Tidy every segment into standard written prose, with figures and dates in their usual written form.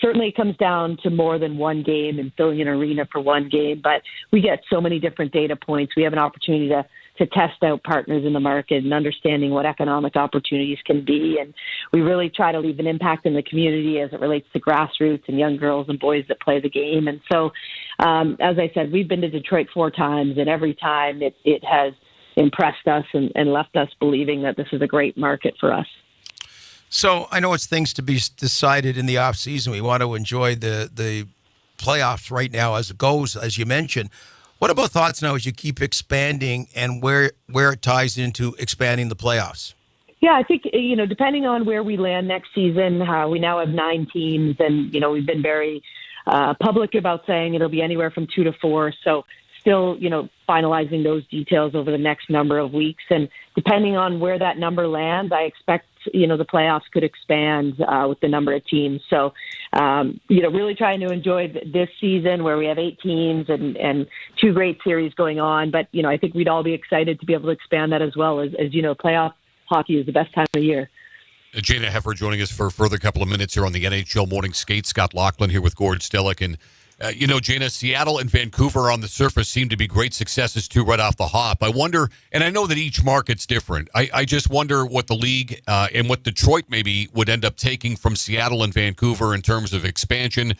certainly it comes down to more than one game and filling an arena for one game, but we get so many different data points. We have an opportunity to test out partners in the market and understanding what economic opportunities can be. And we really try to leave an impact in the community as it relates to grassroots and young girls and boys that play the game. And so, as I said, we've been to Detroit 4 times, and every time it has impressed us and left us believing that this is a great market for us. So I know it's things to be decided in the off season. We want to enjoy the playoffs right now as it goes, as you mentioned. What about thoughts now as you keep expanding and where it ties into expanding the playoffs? Yeah, I think, depending on where we land next season, we now have 9 teams, and, we've been very public about saying it'll be anywhere from 2 to 4. So still, finalizing those details over the next number of weeks. And depending on where that number lands, I expect, the playoffs could expand with the number of teams. So, really trying to enjoy this season where we have 8 teams and 2 great series going on. But, I think we'd all be excited to be able to expand that as well. As playoff hockey is the best time of year. Jana Heffer joining us for a further couple of minutes here on the NHL Morning Skate. Scott Laughlin here with Gord Stellick. And, Jana, Seattle and Vancouver on the surface seem to be great successes too right off the hop. I wonder, and I know that each market's different, I just wonder what the league and what Detroit maybe would end up taking from Seattle and Vancouver in terms of expansion,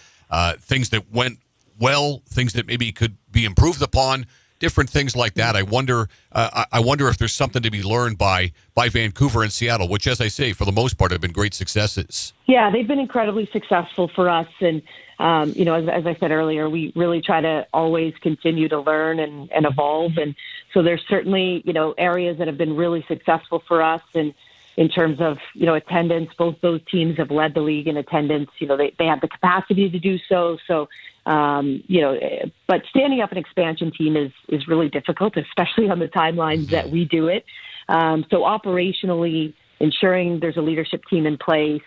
things that went well, things that maybe could be improved upon, different things like that. I wonder if there's something to be learned by Vancouver and Seattle, which, as I say, for the most part, have been great successes. Yeah, they've been incredibly successful for us. And, as I said earlier, we really try to always continue to learn and evolve. And so there's certainly, areas that have been really successful for us. And in terms of, attendance, both those teams have led the league in attendance. They have the capacity to do so. So, but standing up an expansion team is really difficult, especially on the timelines that we do it. So operationally, ensuring there's a leadership team in place,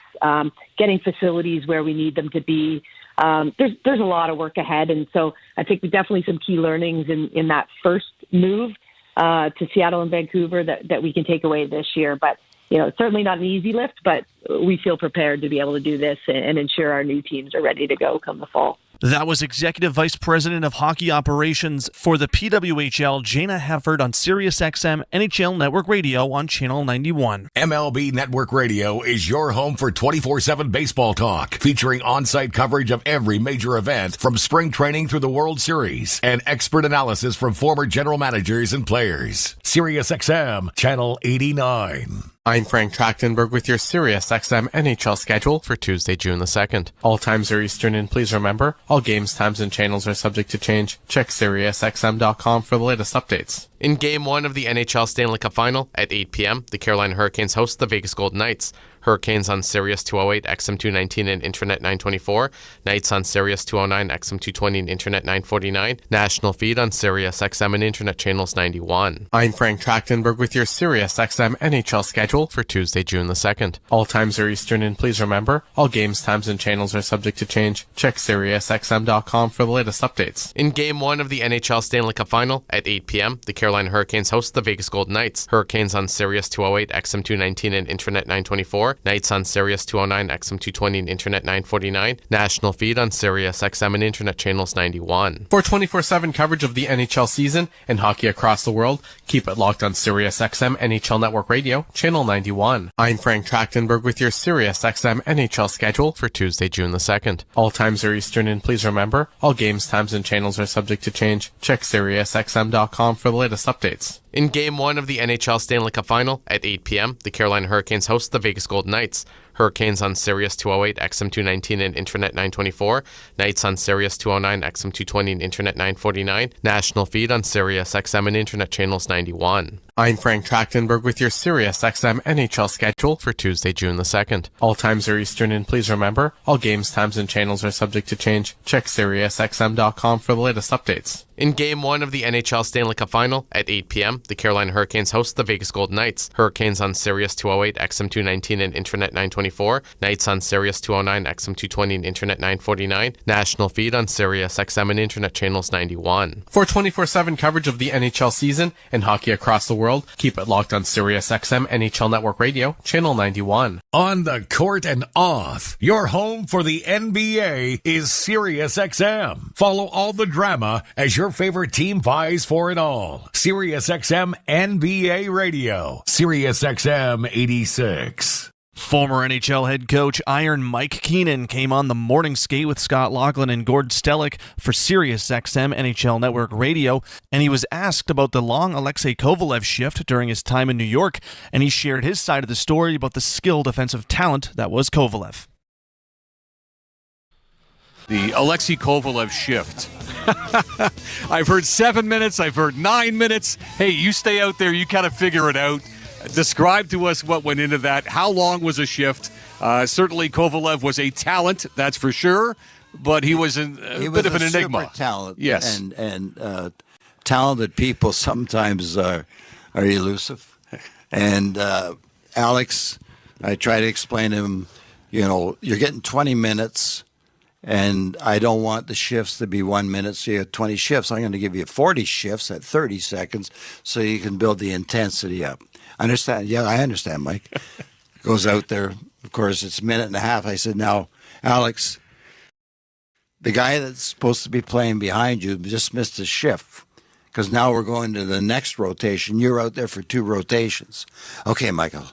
getting facilities where we need them to be. There's a lot of work ahead. And so I think definitely some key learnings in that first move to Seattle and Vancouver that we can take away this year. But, it's certainly not an easy lift, but we feel prepared to be able to do this and ensure our new teams are ready to go come the fall. That was Executive Vice President of Hockey Operations for the PWHL, Jana Hefford, on SiriusXM NHL Network Radio on Channel 91. MLB Network Radio is your home for 24/7 baseball talk, featuring on-site coverage of every major event from spring training through the World Series and expert analysis from former general managers and players. SiriusXM Channel 89. I'm Frank Trachtenberg with your SiriusXM NHL schedule for Tuesday, June the 2nd. All times are Eastern, and please remember, all games, times, and channels are subject to change. Check SiriusXM.com for the latest updates. In Game 1 of the NHL Stanley Cup Final at 8 p.m., the Carolina Hurricanes host the Vegas Golden Knights. Hurricanes on Sirius 208, XM 219, and Internet 924. Knights on Sirius 209, XM 220, and Internet 949. National feed on Sirius XM and Internet channels 91. I'm Frank Trachtenberg with your Sirius XM NHL schedule for Tuesday, June the 2nd. All times are Eastern, and please remember, all games, times, and channels are subject to change. Check SiriusXM.com for the latest updates. In Game 1 of the NHL Stanley Cup Final at 8 p.m., the Carolina Hurricanes host the Vegas Golden Knights. Hurricanes on Sirius 208, XM 219, and Internet 924. Knights on Sirius 209, XM 220, and Internet 949. National feed on Sirius XM and Internet channels 91. For 24/7 coverage of the NHL season and hockey across the world, keep it locked on Sirius XM NHL Network Radio, Channel 91. I'm Frank Trachtenberg with your Sirius XM NHL schedule for Tuesday, June the 2nd. All times are Eastern, and please remember, all games, times, and channels are subject to change. Check SiriusXM.com for the latest updates. In Game 1 of the NHL Stanley Cup Final at 8 p.m., the Carolina Hurricanes host the Vegas Golden Knights. Hurricanes on Sirius 208, XM 219, and Internet 924. Knights on Sirius 209, XM 220, and Internet 949. National feed on Sirius XM and Internet channels 91. I'm Frank Trachtenberg with your Sirius XM NHL schedule for Tuesday, June the 2nd. All times are Eastern, and please remember, all games, times, and channels are subject to change. Check SiriusXM.com for the latest updates. In Game 1 of the NHL Stanley Cup Final at 8 p.m., the Carolina Hurricanes host the Vegas Golden Knights. Hurricanes on Sirius 208, XM 219, and Internet 924. Knights on Sirius 209, XM 220, and Internet 949. National feed on Sirius XM and Internet channels 91. For 24/7 coverage of the NHL season and hockey across the world, world. Keep it locked on SiriusXM NHL Network Radio, Channel 91. On the court and off, your home for the NBA is SiriusXM. Follow all the drama as your favorite team vies for it all. SiriusXM NBA Radio, SiriusXM 86. Former NHL head coach Iron Mike Keenan came on the morning skate with Scott Laughlin and Gord Stellick for SiriusXM NHL Network Radio, and he was asked about the long Alexei Kovalev shift during his time in New York, and he shared his side of the story about the skilled offensive talent that was Kovalev. The Alexei Kovalev shift. I've heard 7 minutes. I've heard 9 minutes. Hey, you stay out there. You kind of figure it out. Describe to us what went into that. How long was a shift? Certainly Kovalev was a talent, that's for sure, but he was a bit of an enigma. Super talent. Yes. And talented people sometimes are elusive. And Alex, I try to explain to him, you're getting 20 minutes, and I don't want the shifts to be 1 minute, so you have 20 shifts. I'm going to give you 40 shifts at 30 seconds so you can build the intensity up. Understand? Yeah, I understand, Mike. Goes out there. Of course, it's a minute and a half. I said, now, Alex, the guy that's supposed to be playing behind you just missed his shift because now we're going to the next rotation. You're out there for 2 rotations. Okay, Michael.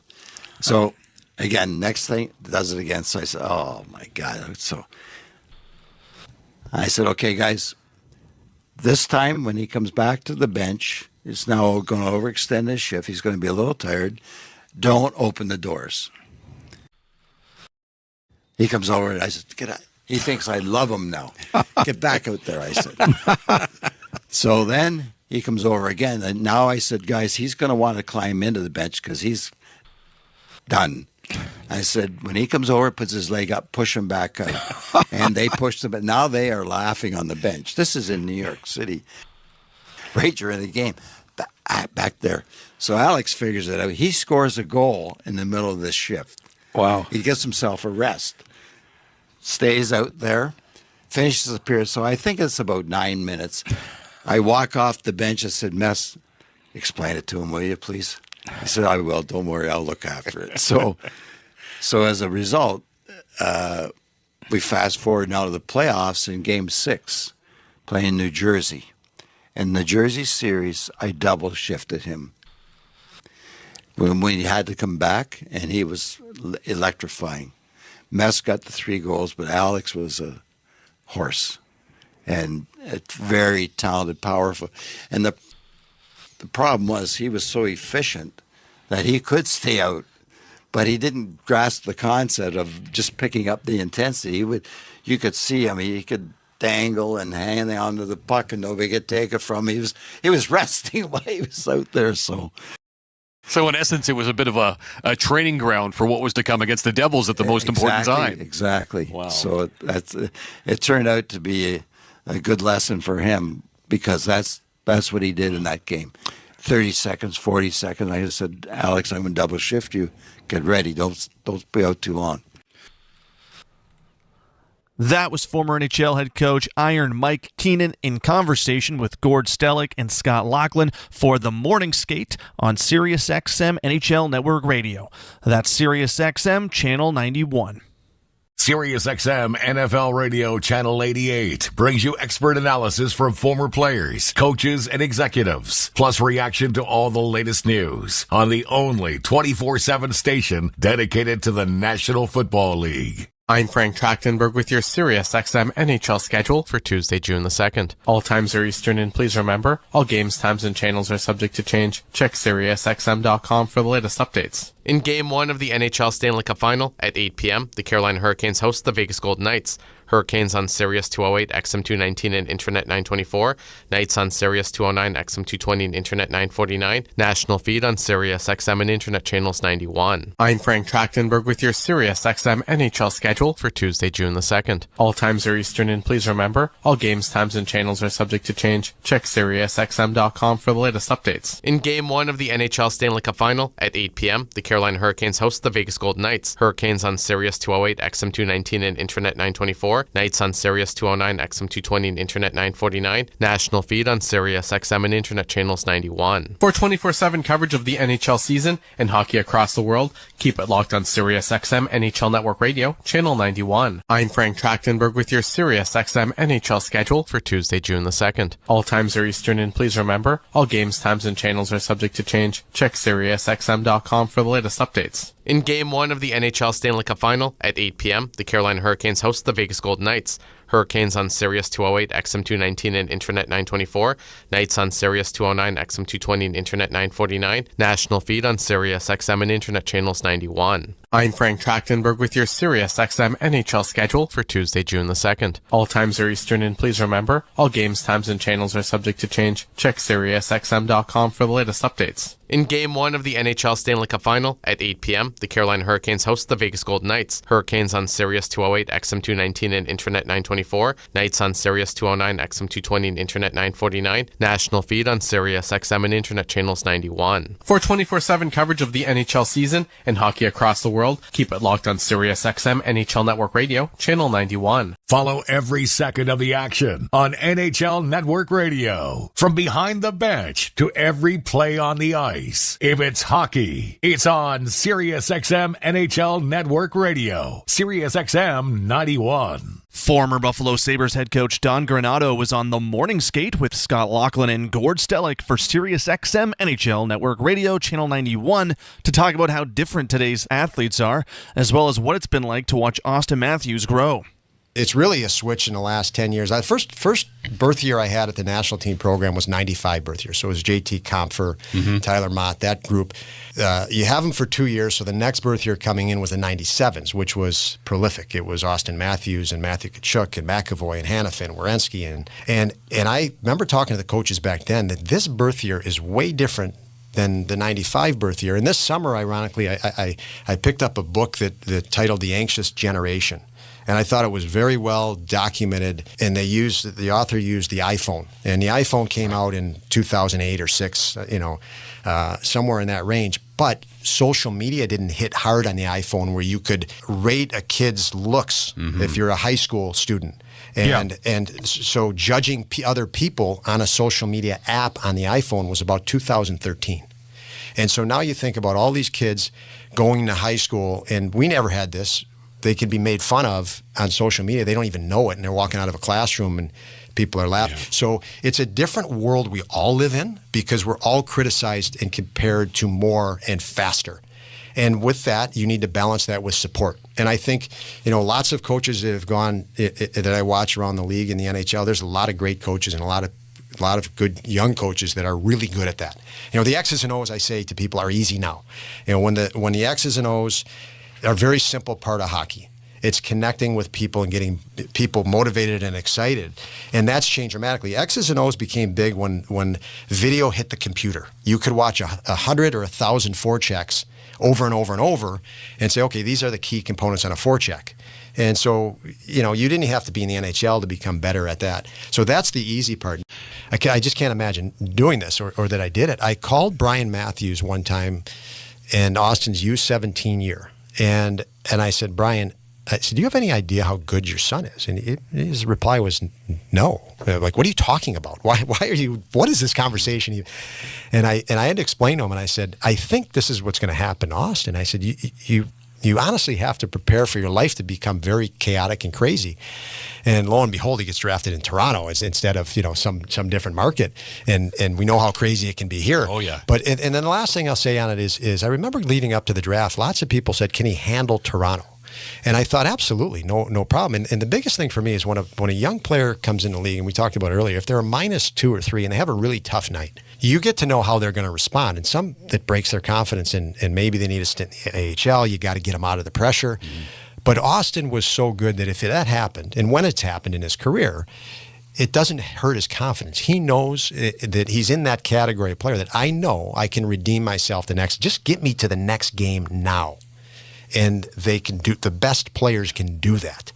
So, again, next thing, does it again. So I said, oh, my God. So I said, okay, guys, this time when he comes back to the bench, he's now going to overextend his shift. He's going to be a little tired. Don't open the doors. He comes over and I said, get out. He thinks I love him now. Get back out there, I said. So then he comes over again. And now I said, guys, he's going to want to climb into the bench because he's done. I said, when he comes over, puts his leg up, push him back out. And they pushed him. But now they are laughing on the bench. This is in New York City. Right during the game, back there. So Alex figures it out. He scores a goal in the middle of this shift. Wow. He gets himself a rest. Stays out there. Finishes the period. So I think it's about 9 minutes. I walk off the bench and said, Mess, explain it to him, will you, please? He said, I will. Don't worry. I'll look after it. So as a result, we fast forward now to the playoffs in Game 6, playing New Jersey. In the Jersey series, I double shifted him. When he had to come back, and he was electrifying. Mess got the 3 goals, but Alex was a horse. And very talented, powerful. And the problem was he was so efficient that he could stay out, but he didn't grasp the concept of just picking up the intensity. You could see him. He could dangle and hang onto the puck, and nobody could take it from him. He was resting while he was out there. So in essence, it was a bit of a training ground for what was to come against the Devils at the most important time. Exactly. Wow. So it turned out to be a good lesson for him because that's what he did in that game. 30 seconds, 40 seconds. I just said, Alex, I'm going to double shift you. Get ready. Don't be out too long. That was former NHL head coach Iron Mike Keenan in conversation with Gord Stellick and Scott Laughlin for the Morning Skate on SiriusXM NHL Network Radio. That's SiriusXM Channel 91. SiriusXM NFL Radio Channel 88 brings you expert analysis from former players, coaches, and executives, plus reaction to all the latest news on the only 24/7 station dedicated to the National Football League. I'm Frank Trachtenberg with your SiriusXM NHL schedule for Tuesday, June the 2nd. All times are Eastern, and please remember, all games, times, and channels are subject to change. Check SiriusXM.com for the latest updates. In Game 1 of the NHL Stanley Cup Final at 8 p.m., the Carolina Hurricanes host the Vegas Golden Knights. Hurricanes on Sirius 208, XM 219, and Internet 924. Knights on Sirius 209, XM 220, and Internet 949. National feed on Sirius XM and Internet channels 91. I'm Frank Trachtenberg with your Sirius XM NHL schedule schedule for Tuesday, June the 2nd. All times are Eastern, and please remember, all games, times, and channels are subject to change. Check SiriusXM.com for the latest updates. In Game 1 of the NHL Stanley Cup Final at 8 p.m., the Carolina Hurricanes host the Vegas Golden Knights. Hurricanes on Sirius 208, XM 219, and Internet 924. Knights on Sirius 209, XM 220, and Internet 949. National feed on Sirius XM and Internet channels 91. For 24/7 coverage of the NHL season and hockey across the world, keep it locked on Sirius XM NHL Network Radio, channel 91. I'm Frank Trachtenberg with your Sirius XM NHL schedule for Tuesday, June the 2nd. All times are Eastern, and please remember, all games, times, and channels are subject to change. Check SiriusXM.com for the latest updates. In Game 1 of the NHL Stanley Cup Final at 8 p.m., the Carolina Hurricanes host the Vegas Golden Knights. Hurricanes on Sirius 208, XM 219, and Internet 924. Knights on Sirius 209, XM 220, and Internet 949. National feed on Sirius XM and Internet channels 91. I'm Frank Trachtenberg with your Sirius XM NHL schedule for Tuesday, June the 2nd. All times are Eastern, and please remember, all games, times, and channels are subject to change. Check SiriusXM.com for the latest updates. In Game 1 of the NHL Stanley Cup Final at 8 p.m., the Carolina Hurricanes host the Vegas Golden Knights. Hurricanes on Sirius 208, XM 219, and Internet 924. Knights on Sirius 209, XM 220, and Internet 949. National feed on Sirius XM and Internet channels 91. For 24/7 coverage of the NHL season and hockey across the world, keep it locked on Sirius XM NHL Network Radio, channel 91. Follow every second of the action on NHL Network Radio. From behind the bench to every play on the ice. If it's hockey, it's on SiriusXM NHL Network Radio. SiriusXM 91. Former Buffalo Sabres head coach Don Granato was on the morning skate with Scott Laughlin and Gord Stellick for SiriusXM NHL Network Radio, Channel 91, to talk about how different today's athletes are, as well as what it's been like to watch Austin Matthews grow. It's really a switch in the last 10 years. The first birth year I had at the national team program was 95 birth year. So it was JT Compher, Tyler Mott, that group. You have them for 2 years, so the next birth year coming in was the 97s, which was prolific. It was Austin Matthews and Matthew Tkachuk and McAvoy and Hanifin and Werenski. And I remember talking to the coaches back then that this birth year is way different than the 95 birth year. And this summer, ironically, I picked up a book that titled The Anxious Generation. And I thought it was very well documented, and the author used the iPhone. And the iPhone came out in 2008 or 6, somewhere in that range. But social media didn't hit hard on the iPhone where you could rate a kid's looks if you're a high school student. And so judging other people on a social media app on the iPhone was about 2013. And so now you think about all these kids going to high school, and we never had this. They can be made fun of on social media. They don't even know it, and they're walking out of a classroom and people are laughing. Yeah. So it's a different world we all live in because we're all criticized and compared to more and faster. And with that, you need to balance that with support. And I think, lots of coaches that have gone that I watch around the league in the NHL, there's a lot of great coaches and a lot of good young coaches that are really good at that. The X's and O's, I say to people, are easy now. When the X's and O's are a very simple part of hockey. It's connecting with people and getting people motivated and excited. And that's changed dramatically. X's and O's became big when video hit the computer. You could watch 100 or 1,000 forechecks over and over and over and say, okay, these are the key components on a forecheck. And so, you didn't have to be in the NHL to become better at that. So that's the easy part. I just can't imagine doing this or that I did it. I called Brian Matthews one time in Austin's U17 year. And I said, Brian, do you have any idea how good your son is? And his reply was, no. Like, what are you talking about? Why are you, what is this conversation? And I had to explain to him, and I said, I think this is what's going to happen, Austin. I said, you honestly have to prepare for your life to become very chaotic and crazy. And lo and behold, he gets drafted in Toronto instead of some different market. And we know how crazy it can be here. Oh yeah. But and then the last thing I'll say on it is I remember leading up to the draft, lots of people said, can he handle Toronto? And I thought, absolutely, no problem. And the biggest thing for me is when a young player comes in the league, and we talked about earlier, if they're a -2 or 3 and they have a really tough night, you get to know how they're going to respond. And some that breaks their confidence, and maybe they need a stint in the AHL. You got to get them out of the pressure. But Austin was so good that if that happened, and when it's happened in his career, it doesn't hurt his confidence. He knows that he's in that category of player that I know I can redeem myself just get me to the next game now. and they can do, the best players can do that.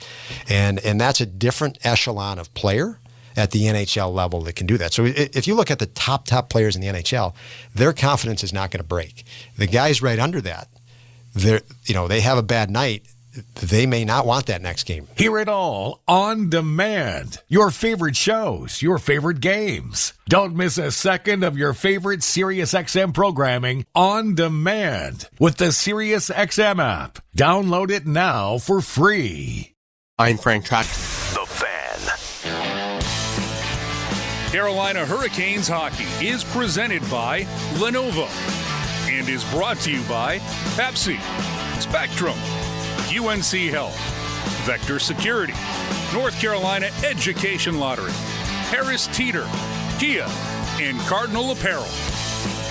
And that's a different echelon of player at the NHL level that can do that. So if you look at the top players in the NHL, their confidence is not going to break. The guys right under that, they have a bad night. They may not want that next game. Hear it all on demand. Your favorite shows, your favorite games. Don't miss a second of your favorite SiriusXM programming on demand with the SiriusXM app. Download it now for free. I'm Frank Track. The Fan. Carolina Hurricanes hockey is presented by Lenovo and is brought to you by Pepsi, Spectrum, UNC Health, Vector Security, North Carolina Education Lottery, Harris Teeter, Kia, and Cardinal Apparel.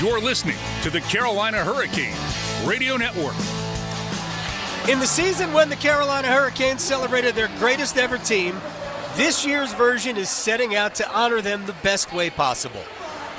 You're listening to the Carolina Hurricanes Radio Network. In the season when the Carolina Hurricanes celebrated their greatest ever team, this year's version is setting out to honor them the best way possible.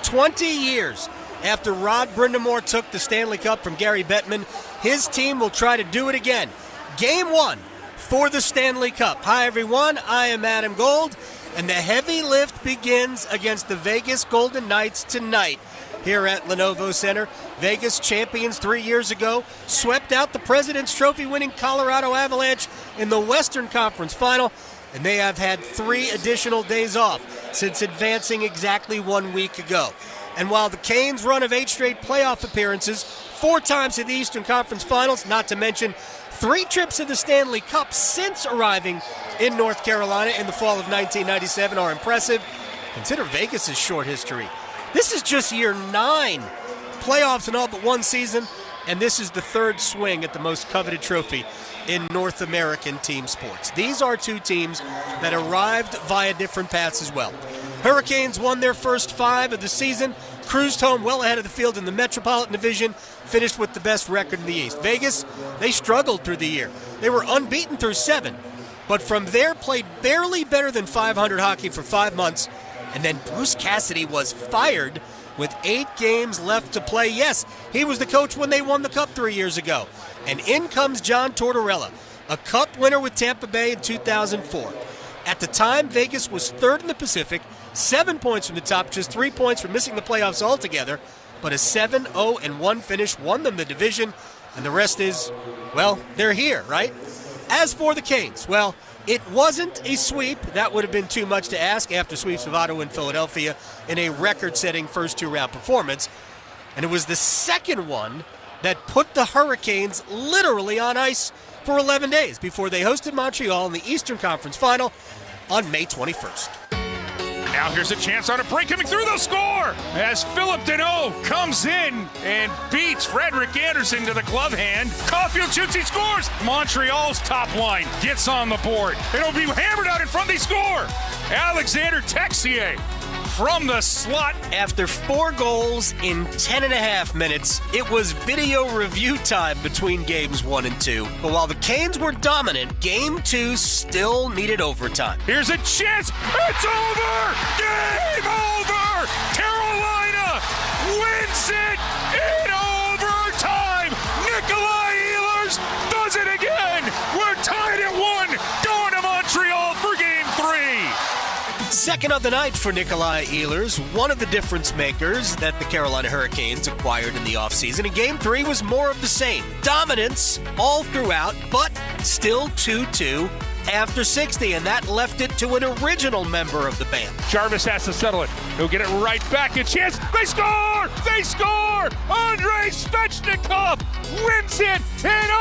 20 years after Rod Brind'Amour took the Stanley Cup from Gary Bettman, his team will try to do it again. Game 1 for the Stanley Cup. Hi, everyone. I am Adam Gold, and the heavy lift begins against the Vegas Golden Knights tonight here at Lenovo Center. Vegas, champions 3 years ago, swept out the President's Trophy-winning Colorado Avalanche in the Western Conference Final, and they have had 3 additional days off since advancing exactly 1 week ago. And while the Canes' run of 8 straight playoff appearances, 4 times in the Eastern Conference Finals, not to mention 3 trips to the Stanley Cup since arriving in North Carolina in the fall of 1997 are impressive, consider Vegas' short history. This is just year 9. Playoffs in all but 1 season, and this is the 3rd swing at the most coveted trophy in North American team sports. These are 2 teams that arrived via different paths as well. Hurricanes won their first 5 of the season, cruised home well ahead of the field in the Metropolitan Division, finished with the best record in the East. Vegas, they struggled through the year. They were unbeaten through 7, but from there played barely better than 500 hockey for 5 months, and then Bruce Cassidy was fired with 8 games left to play. Yes, he was the coach when they won the Cup 3 years ago. And in comes John Tortorella, a Cup winner with Tampa Bay in 2004. At the time, Vegas was 3rd in the Pacific, 7 points from the top, just 3 points from missing the playoffs altogether, but a 7-0-1 finish won them the division, and the rest is, well, they're here, right? As for the Canes, well, it wasn't a sweep. That would have been too much to ask after sweeps of Ottawa and Philadelphia in a record-setting first 2-round performance, and it was the second one that put the Hurricanes literally on ice for 11 days before they hosted Montreal in the Eastern Conference Final on May 21st. Now here's a chance on a break coming through the score as Philip Deneau comes in and beats Frederick Anderson to the glove hand. Caulfield shoots, he scores. Montreal's top line gets on the board. It'll be hammered out in front, they score. Alexander Texier from the slot. After 4 goals in 10.5 minutes, it was video review time between games 1 and 2. But while the Canes were dominant, game 2 still needed overtime. Here's a chance. It's over. Game over. Carolina wins it in overtime. Nikolai Ehlers does it again. We're tied at 1. Going to Montreal for game 3. Second of the night for Nikolai Ehlers, one of the difference makers that the Carolina Hurricanes acquired in the offseason. And game 3 was more of the same. Dominance all throughout, but still 2-2 after 60, and that left it to an original member of the band. Jarvis has to settle it. He'll get it right back. A chance. They score! They score! Andrei Svechnikov wins it in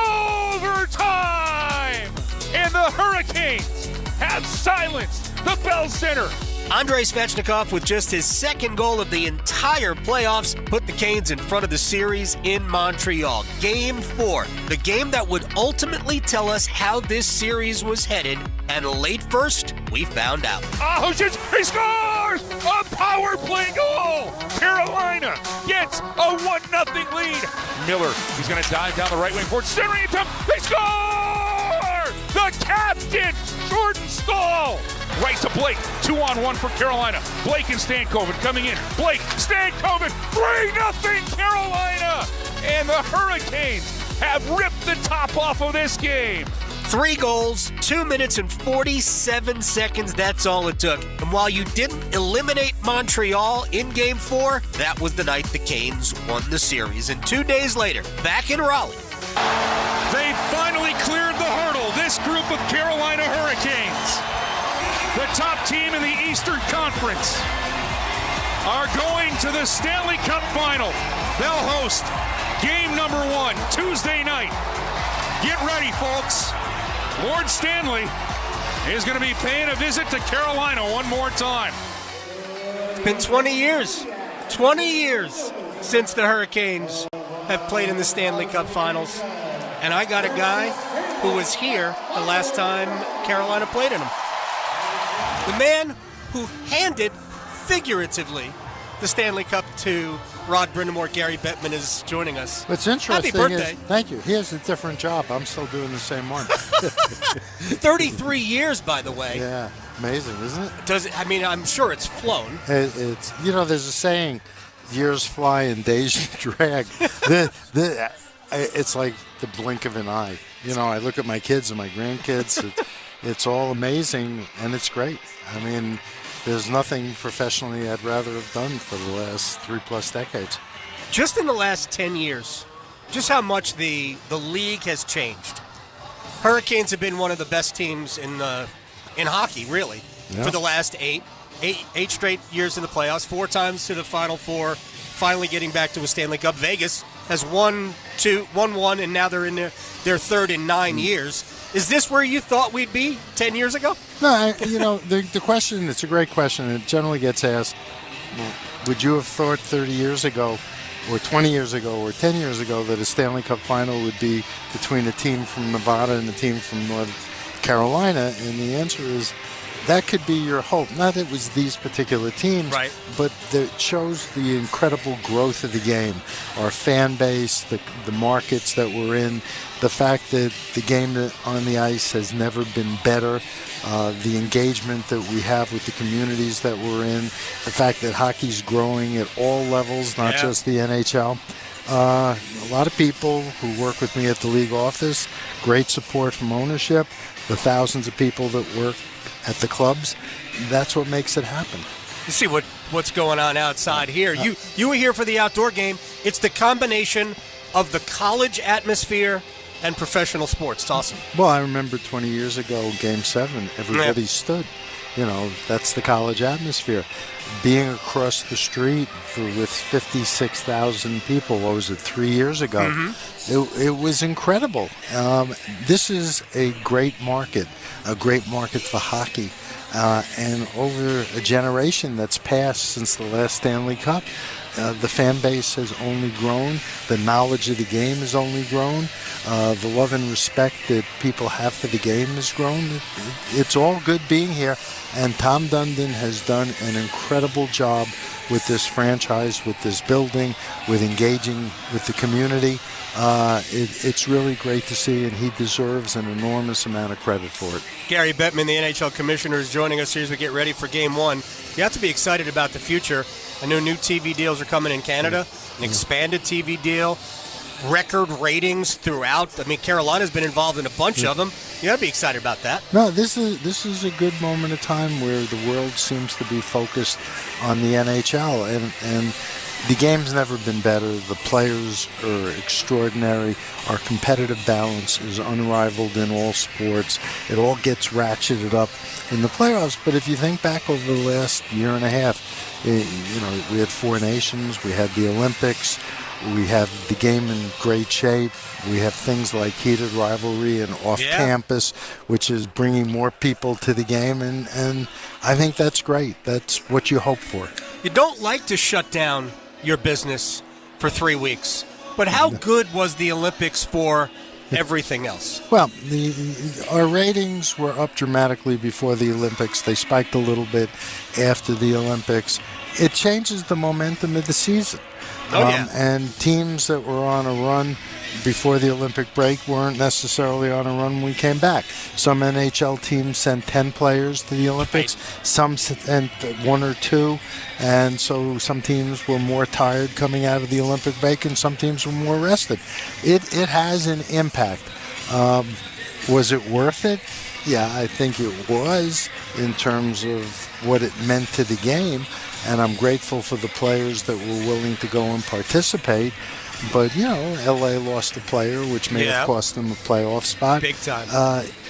overtime! And the Hurricanes have silenced the Bell Center. Andrei Svechnikov, with just his second goal of the entire playoffs, put the Canes in front of the series in Montreal. Game 4, the game that would ultimately tell us how this series was headed, and late first, we found out. Oh, he scores! A power play goal! Carolina gets a 1-0 lead. Miller, he's going to dive down the right wing for centering attempt. They score! The captain, Jordan Staal. Right to Blake, 2-on-1 for Carolina. Blake and Stankoven coming in. Blake, Stankoven, 3-0 Carolina! And the Hurricanes have ripped the top off of this game. 3 goals, 2 minutes and 47 seconds. That's all it took. And while you didn't eliminate Montreal in Game 4, that was the night the Canes won the series. And 2 days later, back in Raleigh, They finally cleared the hurdle. This group of Carolina Hurricanes, the top team in the Eastern Conference, are going to the Stanley Cup Final. They'll host game number 1 Tuesday night. Get ready, folks. Lord Stanley is going to be paying a visit to Carolina one more time. it's been 20 years. 20 years since the Hurricanes have played in the Stanley Cup Finals. And I got a guy who was here the last time Carolina played in them. The man who handed, figuratively, the Stanley Cup to Rod Brindamore. Gary Bettman is joining us. What's interesting Happy birthday. thank you. He has a different job. I'm still doing the same one. 33 years, by the way. Yeah, amazing, isn't it? Does it? I mean, I'm sure it's flown. It's there's a saying, years fly and days drag. It's like the blink of an eye. I look at my kids and my grandkids. It's all amazing, and it's great. I mean, there's nothing professionally I'd rather have done for the last 3+ decades. Just in the last 10 years, just how much the league has changed. Hurricanes have been one of the best teams in hockey, really, for the last eight straight years in the playoffs, 4 times to the Final Four, finally getting back to a Stanley Cup. Vegas has won 1, and now they're in their third in 9 years. Is this where you thought we'd be 10 years ago? No, the question, it's a great question. It generally gets asked, would you have thought 30 years ago or 20 years ago or 10 years ago that a Stanley Cup final would be between a team from Nevada and a team from North Carolina? And the answer is that could be your hope. Not that it was these particular teams, right, but it shows the incredible growth of the game, our fan base, the markets that we're in, the fact that the game on the ice has never been better, the engagement that we have with the communities that we're in, the fact that hockey's growing at all levels, not just the NHL. A lot of people who work with me at the league office, great support from ownership, the thousands of people that work at the clubs, that's what makes it happen. You see what's going on outside here. You were here for the outdoor game. It's the combination of the college atmosphere and professional sports. It's awesome. Well, I remember 20 years ago, Game 7, everybody stood. That's the college atmosphere. Being across the street with 56,000 people, what was it, 3 years ago? Mm-hmm. It was incredible. This is a great market for hockey. And over a generation that's passed since the last Stanley Cup, the fan base has only grown. The knowledge of the game has only grown. The love and respect that people have for the game has grown. It's all good being here. And Tom Dundon has done an incredible job with this franchise, with this building, with engaging with the community. It's really great to see, and he deserves an enormous amount of credit for it. Gary Bettman, the NHL commissioner, is joining us here as we get ready for Game 1. You have to be excited about the future. I know new TV deals are coming in Canada, an expanded TV deal, record ratings throughout. I mean, Carolina's been involved in a bunch of them. You got to be excited about that. No, this is a good moment of time where the world seems to be focused on the NHL, and the game's never been better. The players are extraordinary. Our competitive balance is unrivaled in all sports. It all gets ratcheted up in the playoffs. But if you think back over the last year and a half, we had 4 nations. We had the Olympics. We have the game in great shape. We have things like heated rivalry and off-campus, which is bringing more people to the game. And I think that's great. That's what you hope for. You don't like to shut down your business for 3 weeks. But how good was the Olympics for everything else? Well, our ratings were up dramatically before the Olympics. They spiked a little bit after the Olympics. It changes the momentum of the season. And teams that were on a run before the Olympic break weren't necessarily on a run when we came back. Some NHL teams sent 10 players to the Olympics. Right. Some sent 1 or 2. And so some teams were more tired coming out of the Olympic break, and some teams were more rested. It has an impact. Was it worth it? Yeah, I think it was in terms of what it meant to the game, and I'm grateful for the players that were willing to go and participate. But, L.A. lost a player, which may have cost them a playoff spot. Big time.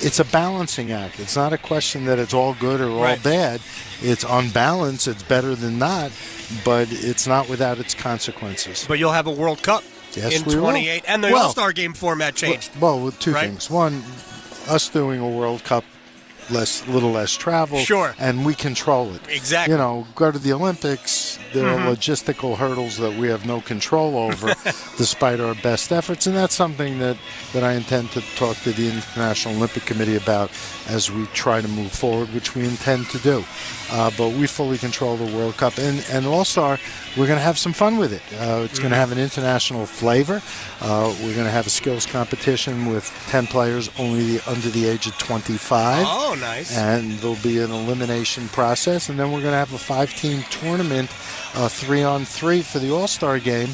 It's a balancing act. It's not a question that it's all good or all bad. It's on balance. It's better than not, but it's not without its consequences. But you'll have a World Cup in 28, and the All-Star Game format changed. Well, two things. One, us doing a World Cup, little less travel. Sure. And we control it. Exactly. Go to the Olympics, there are logistical hurdles that we have no control over despite our best efforts, and that's something that I intend to talk to the International Olympic Committee about as we try to move forward, which we intend to do. But we fully control the World Cup. And All-Star, we're going to have some fun with it. It's going to have an international flavor. We're going to have a skills competition with 10 players only under the age of 25. Oh, nice. And there'll be an elimination process. And then we're going to have a 5-team tournament, 3-on-3 for the All-Star game,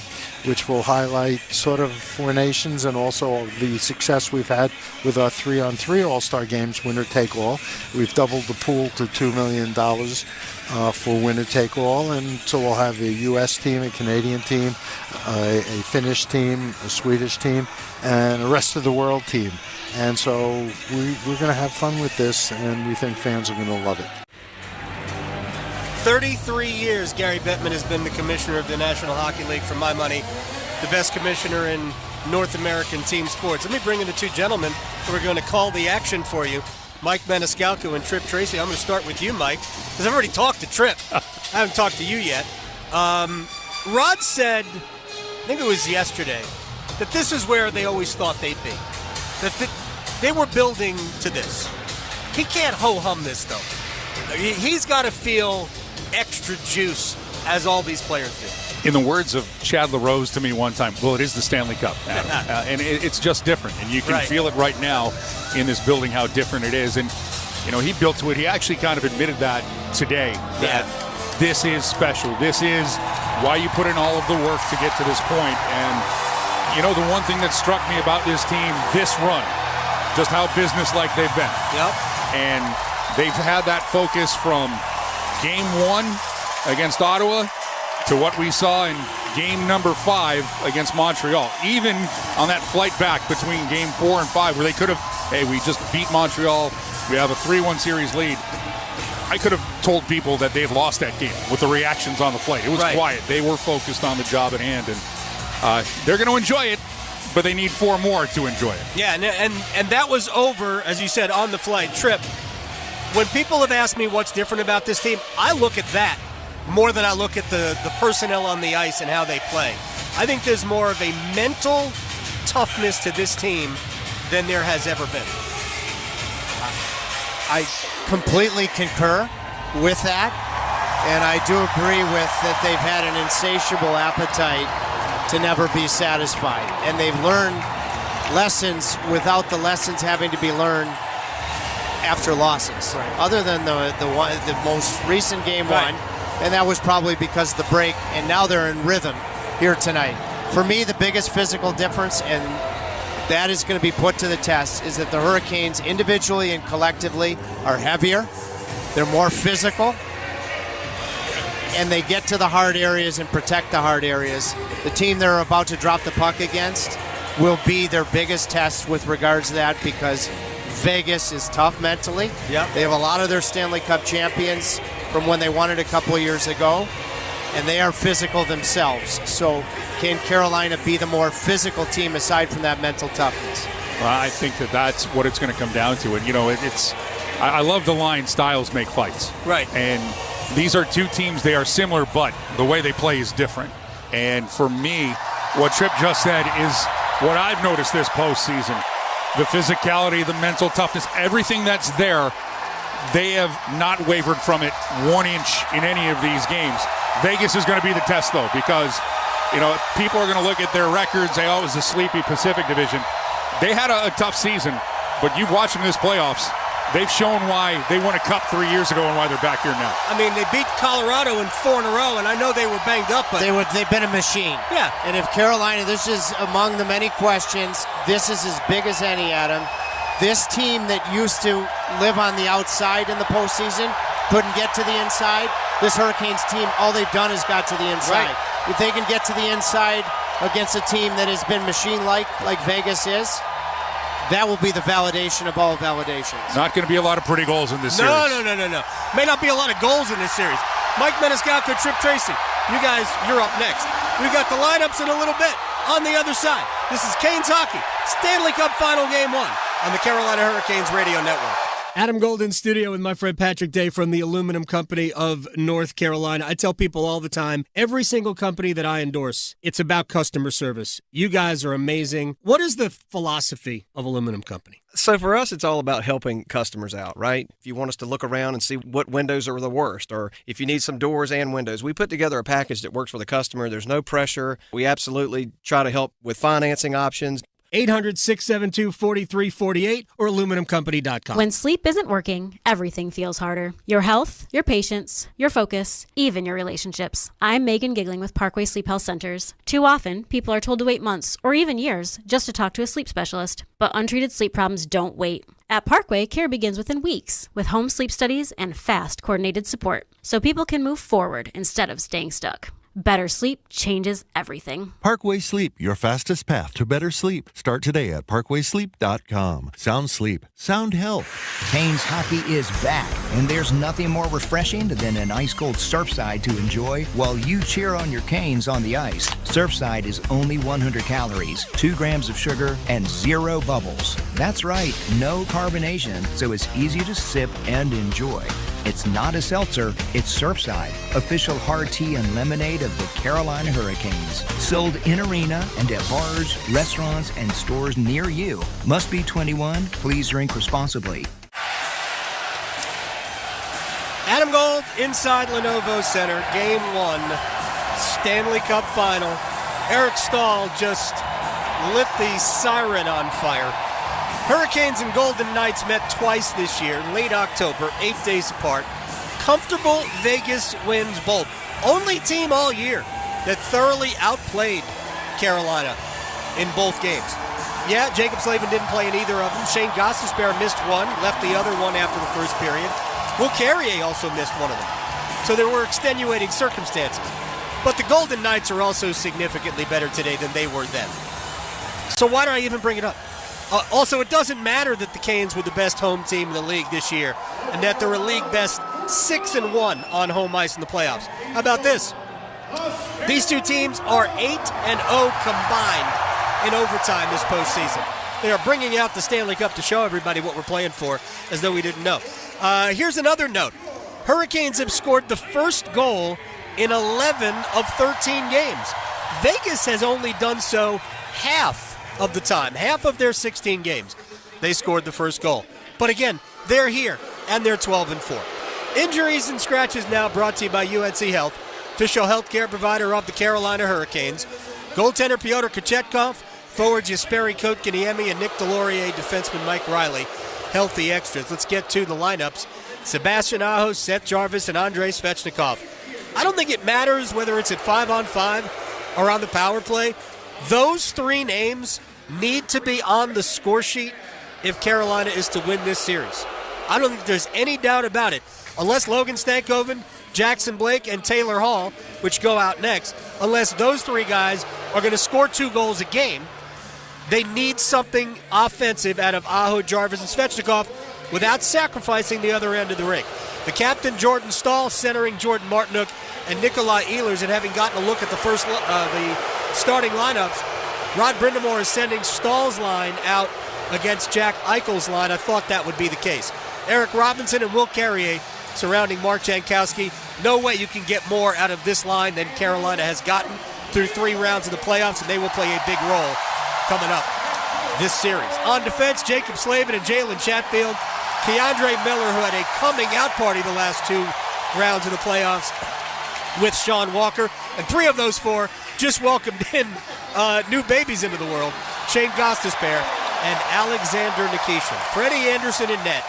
which will highlight sort of 4 nations and also the success we've had with our 3-on-3 All-Star games, winner-take-all. We've doubled the pool to $2 million for winner-take-all, and so we'll have a U.S. team, a Canadian team, a Finnish team, a Swedish team, and a rest of the world team. And so we're going to have fun with this, and we think fans are going to love it. 33 years Gary Bettman has been the commissioner of the National Hockey League. For my money, the best commissioner in North American team sports. Let me bring in the two gentlemen who are going to call the action for you, Mike Maniscalco and Tripp Tracy. I'm going to start with you, Mike, because I've already talked to Tripp. I haven't talked to you yet. Rod said, I think it was yesterday, that this is where they always thought they'd be. That they were building to this. He can't ho-hum this, though. He's got to feel extra juice, as all these players do. In the words of Chad LaRose to me one time, well, it is the Stanley Cup, Adam. And it's just different. And you can feel it right now in this building, how different it is. And, he built to it. He actually kind of admitted that today, that this is special. This is why you put in all of the work to get to this point. And, the one thing that struck me about this team, this run, just how businesslike they've been. Yep. And they've had that focus from Game 1 against Ottawa to what we saw in Game number 5 against Montreal. Even on that flight back between Game 4 and 5, where they could have, we just beat Montreal, we have a 3-1 series lead. I could have told people that they've lost that game with the reactions on the flight. It was quiet. They were focused on the job at hand, and they're going to enjoy it, but they need 4 more to enjoy it. Yeah, and that was over, as you said, on the flight. Tripp, when people have asked me what's different about this team, I look at that more than I look at the personnel on the ice and how they play. I think there's more of a mental toughness to this team than there has ever been. I completely concur with that, and I do agree with that they've had an insatiable appetite to never be satisfied, and they've learned lessons without the lessons having to be learned after losses. Other than the most recent Game 1, and that was probably because of the break, and now they're in rhythm here tonight. For me, the biggest physical difference, and that is going to be put to the test, is that the Hurricanes individually and collectively are heavier, they're more physical, and they get to the hard areas and protect the hard areas. The team they're about to drop the puck against will be their biggest test with regards to that, because Vegas is tough mentally. Yep. They have a lot of their Stanley Cup champions from when they won it a couple of years ago, and they are physical themselves. So can Carolina be the more physical team aside from that mental toughness? Well, I think that's what it's going to come down to. And, I love the line, styles make fights. Right. And these are two teams, they are similar, but the way they play is different. And for me, what Tripp just said is what I've noticed this postseason. The physicality, the mental toughness, everything that's there, they have not wavered from it 1 inch in any of these games. Vegas is going to be the test, though, because, people are going to look at their records. They always the sleepy Pacific Division. They had a tough season, but you've watched them in this playoffs. They've shown why they won a cup 3 years ago and why they're back here now. I mean, they beat Colorado in 4 in a row, and I know they were banged up, but they've been a machine. Yeah. And if Carolina, this is among the many questions, this is as big as any, Adam. This team that used to live on the outside in the postseason couldn't get to the inside. This Hurricanes team, all they've done is got to the inside. Right. If they can get to the inside against a team that has been machine-like, like Vegas is, that will be the validation of all validations. Not going to be a lot of pretty goals in this series. No. May not be a lot of goals in this series. Mike Maniscalco, Trip Tracy. You guys, you're up next. We've got the lineups in a little bit on the other side. This is Canes Hockey, Stanley Cup Final Game 1 on the Carolina Hurricanes Radio Network. Adam Gold in studio with my friend Patrick Day from the Aluminum Company of North Carolina. I tell people all the time, every single company that I endorse, it's about customer service. You guys are amazing. What is the philosophy of Aluminum Company? So for us, it's all about helping customers out, right? If you want us to look around and see what windows are the worst, or if you need some doors and windows, we put together a package that works for the customer. There's no pressure. We absolutely try to help with financing options. 800-672-4348 or aluminumcompany.com. When sleep isn't working, everything feels harder. Your health, your patience, your focus, even your relationships. I'm Megan Giggling with Parkway Sleep Health Centers. Too often, people are told to wait months or even years just to talk to a sleep specialist. But untreated sleep problems don't wait. At Parkway, care begins within weeks with home sleep studies and fast, coordinated support so people can move forward instead of staying stuck. Better sleep changes everything. Parkway Sleep, your fastest path to better sleep. Start today at parkwaysleep.com. Sound sleep, sound health. Canes hockey is back, and there's nothing more refreshing than an ice-cold Surfside to enjoy while you cheer on your Canes on the ice. Surfside is only 100 calories, 2 grams of sugar, and 0 bubbles. That's right, no carbonation, so it's easy to sip and enjoy. It's not a seltzer, it's Surfside, official hard tea and lemonade of the Carolina Hurricanes. Sold in arena and at bars, restaurants, and stores near you. Must be 21. Please drink responsibly. Adam Gold inside Lenovo Center, Game 1, Stanley Cup Final. Eric Stahl just lit the siren on fire. Hurricanes and Golden Knights met twice this year, late October, 8 days apart. Comfortable Vegas wins both. Only team all year that thoroughly outplayed Carolina in both games. Yeah, Jacob Slavin didn't play in either of them. Shane Gostisbehere missed one, left the other one after the first period. Will Carrier also missed one of them. So there were extenuating circumstances. But the Golden Knights are also significantly better today than they were then. So why do I even bring it up? Also, it doesn't matter that the Canes were the best home team in the league this year and that they're a league best 6-1 on home ice in the playoffs. How about this? These two teams are 8-0 combined in overtime this postseason. They are bringing out the Stanley Cup to show everybody what we're playing for, as though we didn't know. Here's another note. Hurricanes have scored the first goal in 11 of 13 games. Vegas has only done so half of the time, half of their 16 games, they scored the first goal. But again, they're here, and they're 12-4. Injuries and scratches now brought to you by UNC Health, official healthcare provider of the Carolina Hurricanes. Goaltender Pyotr Kochetkov, forwards Jesperi Kotkaniemi, and Nick Delorier, defenseman Mike Riley. Healthy extras. Let's get to the lineups. Sebastian Aho, Seth Jarvis, and Andrei Svechnikov. I don't think it matters whether it's at 5-on-5 or on the power play. Those three names need to be on the score sheet if Carolina is to win this series. I don't think there's any doubt about it. Unless Logan Stankoven, Jackson Blake, and Taylor Hall, which go out next, unless those three guys are going to score 2 goals a game, they need something offensive out of Aho, Jarvis, and Svechnikov without sacrificing the other end of the rink. The captain, Jordan Stahl, centering Jordan Martinook and Nikolai Ehlers, and having gotten a look at the starting lineups, Rod Brindamore is sending Stahl's line out against Jack Eichel's line. I thought that would be the case. Eric Robinson and Will Carrier surrounding Mark Jankowski. No way you can get more out of this line than Carolina has gotten through 3 rounds of the playoffs, and they will play a big role coming up this series. On defense, Jacob Slavin and Jalen Chatfield. Keandre Miller, who had a coming-out party the last 2 rounds of the playoffs with Sean Walker. And 3 of those 4 just welcomed in new babies into the world. Shane Gostisbehere and Alexander Nikishin. Freddie Anderson in net.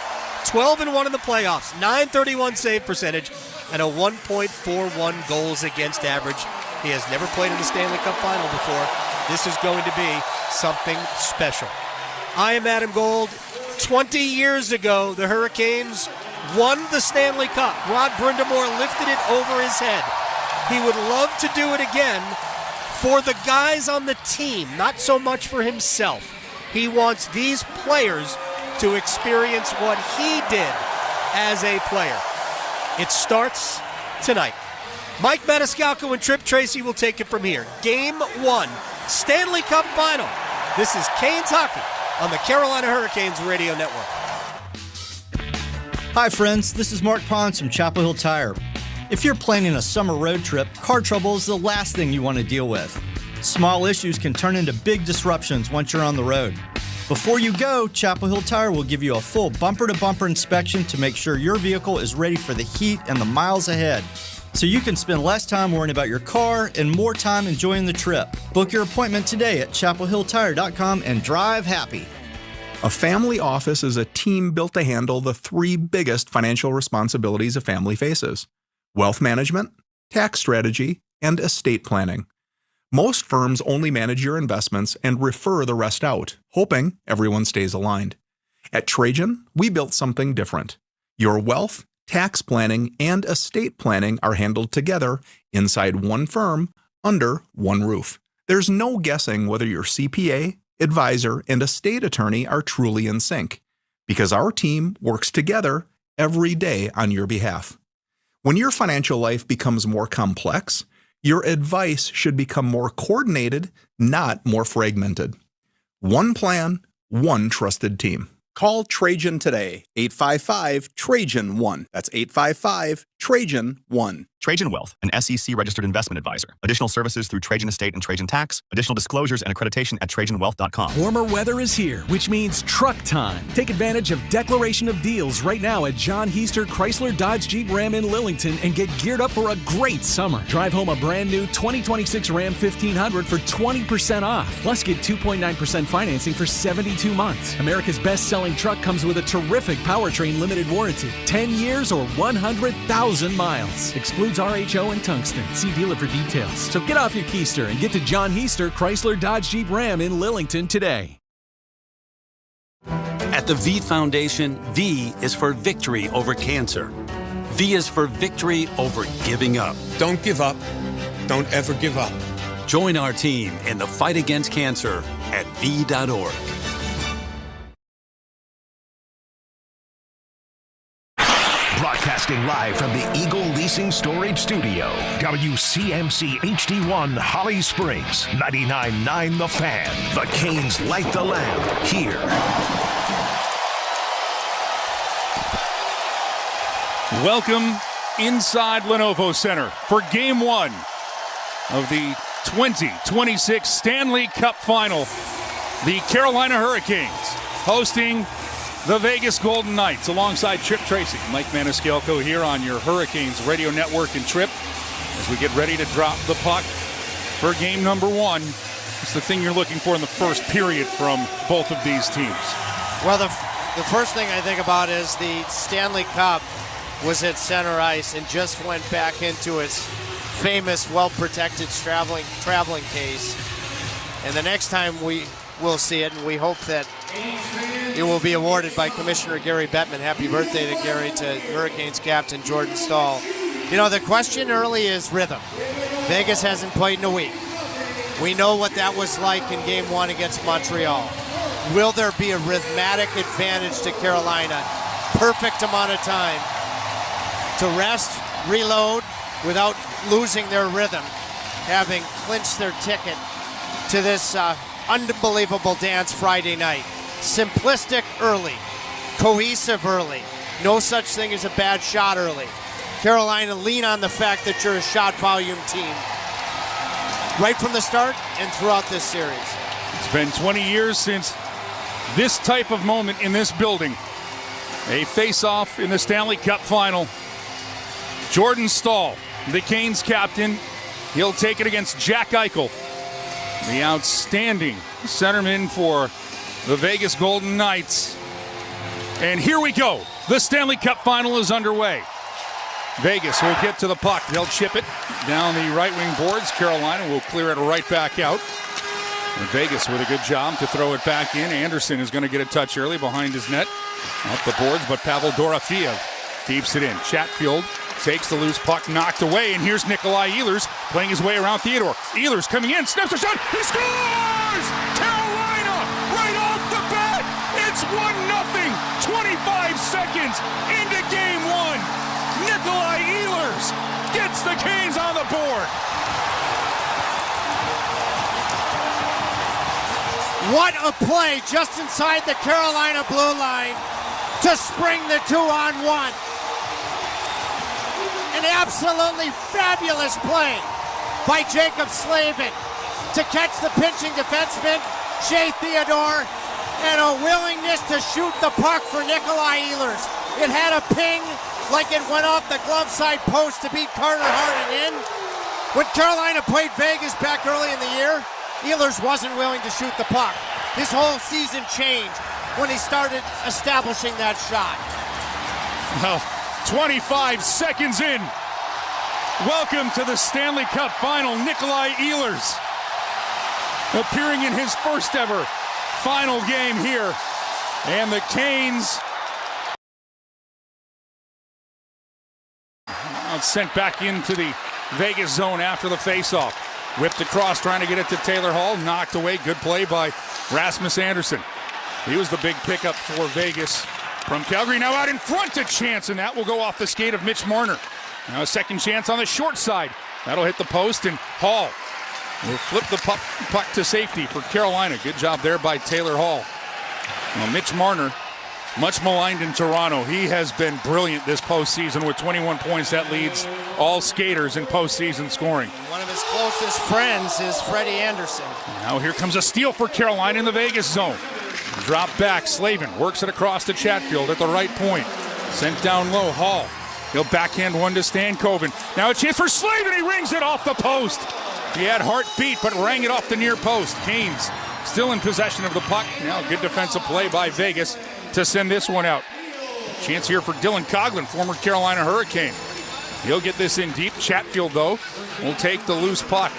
12-1 in the playoffs, .931 save percentage, and a 1.41 goals against average. He has never played in the Stanley Cup Final before. This is going to be something special. I am Adam Gold. 20 years ago, the Hurricanes won the Stanley Cup. Rod Brindamore lifted it over his head. He would love to do it again for the guys on the team, not so much for himself. He wants these players to experience what he did as a player. It starts tonight. Mike Maniscalco and Trip Tracy will take it from here. Game 1, Stanley Cup Final. This is Canes Hockey on the Carolina Hurricanes Radio Network. Hi friends, this is Mark Pons from Chapel Hill Tire. If you're planning a summer road trip, car trouble is the last thing you want to deal with. Small issues can turn into big disruptions once you're on the road. Before you go, Chapel Hill Tire will give you a full bumper-to-bumper inspection to make sure your vehicle is ready for the heat and the miles ahead, so you can spend less time worrying about your car and more time enjoying the trip. Book your appointment today at chapelhilltire.com and drive happy. A family office is a team built to handle the 3 biggest financial responsibilities a family faces: wealth management, tax strategy, and estate planning. Most firms only manage your investments and refer the rest out, hoping everyone stays aligned. At Trajan, we built something different. Your wealth, tax planning, and estate planning are handled together inside one firm, under one roof. There's no guessing whether your CPA, advisor, and estate attorney are truly in sync, because our team works together every day on your behalf. When your financial life becomes more complex, your advice should become more coordinated, not more fragmented. One plan, one trusted team. Call Trajan today, 855-TRAJAN-1. That's 855-TRAJAN-1. Trajan Wealth, an SEC-registered investment advisor. Additional services through Trajan Estate and Trajan Tax. Additional disclosures and accreditation at TrajanWealth.com. Warmer weather is here, which means truck time. Take advantage of Declaration of Deals right now at John Heister Chrysler Dodge Jeep Ram in Lillington and get geared up for a great summer. Drive home a brand new 2026 Ram 1500 for 20% off. Plus get 2.9% financing for 72 months. America's best-selling truck comes with a terrific powertrain limited warranty. 10 years or 100,000 miles. Excludes RHO and tungsten. See dealer for details. So get off your keister and get to John Heister Chrysler Dodge Jeep Ram in Lillington today. At the V Foundation, V is for victory over cancer. V is for victory over giving up. Don't give up. Don't ever give up. Join our team in the fight against cancer at V.org. Broadcasting live from the Eagle Leasing Storage Studio. WCMC HD1 Holly Springs. 99.9 The Fan. The Canes light the lamp here. Welcome inside Lenovo Center for Game 1 of the 2026 Stanley Cup Final. The Carolina Hurricanes hosting the Vegas Golden Knights alongside Trip Tracy. Mike Maniscalco here on your Hurricanes Radio Network and Trip as we get ready to drop the puck for game number 1. It's the thing you're looking for in the first period from both of these teams. Well, the first thing I think about is the Stanley Cup was at center ice and just went back into its famous, well-protected traveling case. And the next time we will see it, and we hope that it will be awarded by Commissioner Gary Bettman. Happy birthday to Gary, to Hurricanes captain Jordan Staal. You know, the question early is rhythm. Vegas hasn't played in a week. We know what that was like in Game 1 against Montreal. Will there be a rhythmatic advantage to Carolina? Perfect amount of time to rest, reload, without losing their rhythm, having clinched their ticket to this unbelievable dance Friday night. Simplistic early, cohesive early. No such thing as a bad shot early. Carolina, lean on the fact that you're a shot volume team right from the start and throughout this series. It's been 20 years since this type of moment in this building. A face-off in the Stanley Cup Final. Jordan Staal, the Canes captain, he'll take it against Jack Eichel, the outstanding centerman for the Vegas Golden Knights. And here we go. The Stanley Cup final is underway. Vegas will get to the puck. They'll chip it down the right wing boards. Carolina will clear it right back out. And Vegas with a good job to throw it back in. Anderson is going to get a touch early behind his net. Up the boards, but Pavel Dorofeev keeps it in. Chatfield takes the loose puck, knocked away, and here's Nikolai Ehlers playing his way around Theodore. Ehlers coming in, snaps a shot, he scores! Carolina right off the bat! It's 1-0, 25 seconds into game one. Nikolai Ehlers gets the Canes on the board. What a play just inside the Carolina blue line to spring the 2-on-1. An absolutely fabulous play by Jacob Slavin to catch the pinching defenseman, Shea Theodore, and a willingness to shoot the puck for Nikolai Ehlers. It had a ping like it went off the glove side post to beat Carter Hart in. When Carolina played Vegas back early in the year, Ehlers wasn't willing to shoot the puck. His whole season changed when he started establishing that shot. Well, 25 seconds in. Welcome to the Stanley Cup final. Nikolai Ehlers appearing in his first ever final game here. And the Canes sent back into the Vegas zone after the faceoff. Whipped across, trying to get it to Taylor Hall. Knocked away. Good play by Rasmus Andersson. He was the big pickup for Vegas from Calgary. Now out in front, a chance, and that will go off the skate of Mitch Marner. Now a second chance on the short side. That'll hit the post, and Hall will flip the puck to safety for Carolina. Good job there by Taylor Hall. Now Mitch Marner, much maligned in Toronto. He has been brilliant this postseason with 21 points. That leads all skaters in postseason scoring. One of his closest friends is Freddie Anderson. Now here comes a steal for Carolina in the Vegas zone. Drop back, Slavin works it across to Chatfield at the right point. Sent down low, Hall. He'll backhand one to Stankoven. Now a chance for Slavin, he rings it off the post. He had Hart beat, but rang it off the near post. Canes still in possession of the puck. Now good defensive play by Vegas to send this one out. Chance here for Dylan Coghlan, former Carolina Hurricane. He'll get this in deep. Chatfield, though, will take the loose puck.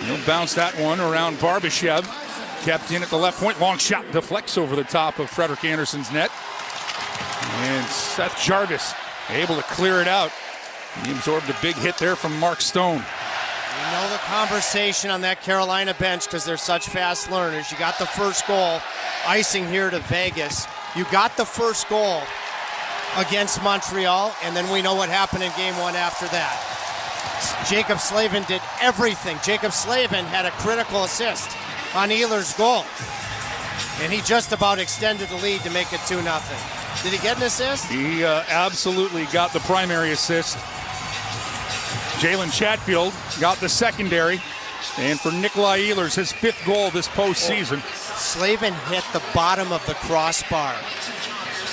He'll bounce that one around Barbashev. Kept in at the left point. Long shot deflects over the top of Frederik Anderson's net. And Seth Jarvis able to clear it out. He absorbed a big hit there from Mark Stone. You know the conversation on that Carolina bench because they're such fast learners. You got the first goal, icing here to Vegas. You got the first goal against Montreal, and then we know what happened in game one after that. Jacob Slavin did everything. Jacob Slavin had a critical assist on Ehlers' goal, and he just about extended the lead to make it 2-0. Did he get an assist? He absolutely got the primary assist. Jalen Chatfield got the secondary, and for Nikolai Ehlers, his 5th goal this postseason. Slavin hit the bottom of the crossbar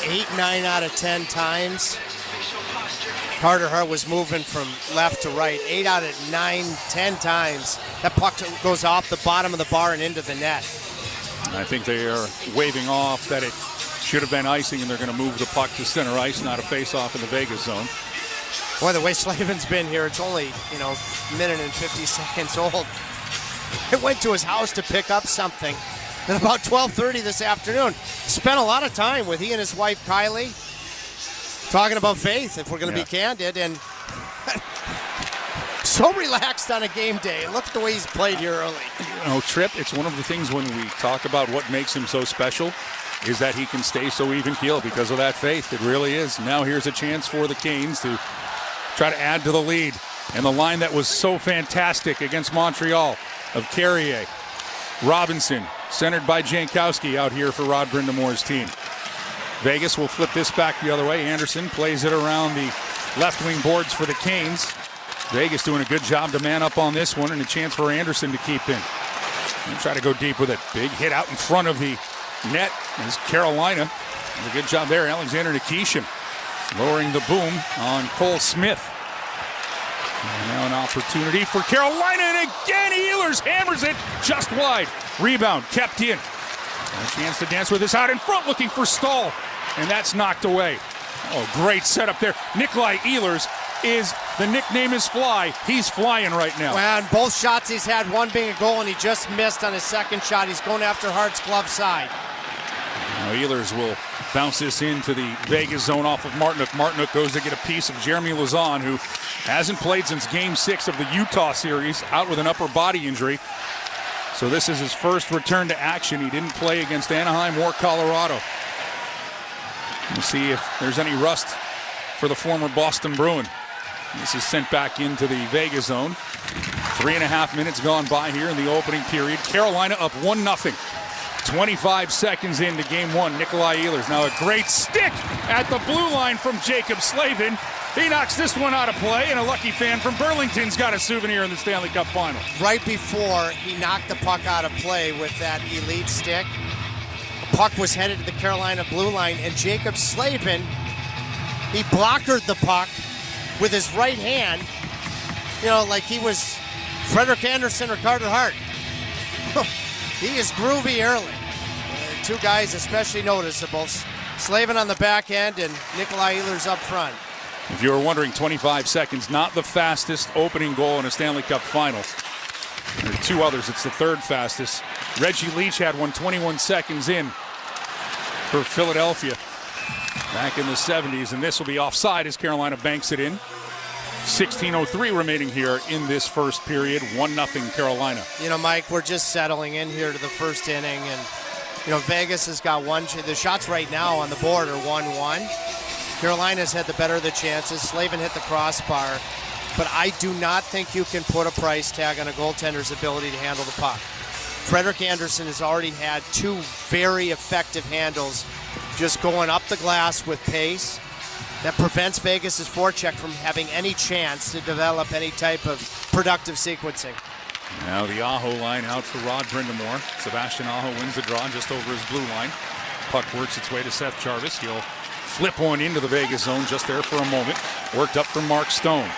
8-9 out of 10 times. Carter Hart was moving from left to right 8 out of 9, 10 times. That puck goes off the bottom of the bar and into the net. I think they are waving off that it should have been icing, and they're going to move the puck to center ice, not a face-off in the Vegas zone. Boy, the way Slavin's been here, it's only, a minute and 50 seconds old. I went to his house to pick up something at about 12:30 this afternoon. Spent a lot of time with he and his wife, Kylie, talking about faith, if we're going to be candid, and so relaxed on a game day. Look at the way he's played here early. Tripp, it's one of the things when we talk about what makes him so special is that he can stay so even-keeled because of that faith. It really is. Now here's a chance for the Canes to try to add to the lead. And the line that was so fantastic against Montreal of Carrier, Robinson, centered by Jankowski out here for Rod Brindamore's team. Vegas will flip this back the other way. Anderson plays it around the left wing boards for the Canes. Vegas doing a good job to man up on this one, and a chance for Anderson to keep in. And try to go deep with it. Big hit out in front of the net is Carolina. A good job there, Alexander Nikishin, lowering the boom on Cole Smith. And now an opportunity for Carolina, and again Ehlers hammers it just wide. Rebound kept in. And a chance to dance with this out in front, looking for Stahl, and that's knocked away. Oh, great setup there. Nikolai Ehlers the nickname is Fly. He's flying right now. Well, and both shots he's had, one being a goal, and he just missed on his second shot. He's going after Hart's glove side. Now Ehlers will bounce this into the Vegas zone off of Martinook. Martinook goes to get a piece of Jeremy Lauzon, who hasn't played since Game 6 of the Utah series, out with an upper body injury. So this is his first return to action. He didn't play against Anaheim or Colorado. We'll see if there's any rust for the former Boston Bruin. This is sent back into the Vegas zone. 3.5 minutes gone by here in the opening period. Carolina up 1-0. 25 seconds into game one. Nikolai Ehlers now a great stick at the blue line from Jacob Slavin. He knocks this one out of play, and a lucky fan from Burlington's got a souvenir in the Stanley Cup final. Right before he knocked the puck out of play with that elite stick, the puck was headed to the Carolina blue line, and Jacob Slavin, he blockered the puck with his right hand, like he was Frederik Andersen or Carter Hart. He is groovy early. Two guys especially noticeable. Slavin on the back end and Nikolai Ehlers up front. If you were wondering, 25 seconds, not the fastest opening goal in a Stanley Cup final. There are two others. It's the third fastest. Reggie Leach had one 21 seconds in for Philadelphia back in the 70s, and this will be offside as Carolina banks it in. 16:03 remaining here in this first period. 1-0 Carolina. Mike, we're just settling in here to the first inning, and Vegas has got one. The shots right now on the board are 1-1. Carolina's had the better of the chances. Slavin hit the crossbar, but I do not think you can put a price tag on a goaltender's ability to handle the puck. Frederik Andersen has already had two very effective handles, just going up the glass with pace. That prevents Vegas' forecheck from having any chance to develop any type of productive sequencing. Now the Aho line out for Rod Brindamore. Sebastian Aho wins the draw just over his blue line. Puck works its way to Seth Jarvis. He'll flip one into the Vegas zone just there for a moment. Worked up for Mark Stone.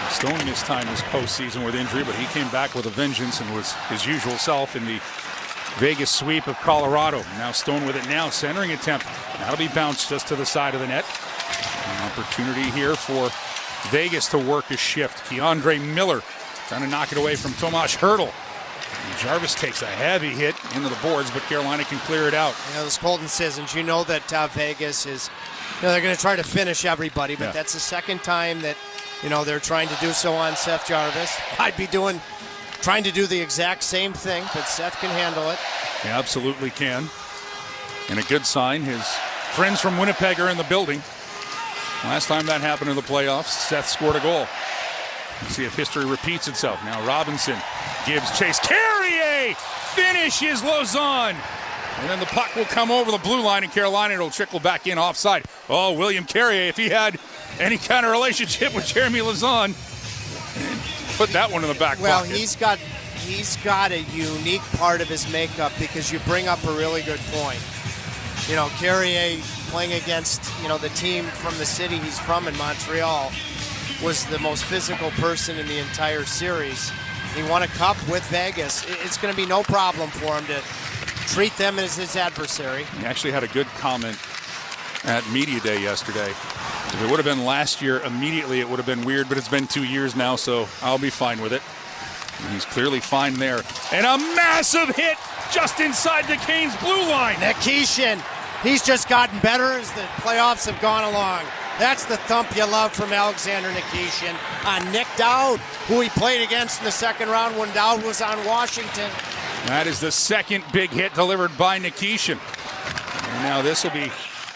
Stone missed time this postseason with injury, but he came back with a vengeance and was his usual self in the Vegas sweep of Colorado. Now Stone with it now, centering attempt. That'll be bounced just to the side of the net. An opportunity here for Vegas to work a shift. Keandre Miller trying to knock it away from Tomas Hertl. And Jarvis takes a heavy hit into the boards, but Carolina can clear it out. This Colton Sissons, that Vegas is, they're going to try to finish everybody, but that's the second time that, they're trying to do so on Seth Jarvis. I'd be trying to do the exact same thing, but Seth can handle it. He absolutely can. And a good sign, his friends from Winnipeg are in the building. Last time that happened in the playoffs, Seth scored a goal. Let's see if history repeats itself. Now Robinson gives chase. Carrier finishes Lauzon. And then the puck will come over the blue line in Carolina. It'll trickle back in offside. Oh, William Carrier, if he had any kind of relationship with Jeremy Lauzon, put that one in the back pocket. Well, he's got a unique part of his makeup, because you bring up a really good point. Carrier playing against, the team from the city he's from in Montreal was the most physical person in the entire series. He won a cup with Vegas. It's going to be no problem for him to treat them as his adversary. He actually had a good comment at Media Day yesterday. If it would have been last year, immediately it would have been weird, but it's been 2 years now, so I'll be fine with it. And he's clearly fine there. And a massive hit just inside the Canes blue line. Nikishin, he's just gotten better as the playoffs have gone along. That's the thump you love from Alexander Nikishin on Nick Dowd, who he played against in the second round when Dowd was on Washington. That is the second big hit delivered by Nikishin. And now this will be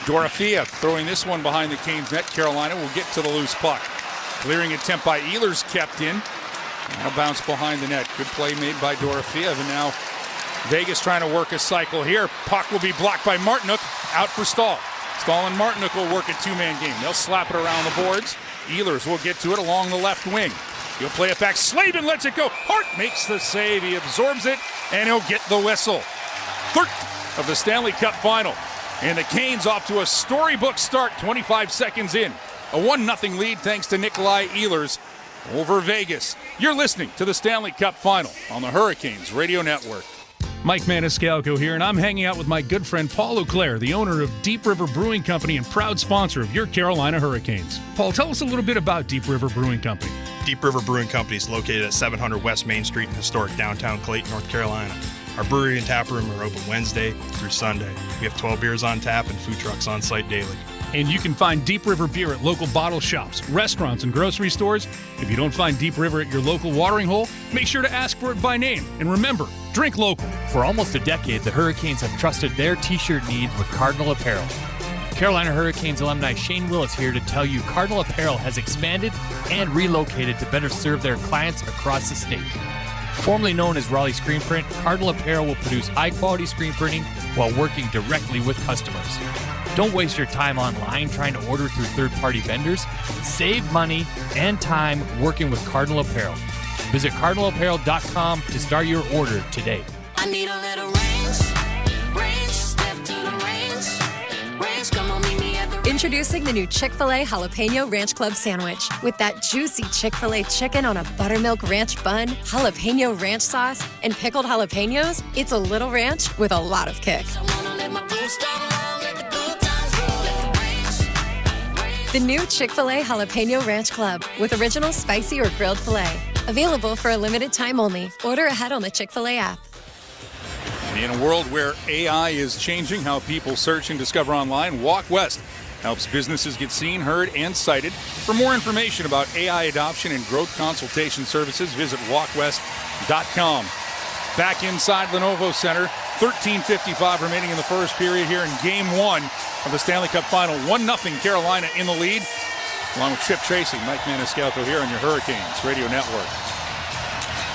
Dorofeev throwing this one behind the Canes net. Carolina will get to the loose puck. Clearing attempt by Ehlers kept in. And a bounce behind the net. Good play made by Dorofeev. And now Vegas trying to work a cycle here. Puck will be blocked by Martinook. Out for Stahl. Stahl and Martinook will work a two-man game. They'll slap it around the boards. Ehlers will get to it along the left wing. He'll play it back. Slavin lets it go. Hart makes the save. He absorbs it, and he'll get the whistle. Third of the Stanley Cup final. And the Canes off to a storybook start 25 seconds in. A 1-0 lead thanks to Nikolai Ehlers over Vegas. You're listening to the Stanley Cup final on the Hurricanes Radio Network. Mike Maniscalco here, and I'm hanging out with my good friend Paul Auclair, the owner of Deep River Brewing Company and proud sponsor of your Carolina Hurricanes. Paul, tell us a little bit about Deep River Brewing Company. Deep River Brewing Company is located at 700 West Main Street in historic downtown Clayton, North Carolina. Our brewery and tap room are open Wednesday through Sunday. We have 12 beers on tap and food trucks on site daily. And you can find Deep River beer at local bottle shops, restaurants, and grocery stores. If you don't find Deep River at your local watering hole, make sure to ask for it by name. And remember, drink local. For almost a decade, the Hurricanes have trusted their t-shirt needs with Cardinal Apparel. Carolina Hurricanes alumni Shane Willis here to tell you Cardinal Apparel has expanded and relocated to better serve their clients across the state. Formerly known as Raleigh Screen Print, Cardinal Apparel will produce high-quality screen printing while working directly with customers. Don't waste your time online trying to order through third-party vendors. Save money and time working with Cardinal Apparel. Visit cardinalapparel.com to start your order today. I need a little range, step to the range, come on, meet me at the range. Introducing the new Chick-fil-A Jalapeno Ranch Club Sandwich. With that juicy Chick-fil-A chicken on a buttermilk ranch bun, jalapeno ranch sauce, and pickled jalapenos, it's a little ranch with a lot of kick. The new Chick-fil-A Jalapeno Ranch Club with original spicy or grilled filet. Available for a limited time only. Order ahead on the Chick-fil-A app. In a world where AI is changing how people search and discover online, Walk West helps businesses get seen, heard, and cited. For more information about AI adoption and growth consultation services, visit walkwest.com. Back inside Lenovo Center, 13:55 remaining in the first period here in Game 1 of the Stanley Cup Final. 1-0 Carolina in the lead. Along with Chip Tracy, Mike Maniscalco here on your Hurricanes Radio Network.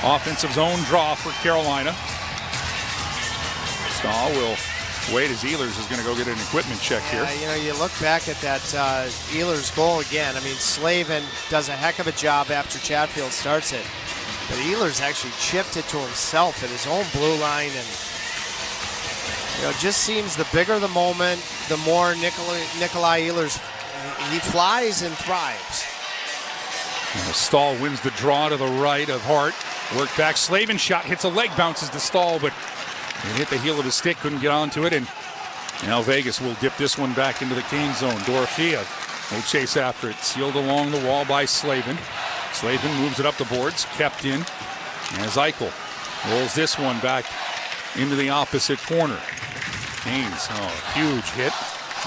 Offensive zone draw for Carolina. Stahl will wait as Ehlers is going to go get an equipment check here. You look back at that Ehlers goal again. I mean, Slavin does a heck of a job after Chatfield starts it. But Ehlers actually chipped it to himself at his own blue line. And, it just seems the bigger the moment, the more Nikolai Ehlers, he flies and thrives. Stahl wins the draw to the right of Hart. Work back. Slavin shot hits a leg, bounces to Stahl, but it hit the heel of his stick, couldn't get onto it. And now Vegas will dip this one back into the Kane zone. Dorofeev will chase after it. Sealed along the wall by Slavin. Slavin moves it up the boards, kept in. As Eichel rolls this one back into the opposite corner. Kane's huge hit.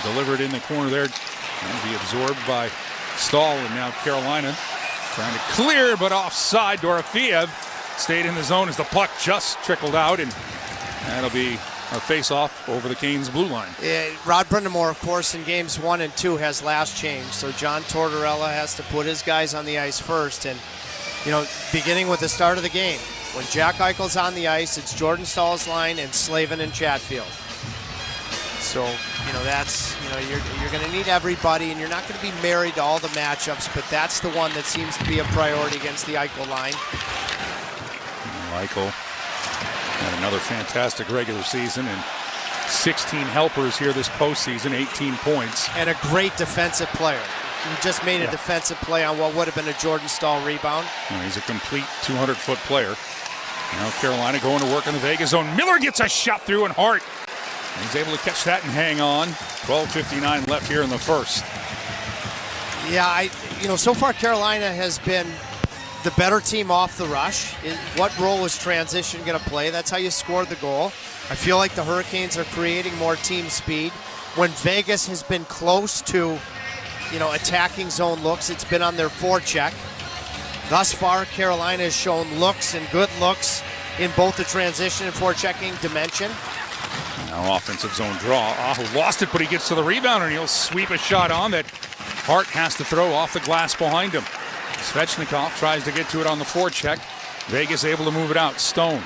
Delivered in the corner there. And be absorbed by Stahl. And now Carolina trying to clear, but offside. Dorofeev stayed in the zone as the puck just trickled out. And that'll be a face-off over the Canes' blue line. Rod Brindamore, of course, in games 1 and 2 has last change. So John Tortorella has to put his guys on the ice first. And, beginning with the start of the game, when Jack Eichel's on the ice, it's Jordan Stahl's line and Slavin and Chatfield. So, that's, you're going to need everybody, and you're not going to be married to all the matchups, but that's the one that seems to be a priority against the Eichel line. Eichel had another fantastic regular season and 16 helpers here this postseason, 18 points. And a great defensive player. He just made a defensive play on what would have been a Jordan Stahl rebound. He's a complete 200-foot player. Now Carolina going to work in the Vegas zone. Miller gets a shot through, and Hart he's able to catch that and hang on. 12:59 left here in the first. Yeah, so far Carolina has been the better team off the rush. What role is transition going to play? That's how you scored the goal. I feel like the Hurricanes are creating more team speed. When Vegas has been close to, attacking zone looks, it's been on their forecheck. Thus far, Carolina has shown looks and good looks in both the transition and forechecking dimension. Now offensive zone draw. Aho lost it, but he gets to the rebound, and he'll sweep a shot on that Hart has to throw off the glass behind him. Svechnikov tries to get to it on the forecheck. Vegas able to move it out. Stone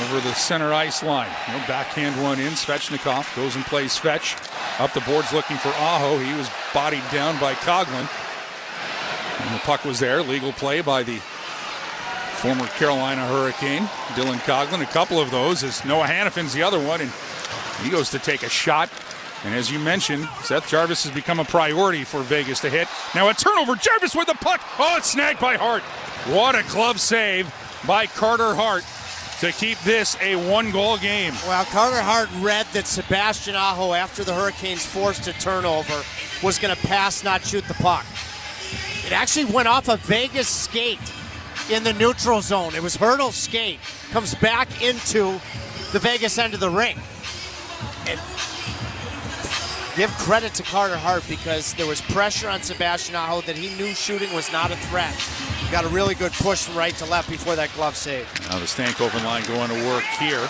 over the center ice line. Backhand one in. Svechnikov goes and plays Svech. Up the boards looking for Aho. He was bodied down by Coughlin. And the puck was there. Legal play by the former Carolina Hurricane, Dylan Coughlin. A couple of those as Noah Hannafin's the other one, and he goes to take a shot. And as you mentioned, Seth Jarvis has become a priority for Vegas to hit. Now a turnover. Jarvis with the puck. Oh, it's snagged by Hart. What a glove save by Carter Hart. to keep this a one-goal game. Well, Carter Hart read that Sebastian Aho, after the Hurricanes forced a turnover, was going to pass, not shoot the puck. It actually went off a Vegas skate in the neutral zone. It was Hurdle's skate. Comes back into the Vegas end of the ring. And give credit to Carter Hart because there was pressure on Sebastian Aho that he knew shooting was not a threat. Got a really good push from right to left before that glove save. Now the Stankoven line going to work here.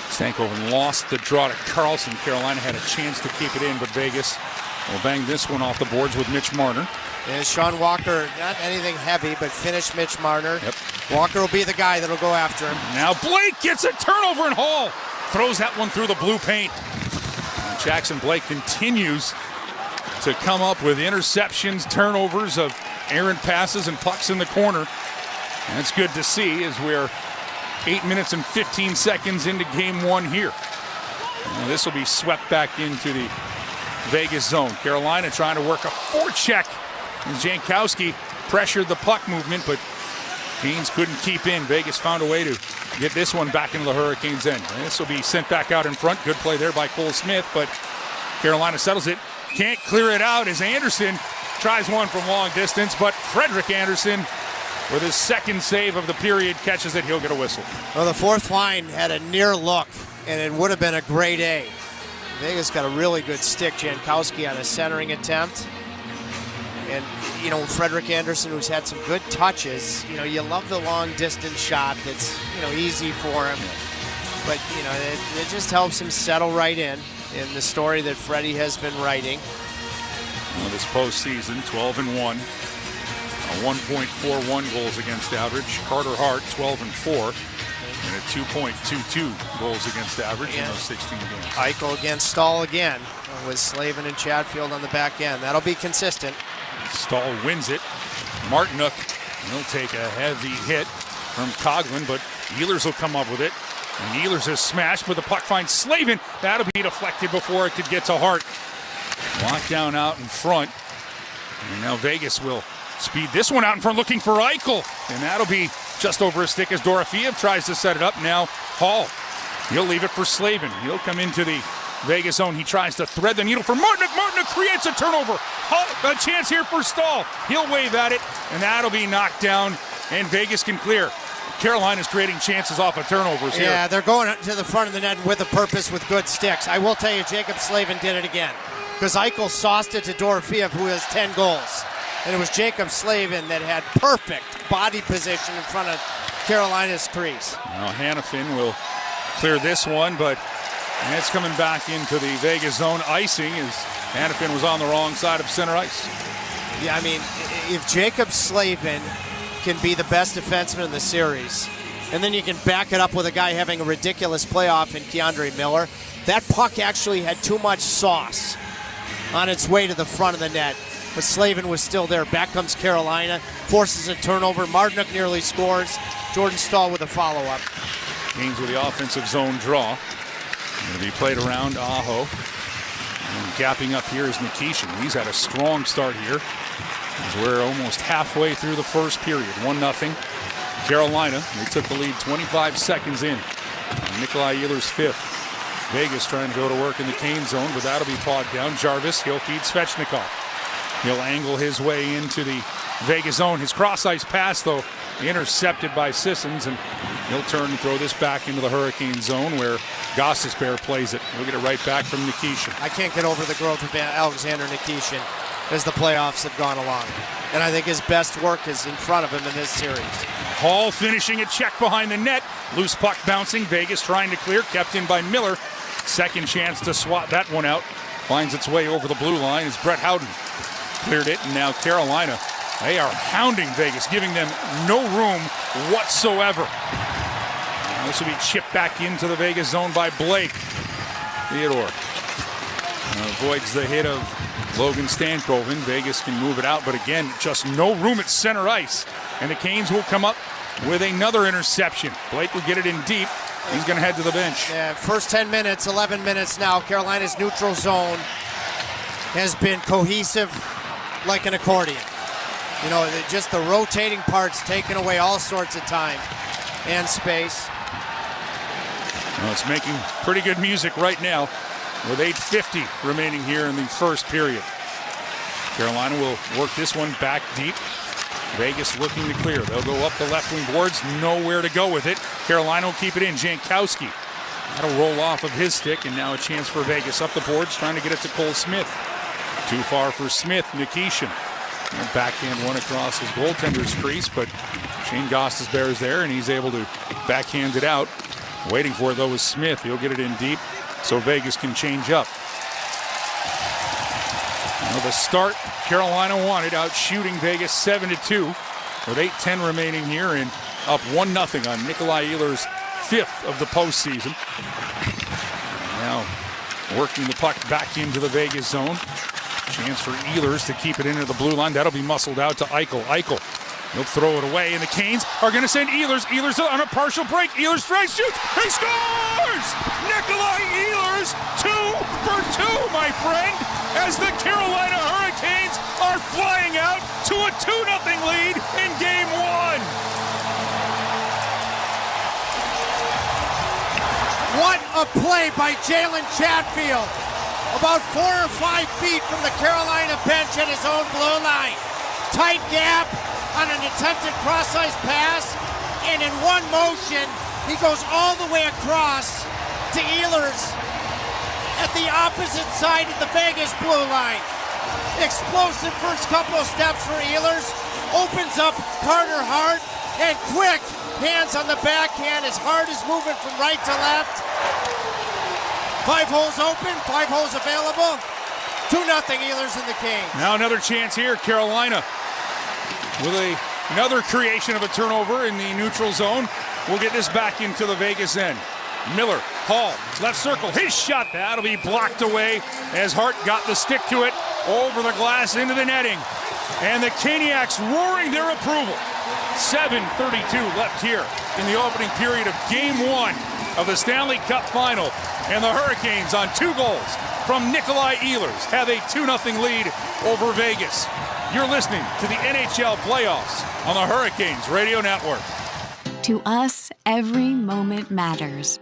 Stankoven lost the draw to Carlson. Carolina had a chance to keep it in, but Vegas will bang this one off the boards with Mitch Marner. And Sean Walker, not anything heavy, but finished Mitch Marner. Yep. Walker will be the guy that'll go after him. Now Blake gets a turnover, and Hall throws that one through the blue paint. And Jackson Blake continues to come up with interceptions, turnovers of errant passes, and pucks in the corner. And it's good to see as we're 8 minutes and 15 seconds into game one here. And this will be swept back into the Vegas zone. Carolina trying to work a forecheck. Jankowski pressured the puck movement, but Canes couldn't keep in. Vegas found a way to get this one back into the Hurricanes' end. And this will be sent back out in front. Good play there by Cole Smith, but Carolina settles it. Can't clear it out as Anderson tries one from long distance, but Frederick Anderson, with his second save of the period, catches it. He'll get a whistle. Well, the fourth line had a near look, and it would have been a grade A. Vegas got a really good stick. Jankowski on a centering attempt. And, you know, Frederick Anderson, who's had some good touches, you know, you love the long distance shot that's, you know, easy for him. But, you know, it just helps him settle right in the story that Freddie has been writing. Well, this postseason, 12-1. 1.41 goals against average. Carter Hart, 12-4. And a 2.22 goals against average in those 16 games. Eichel against Stahl again with Slavin and Chatfield on the back end. That'll be consistent. Stahl wins it. Martinook will take a heavy hit from Coughlin, but Ehlers will come up with it. And Ehlers is smashed, but the puck finds Slavin. That'll be deflected before it could get to Hart. Lockdown out in front. And now Vegas will speed this one out in front, looking for Eichel. And that'll be just over a stick as Dorofeev tries to set it up. Now Hall. He'll leave it for Slavin. He'll come into the Vegas zone. He tries to thread the needle for Martinook. Martinook creates a turnover. A chance here for Stahl. He'll wave at it, and that'll be knocked down, and Vegas can clear. Carolina's creating chances off of turnovers here. Yeah, they're going to the front of the net with a purpose with good sticks. I will tell you, Jacob Slavin did it again because Eichel sauced it to Dorofeev, who has 10 goals. And it was Jacob Slavin that had perfect body position in front of Carolina's crease. Now Hannafin will clear this one, but it's coming back into the Vegas zone. Icing as Hannafin was on the wrong side of center ice. Yeah, I mean, if Jacob Slavin can be the best defenseman in the series, and then you can back it up with a guy having a ridiculous playoff in Keandre Miller, that puck actually had too much sauce on its way to the front of the net. But Slavin was still there. Back comes Carolina, forces a turnover. Martinook nearly scores. Jordan Stahl with a follow-up. Canes with the offensive zone draw. Going to be played around Aho. And gapping up here is Nikishin. He's had a strong start here as we're almost halfway through the first period. 1-0. Carolina, they took the lead 25 seconds in. And Nikolai Ehlers fifth. Vegas trying to go to work in the Canes zone, but that'll be pawed down. Jarvis, he'll feed Svechnikov. He'll angle his way into the Vegas zone. His cross-ice pass, though, intercepted by Sissons, and he'll turn and throw this back into the Hurricane zone where Gostisbehere plays it. He'll get it right back from Nikishin. I can't get over the growth of Alexander Nikishin as the playoffs have gone along. And I think his best work is in front of him in this series. Hall finishing a check behind the net. Loose puck bouncing. Vegas trying to clear. Kept in by Miller. Second chance to swat that one out. Finds its way over the blue line as Brett Howden cleared it. And now Carolina, they are hounding Vegas, giving them no room whatsoever. And this will be chipped back into the Vegas zone by Blake. Theodore avoids the hit of Logan Stankoven. Vegas can move it out, but again, just no room at center ice. And the Canes will come up with another interception. Blake will get it in deep. He's going to head to the bench. Yeah, first 10 minutes, 11 minutes now. Carolina's neutral zone has been cohesive like an accordion. You know, just the rotating parts taking away all sorts of time. and space. Well, it's making pretty good music right now with 8:50 remaining here in the first period. Carolina will work this one back deep. Vegas looking to clear. They'll go up the left wing boards. Nowhere to go with it. Carolina will keep it in. Jankowski. That'll roll off of his stick, and now a chance for Vegas. Up the boards, trying to get it to Cole Smith. Too far for Smith. Nikishin. And backhand one across his goaltender's crease, but Shane Gostisbehere is there, and he's able to backhand it out. Waiting for it, though, is Smith. He'll get it in deep, so Vegas can change up. Now the start Carolina wanted, out shooting Vegas 7-2 with 8:10 remaining here and up 1-0 on Nikolai Ehlers' 5th of the postseason. Now working the puck back into the Vegas zone. Chance for Ehlers to keep it into the blue line. That'll be muscled out to Eichel. Eichel, he'll throw it away, and the Canes are going to send Ehlers. Ehlers on a partial break. Ehlers strikes, shoots, he scores! Nikolai Ehlers, 2 for 2, my friend, as the Carolina Hurricanes are flying out to a 2-0 lead in Game 1. What a play by Jalen Chatfield. About 4 or 5 feet from the Carolina bench at his own blue line. Tight gap on an attempted cross-ice pass, and in one motion, he goes all the way across to Ehlers at the opposite side of the Vegas blue line. Explosive first couple of steps for Ehlers, opens up Carter Hart, and quick hands on the backhand as Hart is moving from right to left. 5 holes open, 5 holes available. 2-0 Ehlers and the Kings. Now another chance here, Carolina with another creation of a turnover in the neutral zone. We'll get this back into the Vegas end. Miller, Hall, left circle, his shot. That'll be blocked away as Hart got the stick to it over the glass into the netting. And the Caniacs roaring their approval. 7:32 left here in the opening period of Game 1 of the Stanley Cup Final. And the Hurricanes, on 2 goals from Nikolai Ehlers, have a 2-0 lead over Vegas. You're listening to the NHL playoffs on the Hurricanes Radio Network. To us, every moment matters.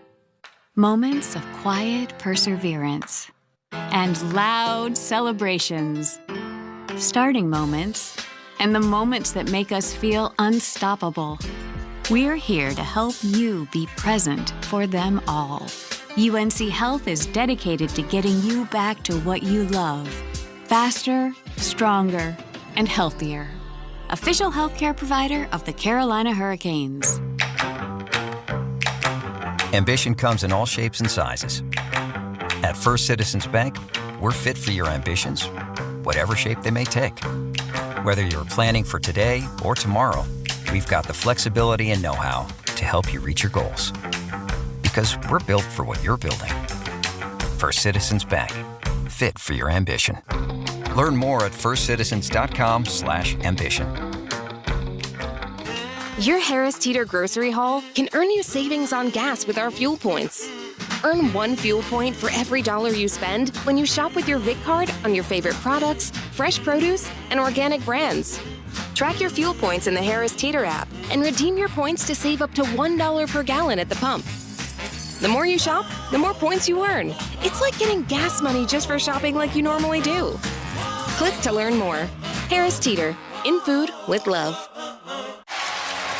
Moments of quiet perseverance and loud celebrations. Starting moments and the moments that make us feel unstoppable. We're here to help you be present for them all. UNC Health is dedicated to getting you back to what you love. Faster, stronger, and healthier. Official healthcare provider of the Carolina Hurricanes. Ambition comes in all shapes and sizes. At First Citizens Bank, we're fit for your ambitions, whatever shape they may take. Whether you're planning for today or tomorrow, we've got the flexibility and know-how to help you reach your goals. Because we're built for what you're building. First Citizens Bank, fit for your ambition. Learn more at firstcitizens.com/ambition. Your Harris Teeter grocery haul can earn you savings on gas with our fuel points. Earn 1 fuel point for every $1 you spend when you shop with your Vic card on your favorite products, fresh produce, and organic brands. Track your fuel points in the Harris Teeter app and redeem your points to save up to $1 per gallon at the pump. The more you shop, the more points you earn. It's like getting gas money just for shopping like you normally do. Click to learn more. Harris Teeter, in food with love.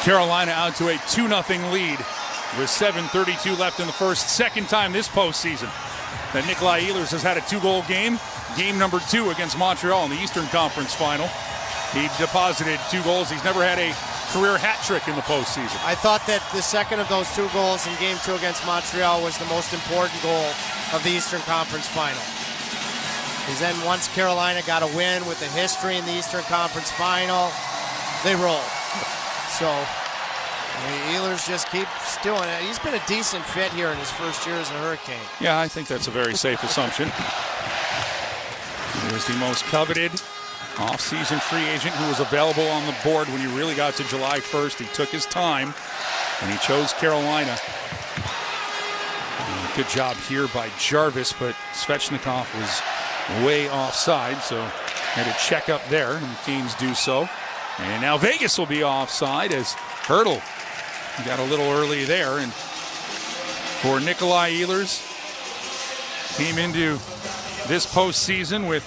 Carolina out to a 2-0 lead with 7:32 left in the first. Second time this postseason that Nikolai Ehlers has had a 2-goal game. Game number 2 against Montreal in the Eastern Conference Final. He deposited 2 goals. He's never had a career hat trick in the postseason. I thought that the second of those 2 goals in Game 2 against Montreal was the most important goal of the Eastern Conference Final. Because then once Carolina got a win with the history in the Eastern Conference Final, they rolled. So, Ehlers just keeps doing it. He's been a decent fit here in his first year as a Hurricane. Yeah, I think that's a very safe assumption. He was the most coveted off-season free agent who was available on the board when you really got to July 1st. He took his time, and he chose Carolina. Good job here by Jarvis, but Svechnikov was way offside, so had to check up there, and the Kings do so. And now Vegas will be offside as Hertl Got a little early there, and for Nikolai Ehlers, came into this postseason with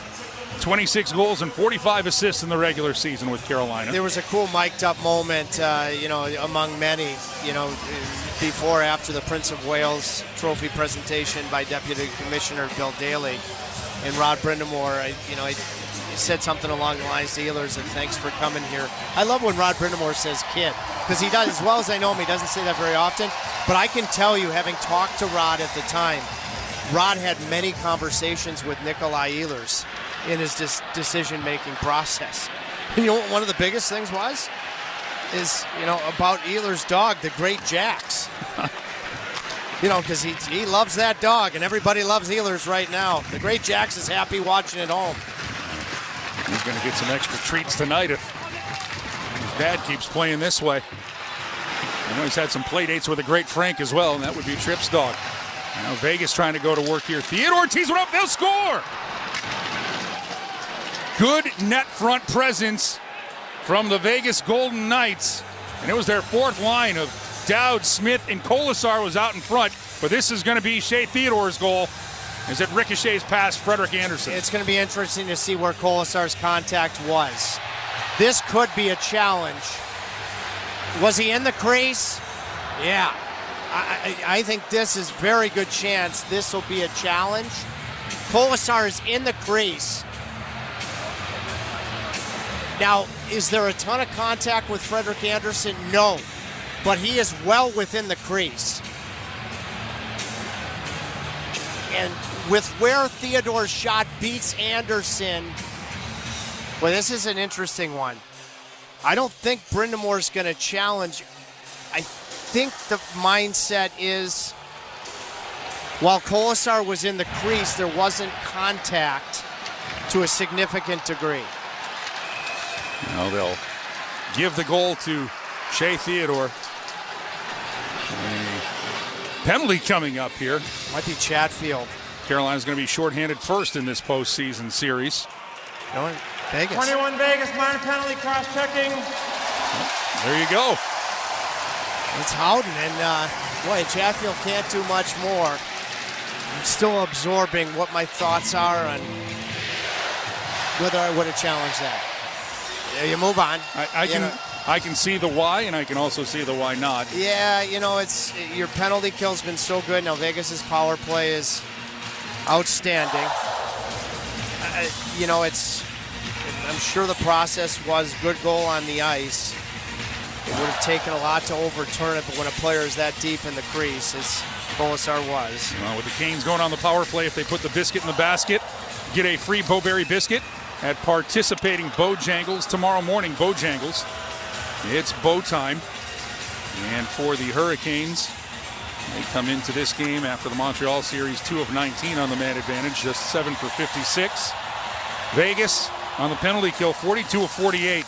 26 goals and 45 assists in the regular season with Carolina. There was a cool mic'd up moment, among many, before, after the Prince of Wales trophy presentation by Deputy Commissioner Bill Daly. And Rod Brindamore, he said something along the lines to Ehlers of thanks for coming here. I love when Rod Brindamore says kid, because he does, as well as I know him, he doesn't say that very often. But I can tell you, having talked to Rod at the time, Rod had many conversations with Nikolai Ehlers in his decision-making process. And you know what one of the biggest things was? Is, about Ehlers' dog, the Great Jax. Because he loves that dog, and everybody loves Ehlers right now. The Great Jax is happy watching at home. He's going to get some extra treats tonight if his dad keeps playing this way. I know he's had some play dates with a great Frank as well, and that would be Tripp's dog. Now Vegas trying to go to work here. Theodore tees it up, they'll score! Good net front presence from the Vegas Golden Knights, and it was their fourth line of Dowd, Smith, and Kolasar was out in front, but this is going to be Shea Theodore's goal as it ricochets past Frederik Andersen. It's going to be interesting to see where Kolasar's contact was. This could be a challenge. Was he in the crease? Yeah. I think this is very good chance this will be a challenge. Kolasar is in the crease. Now, is there a ton of contact with Frederik Andersen? No. But he is well within the crease. And with where Theodore's shot beats Andersen, well, this is an interesting one. I don't think Brindamore's going to challenge. I think the mindset is, while Kolasar was in the crease, there wasn't contact to a significant degree. Now they'll give the goal to Shea Theodore. A penalty coming up here. Might be Chatfield. Carolina's going to be shorthanded first in this postseason series. Vegas. 21 Vegas, minor penalty, cross-checking. There you go. It's Howden, and boy, Chatfield can't do much more. I'm still absorbing what my thoughts are on whether I would have challenged that. You move on. I can see the why, and I can also see the why not. Yeah, it's your penalty kill's been so good. Now Vegas's power play is outstanding. I'm sure the process was good goal on the ice. It would have taken a lot to overturn it, but when a player is that deep in the crease, as Kolasar was. Well, with the Canes going on the power play, if they put the biscuit in the basket, get a free Bowberry biscuit at participating Bojangles tomorrow morning. Bojangles, it's bow time. And for the Hurricanes, they come into this game after the Montreal series 2 of 19 on the man advantage, just 7 for 56. Vegas on the penalty kill, 42 of 48.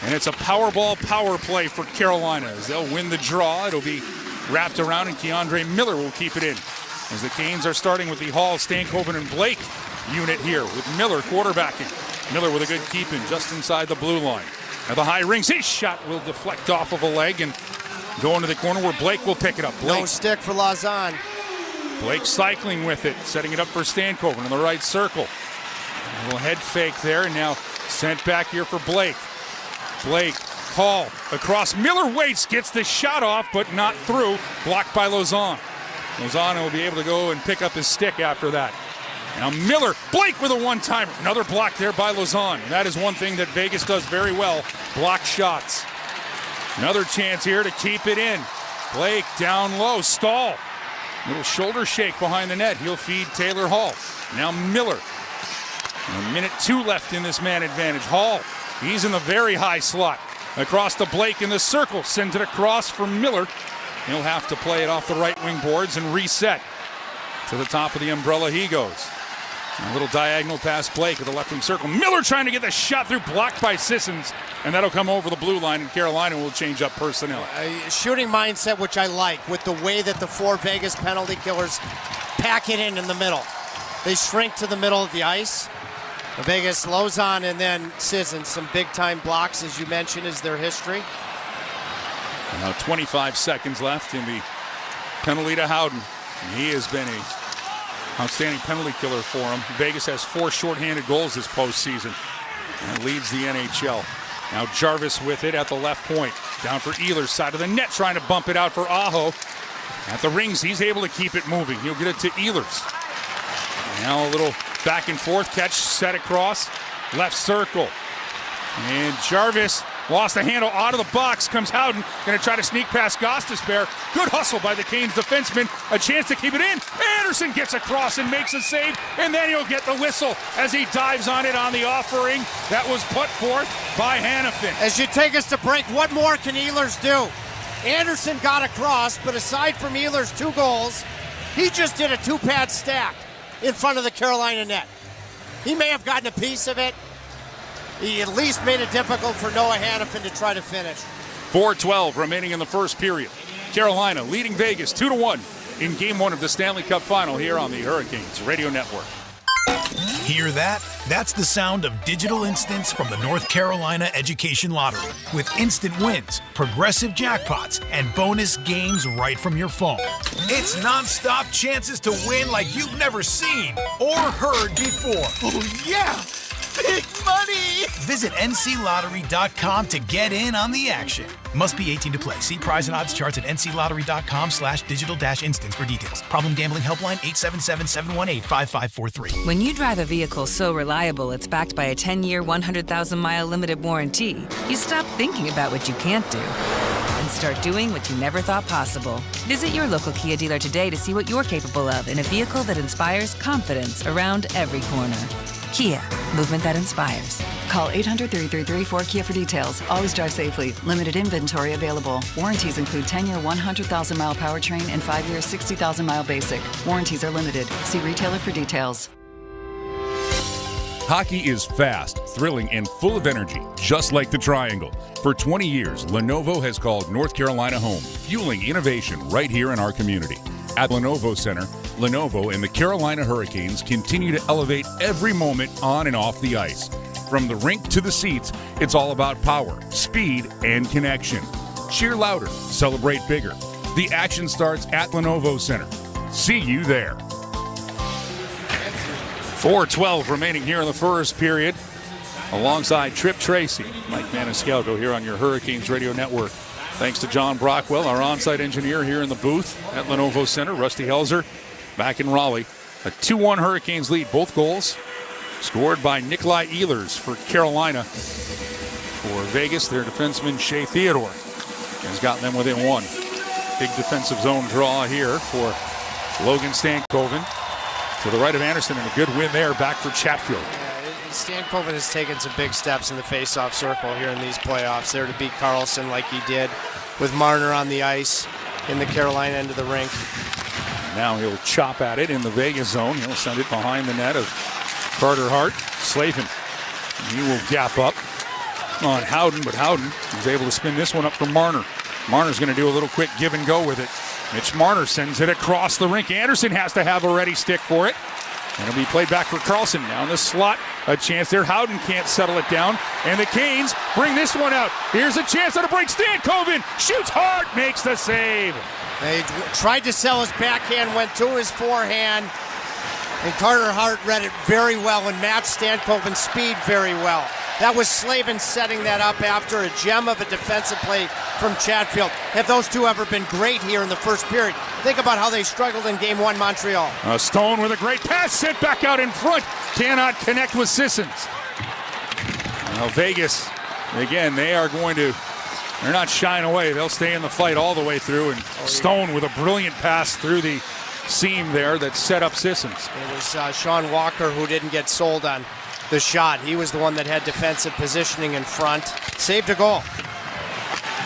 And it's a Powerball power play for Carolina. As they'll win the draw, it'll be wrapped around, and Keandre Miller will keep it in. As the Canes are starting with the Hall, Stankoven, and Blake unit here, with Miller quarterbacking. Miller with a good keep in just inside the blue line. At the high rings, his shot will deflect off of a leg and go into the corner where Blake will pick it up. Blake. No stick for Lausanne. Blake cycling with it, setting it up for Stankoven in the right circle. A little head fake there, and now sent back here for Blake. Blake, Hall, across. Miller waits, gets the shot off, but not through. Blocked by Lausanne. Lausanne will be able to go and pick up his stick after that. Now Miller, Blake with a one-timer. Another block there by Lausanne. And that is one thing that Vegas does very well, block shots. Another chance here to keep it in. Blake down low, Stahl. Little shoulder shake behind the net. He'll feed Taylor Hall. Now Miller. 1:02 left in this man advantage. Hall, he's in the very high slot. Across to Blake in the circle. Sends it across for Miller. He'll have to play it off the right wing boards and reset. To the top of the umbrella he goes. A little diagonal pass Blake at the left wing circle. Miller trying to get the shot through, blocked by Sissons. And that'll come over the blue line, and Carolina will change up personnel. Shooting mindset, which I like, with the way that the 4 Vegas penalty killers pack it in the middle. They shrink to the middle of the ice. The Vegas, Lausanne, and then Sissons. Some big-time blocks, as you mentioned, is their history. Now 25 seconds left in the penalty to Howden. He has been a outstanding penalty killer for him. Vegas has 4 shorthanded goals this postseason and leads the NHL. Now Jarvis with it at the left point. Down for Ehlers, side of the net, trying to bump it out for Aho. At the rings, he's able to keep it moving. He'll get it to Ehlers. Now a little back and forth catch, set across, left circle. And Jarvis lost the handle out of the box. Comes Howden, going to try to sneak past Gostisbehere. Good hustle by the Canes defenseman. A chance to keep it in. Anderson gets across and makes a save, and then he'll get the whistle as he dives on it on the offering that was put forth by Hanifin. As you take us to break, what more can Ehlers do? Anderson got across, but aside from Ehlers' 2 goals, he just did a 2-pad stack in front of the Carolina net. He may have gotten a piece of it. He at least made it difficult for Noah Hanifin to try to finish. 4:12 remaining in the first period. Carolina leading Vegas 2-1 in Game 1 of the Stanley Cup Final here on the Hurricanes Radio Network. Hear that? That's the sound of digital instants from the North Carolina Education Lottery. With instant wins, progressive jackpots, and bonus games right from your phone. It's nonstop chances to win like you've never seen or heard before. Oh, yeah! Big money! Visit nclottery.com to get in on the action. Must be 18 to play. See prize and odds charts at nclottery.com/digital-instance for details. Problem gambling helpline 877-718-5543. When you drive a vehicle so reliable it's backed by a 10-year, 100,000-mile limited warranty, you stop thinking about what you can't do and start doing what you never thought possible. Visit your local Kia dealer today to see what you're capable of in a vehicle that inspires confidence around every corner. Kia, movement that inspires. Call 800-333-4KIA for details. Always drive safely. Limited inventory available. Warranties include 10-year 100,000-mile powertrain and 5-year 60,000-mile basic. Warranties are limited. See retailer for details. Hockey is fast, thrilling, and full of energy, just like the Triangle. For 20 years, Lenovo has called North Carolina home, fueling innovation right here in our community. At Lenovo Center, Lenovo and the Carolina Hurricanes continue to elevate every moment on and off the ice. From the rink to the seats, it's all about power, speed, and connection. Cheer louder, celebrate bigger. The action starts at Lenovo Center. See you there. 4:12 remaining here in the first period. Alongside Trip Tracy, Mike Maniscalco here on your Hurricanes Radio Network. Thanks to John Brockwell, our on-site engineer here in the booth at Lenovo Center. Rusty Helzer back in Raleigh. A 2-1 Hurricanes lead. Both goals scored by Nikolai Ehlers for Carolina. For Vegas, their defenseman Shea Theodore has gotten them within 1. Big defensive zone draw here for Logan Stankoven. To the right of Anderson, and a good win there back for Chatfield. Stankoven has taken some big steps in the face-off circle here in these playoffs. There to beat Carlson like he did with Marner on the ice in the Carolina end of the rink. Now he'll chop at it in the Vegas zone. He'll send it behind the net of Carter Hart. Slavin, he will gap up on Howden, but Howden is able to spin this one up for Marner. Marner's going to do a little quick give and go with it. Mitch Marner sends it across the rink. Anderson has to have a ready stick for it. And it'll be played back for Carlson. Now in the slot, a chance there. Howden can't settle it down. And the Canes bring this one out. Here's a chance on a break. Stankoven shoots hard, makes the save. They tried to sell his backhand, went to his forehand. And Carter Hart read it very well and matched Stankoven's speed very well. That was Slavin setting that up after a gem of a defensive play from Chatfield. Have those two ever been great here in the first period? Think about how they struggled in Game 1 Montreal. Stone with a great pass sent back out in front. Cannot connect with Sissons. Now Vegas, again, they're not shying away. They'll stay in the fight all the way through. And Stone with a brilliant pass through the seam there that set up Sissons. It was Sean Walker who didn't get sold on the shot. He was the one that had defensive positioning in front. Saved a goal.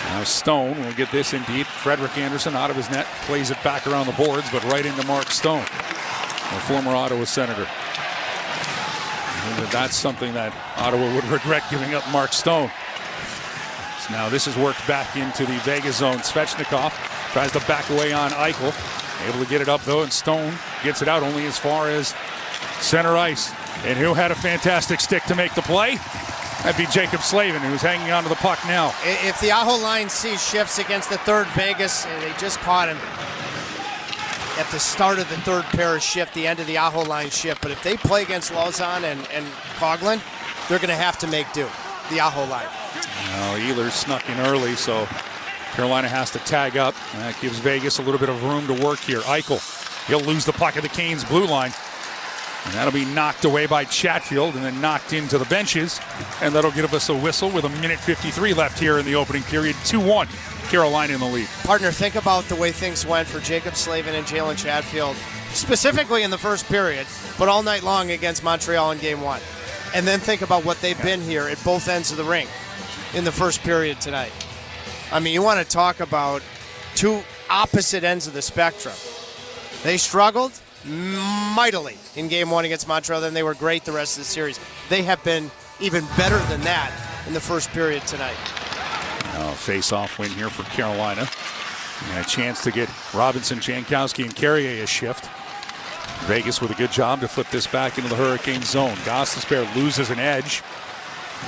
Now Stone will get this in deep. Frederick Anderson out of his net. Plays it back around the boards, but right into Mark Stone, a former Ottawa Senator. That's something that Ottawa would regret, giving up Mark Stone. So now this is worked back into the Vegas zone. Svechnikov tries to back away on Eichel. Able to get it up, though, and Stone gets it out only as far as center ice. And who had a fantastic stick to make the play? That'd be Jacob Slavin, who's hanging on to the puck now. If the Aho line sees shifts against the third Vegas, they just caught him at the start of the third pair shift, the end of the Aho line shift. But if they play against Lauzon and Coughlin, they're going to have to make do, the Aho line. Well, Ehlers snuck in early, so Carolina has to tag up. That gives Vegas a little bit of room to work here. Eichel, he'll lose the puck at the Canes blue line. And that'll be knocked away by Chatfield and then knocked into the benches. And that'll give us a whistle with 1:53 left here in the opening period. 2-1, Carolina in the lead. Partner, think about the way things went for Jacob Slavin and Jalen Chatfield, specifically in the first period, but all night long against Montreal in Game 1. And then think about what they've been here at both ends of the rink in the first period tonight. I mean, you want to talk about two opposite ends of the spectrum. They struggled mightily in Game 1 against Montreal, then they were great the rest of the series. They have been even better than that in the first period tonight. Face-off win here for Carolina. And a chance to get Robinson, Jankowski, and Carrier a shift. Vegas with a good job to flip this back into the Hurricane zone. Gostisbehere loses an edge.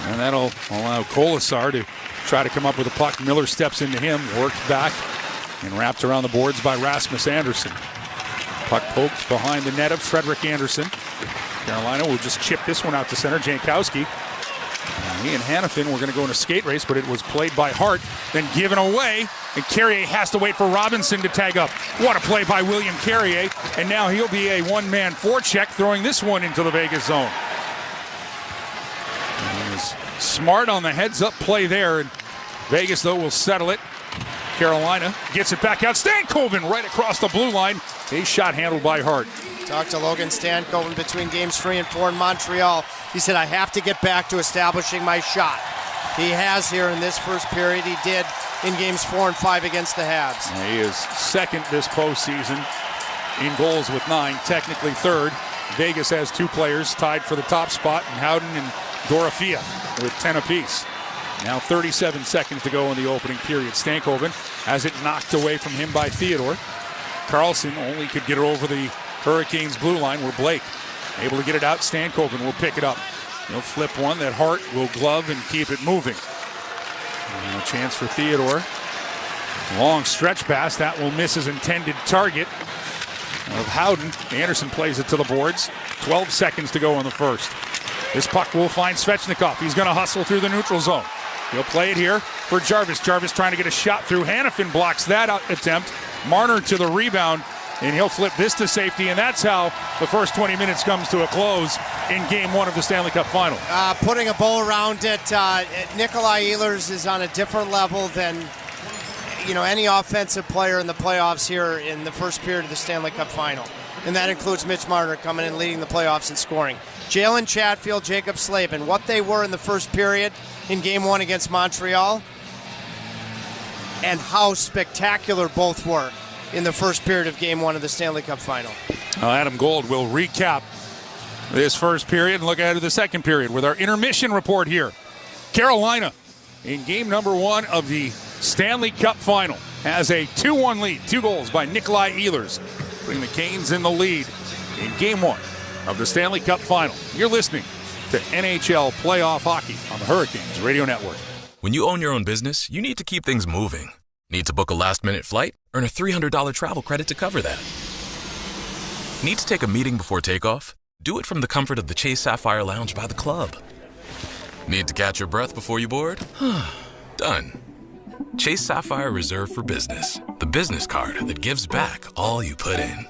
And that'll allow Kolasar to try to come up with a puck. Miller steps into him, worked back, and wrapped around the boards by Rasmus Andersson. Puck poked behind the net of Frederick Anderson. Carolina will just chip this one out to center. Jankowski. He and Hannafin were going to go in a skate race, but it was played by Hart, then given away. And Carrier has to wait for Robinson to tag up. What a play by William Carrier. And now he'll be a one-man forecheck, throwing this one into the Vegas zone. He was smart on the heads-up play there. And Vegas, though, will settle it. Carolina gets it back out. Stankoven right across the blue line. A shot handled by Hart. Talked to Logan Stankoven between games 3 and 4 in Montreal. He said, I have to get back to establishing my shot. He has here in this first period. He did in games 4 and 5 against the Habs. He is second this postseason in goals with 9, technically third. Vegas has 2 players tied for the top spot, and Howden and Dorofia with 10 apiece. Now 37 seconds to go in the opening period. Stankoven has it knocked away from him by Theodore. Carlson only could get it over the Hurricanes blue line where Blake able to get it out. Stankoven will pick it up. He'll flip one that Hart will glove and keep it moving. And a chance for Theodore. Long stretch pass. That will miss his intended target of Howden. Anderson plays it to the boards. 12 seconds to go in the first. This puck will find Svechnikov. He's going to hustle through the neutral zone. He'll play it here for Jarvis. Jarvis trying to get a shot through. Hannafin blocks that attempt. Marner to the rebound, and he'll flip this to safety, and that's how the first 20 minutes comes to a close in Game 1 of the Stanley Cup Final. Putting a bow around it, Nikolai Ehlers is on a different level than any offensive player in the playoffs here in the first period of the Stanley Cup Final. And that includes Mitch Marner coming in leading the playoffs in scoring. Jalen Chatfield, Jacob Slavin, what they were in the first period in Game 1 against Montreal, and how spectacular both were in the first period of Game 1 of the Stanley Cup Final. Adam Gold will recap this first period and look ahead to the second period with our intermission report here. Carolina, in game number 1 of the Stanley Cup Final, has a 2-1 lead. 2 goals by Nikolai Ehlers, putting the Canes in the lead in Game 1 of the Stanley Cup Final. You're listening to NHL Playoff Hockey on the Hurricanes Radio Network. When you own your own business, you need to keep things moving. Need to book a last-minute flight? Earn a $300 travel credit to cover that. Need to take a meeting before takeoff? Do it from the comfort of the Chase Sapphire Lounge by the club. Need to catch your breath before you board? Done. Chase Sapphire Reserve for Business, the business card that gives back all you put in.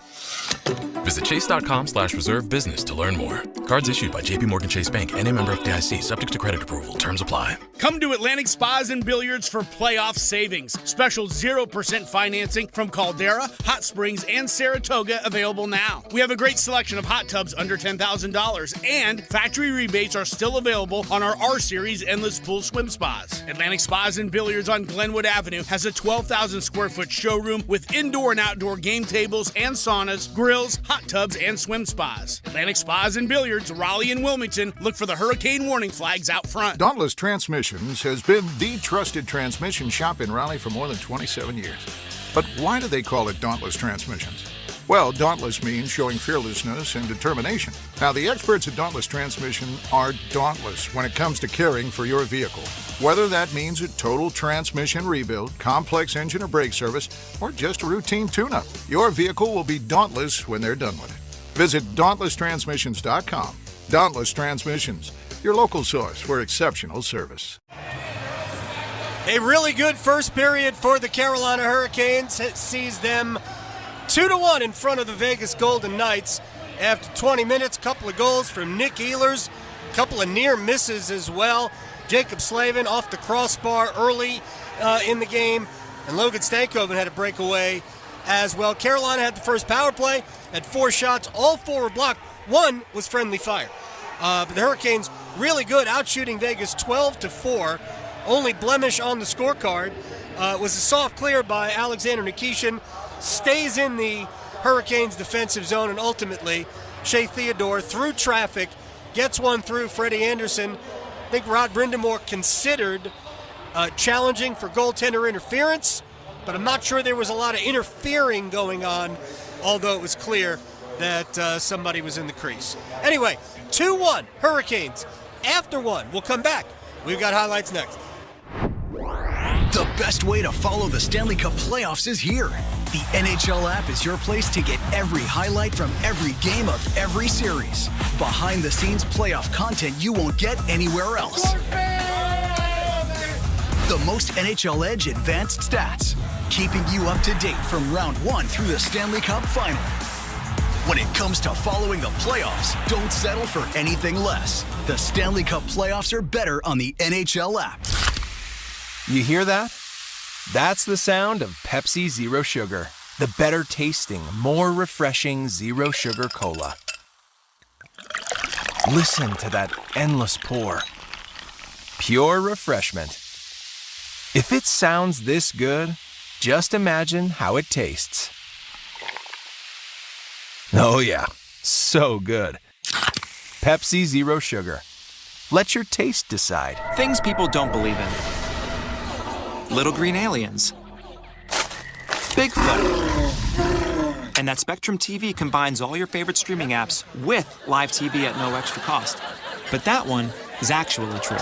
Visit chase.com/reserve business to learn more. Cards issued by JPMorgan Chase Bank and a member of FDIC, subject to credit approval. Terms apply. Come to Atlantic Spas and Billiards for playoff savings. Special 0% financing from Caldera, Hot Springs, and Saratoga available now. We have a great selection of hot tubs under $10,000, and factory rebates are still available on our R-Series Endless Pool Swim Spas. Atlantic Spas and Billiards on Glenwood Avenue has a 12,000 square foot showroom with indoor and outdoor game tables and saunas, grills, hot tubs, and swim spas. Atlantic Spas and Billiards, Raleigh and Wilmington. Look for the hurricane warning flags out front. Dauntless Transmissions has been the trusted transmission shop in Raleigh for more than 27 years. But why do they call it Dauntless Transmissions? Well, dauntless means showing fearlessness and determination. Now, the experts at Dauntless Transmission are dauntless when it comes to caring for your vehicle. Whether that means a total transmission rebuild, complex engine or brake service, or just a routine tune-up, your vehicle will be dauntless when they're done with it. Visit DauntlessTransmissions.com. Dauntless Transmissions, your local source for exceptional service. A really good first period for the Carolina Hurricanes. It sees them 2-1 in front of the Vegas Golden Knights. After 20 minutes, a couple of goals from Nick Ehlers, a couple of near misses as well. Jacob Slavin off the crossbar early in the game, and Logan Stankoven had a breakaway as well. Carolina had the first power play, had 4 shots, all 4 were blocked. 1 was friendly fire. But the Hurricanes really good, outshooting Vegas 12-4. Only blemish on the scorecard was a soft clear by Alexander Nikishin. Stays in the Hurricanes' defensive zone, and ultimately Shea Theodore, through traffic, gets one through Freddie Anderson. I think Rod Brindamore considered challenging for goaltender interference, but I'm not sure there was a lot of interfering going on, although it was clear that somebody was in the crease. Anyway, 2-1 Hurricanes. After 1, we'll come back. We've got highlights next. The best way to follow the Stanley Cup playoffs is here. The NHL app is your place to get every highlight from every game of every series. Behind-the-scenes playoff content you won't get anywhere else. The most NHL Edge advanced stats, keeping you up to date from round 1 through the Stanley Cup final. When it comes to following the playoffs, don't settle for anything less. The Stanley Cup playoffs are better on the NHL app. You hear that? That's the sound of Pepsi Zero Sugar, the better tasting, more refreshing Zero Sugar Cola. Listen to that endless pour. Pure refreshment. If it sounds this good, just imagine how it tastes. Oh yeah, so good. Pepsi Zero Sugar. Let your taste decide. Things people don't believe in. Little green aliens. Bigfoot. And that Spectrum TV combines all your favorite streaming apps with live TV at no extra cost. But that one is actually true.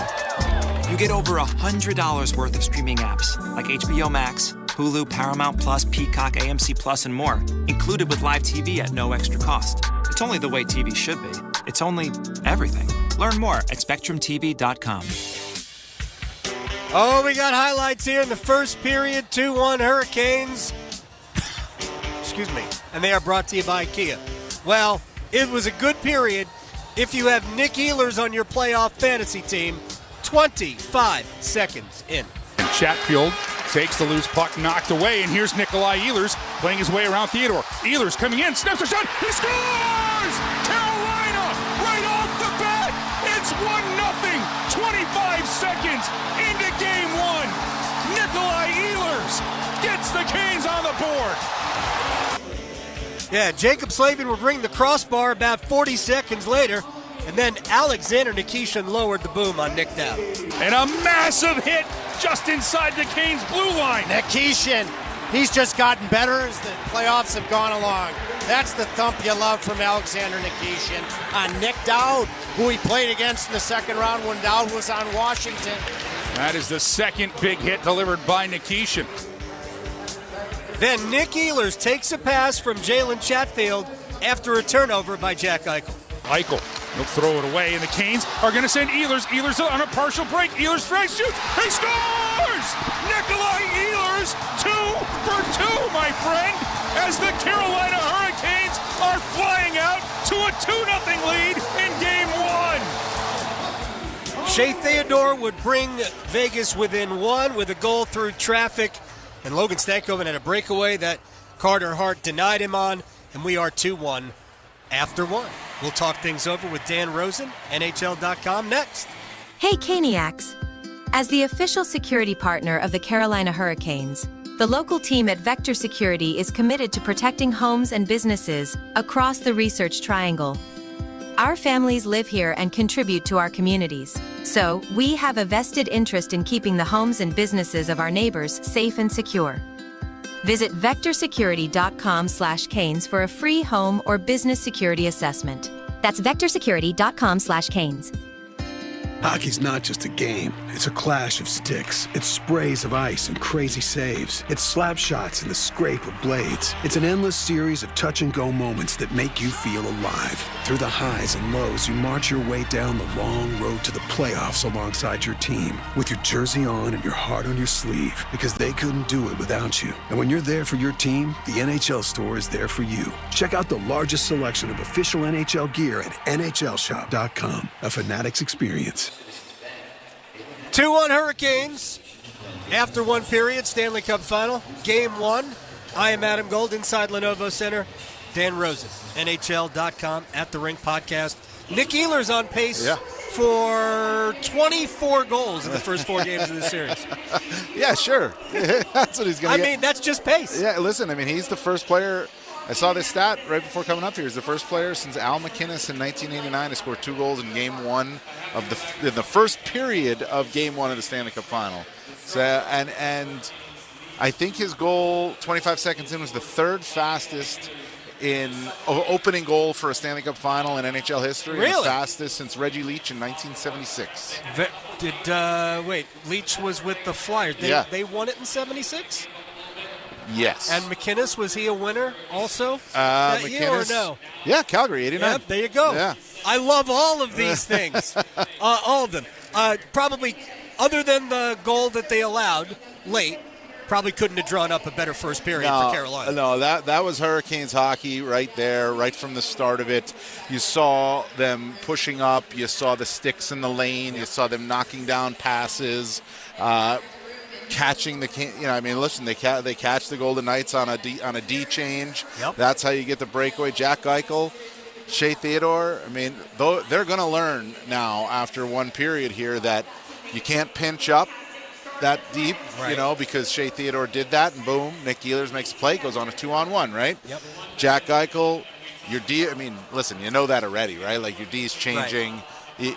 You get over $100 worth of streaming apps like HBO Max, Hulu, Paramount Plus, Peacock, AMC Plus, and more, included with live TV at no extra cost. It's only the way TV should be. It's only everything. Learn more at SpectrumTV.com. Oh, we got highlights here in the first period. 2-1 Hurricanes. Excuse me. And they are brought to you by Kia. Well, it was a good period if you have Nick Ehlers on your playoff fantasy team. 25 seconds in. And Chatfield takes the loose puck, knocked away, and here's Nikolai Ehlers playing his way around Theodore. Ehlers coming in, snaps a shot, he scores! Carolina, right off the bat, it's 1-0, 25 seconds into game 1. Nikolai Ehlers gets the Canes on the board. Yeah, Jacob Slavin would ring the crossbar about 40 seconds later, and then Alexander Nikishin lowered the boom on Nick Dow. And a massive hit just inside the Canes' blue line. Nikishin, he's just gotten better as the playoffs have gone along. That's the thump you love from Alexander Nikishin on Nick Dowd, who he played against in the second round when Dowd was on Washington. That is the second big hit delivered by Nikishin. Then Nick Ehlers takes a pass from Jalen Chatfield after a turnover by Jack Eichel. Eichel, he'll throw it away, and the Canes are going to send Ehlers. Ehlers on a partial break. Ehlers strikes, shoots, he scores! Nikolai Ehlers, 2 for 2, my friend, as the Carolina Hurricanes are flying out to a 2-0 lead in Game 1. Shea Theodore would bring Vegas within 1 with a goal through traffic, and Logan Stankoven had a breakaway that Carter Hart denied him on, and we are 2-1 after 1. We'll talk things over with Dan Rosen, NHL.com, next. Hey, Caniacs. As the official security partner of the Carolina Hurricanes, the local team at Vector Security is committed to protecting homes and businesses across the Research Triangle. Our families live here and contribute to our communities, so we have a vested interest in keeping the homes and businesses of our neighbors safe and secure. Visit vectorsecurity.com/Canes for a free home or business security assessment. That's vectorsecurity.com/Canes. Hockey's not just a game. It's a clash of sticks. It's sprays of ice and crazy saves. It's slap shots and the scrape of blades. It's an endless series of touch-and-go moments that make you feel alive. Through the highs and lows, you march your way down the long road to the playoffs alongside your team. With your jersey on and your heart on your sleeve. Because they couldn't do it without you. And when you're there for your team, the NHL store is there for you. Check out the largest selection of official NHL gear at NHLShop.com. A Fanatics experience. 2-1 Hurricanes. After one period, Stanley Cup Final, Game 1. I am Adam Gold, inside Lenovo Center. Dan Rosen, NHL.com, At The Rink podcast. Nick Ehlers on pace for 24 goals in the first 4 games of the series. Yeah, sure. That's what he's going to get. I mean, that's just pace. Yeah, listen, I mean, he's the first player. I saw this stat right before coming up here. He's the first player since Al McInnes in 1989 to score 2 goals in Game 1 of in the first period of Game 1 of the Stanley Cup Final. So, and I think his goal 25 seconds in was the 3rd fastest in opening goal for a Stanley Cup Final in NHL history. Really? And the fastest since Reggie Leach in 1976. Wait, Leach was with the Flyers. They won it in 76? Yes. And McInnes, was he a winner also that McInnes, year or no? Yeah, Calgary, 89. Yep, there you go. Yeah. I love all of these things. All of them. Probably, other than the goal that they allowed late, probably couldn't have drawn up a better first period for Carolina. No, that was Hurricanes hockey right there, right from the start of it. You saw them pushing up. You saw the sticks in the lane. You saw them knocking down passes. Catching the, listen, they catch the Golden Knights on a D change. Yep. That's how you get the breakaway. Jack Eichel, Shea Theodore. I mean, they're going to learn now after one period here that you can't pinch up that deep, because Shea Theodore did that, and boom, Nick Ehlers makes a play, goes on a 2-on-1, right? Yep. Jack Eichel, your D. I mean, listen, you know that already, right? Like your D's changing. Right.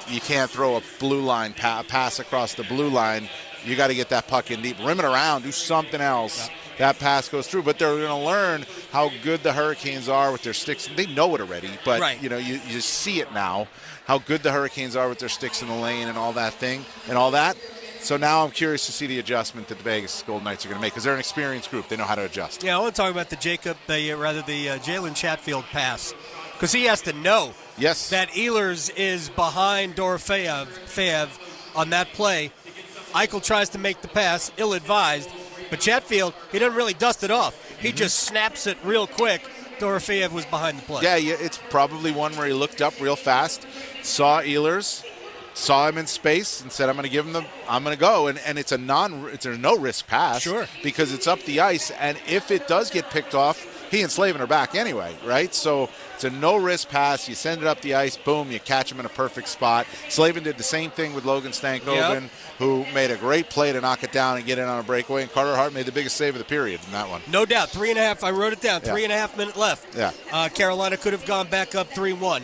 You can't throw a blue line pass across the blue line. You got to get that puck in deep. Rim it around. Do something else. That pass goes through. But they're going to learn how good the Hurricanes are with their sticks. They know it already, but, you just see it now, how good the Hurricanes are with their sticks in the lane and all that thing and all that. So now I'm curious to see the adjustment that the Vegas Golden Knights are going to make because they're an experienced group. They know how to adjust. Yeah, I want to talk about the Jalen Chatfield pass because he has to know that Ehlers is behind Dorofeyev on that play. Eichel tries to make the pass, ill-advised, but Chatfield, he doesn't really dust it off. He just snaps it real quick. Dorofeyev was behind the play. Yeah, it's probably one where he looked up real fast, saw Ehlers, saw him in space, and said, I'm going to go. And it's a no-risk pass because it's up the ice, and if it does get picked off, he and Slavin are back anyway, right? So it's a no-risk pass. You send it up the ice, boom, you catch him in a perfect spot. Slavin did the same thing with Logan Stankoven, who made a great play to knock it down and get in on a breakaway, and Carter Hart made the biggest save of the period in that one. No doubt. 3.5, I wrote it down, 3.5 minutes left. Yeah. Carolina could have gone back up 3-1.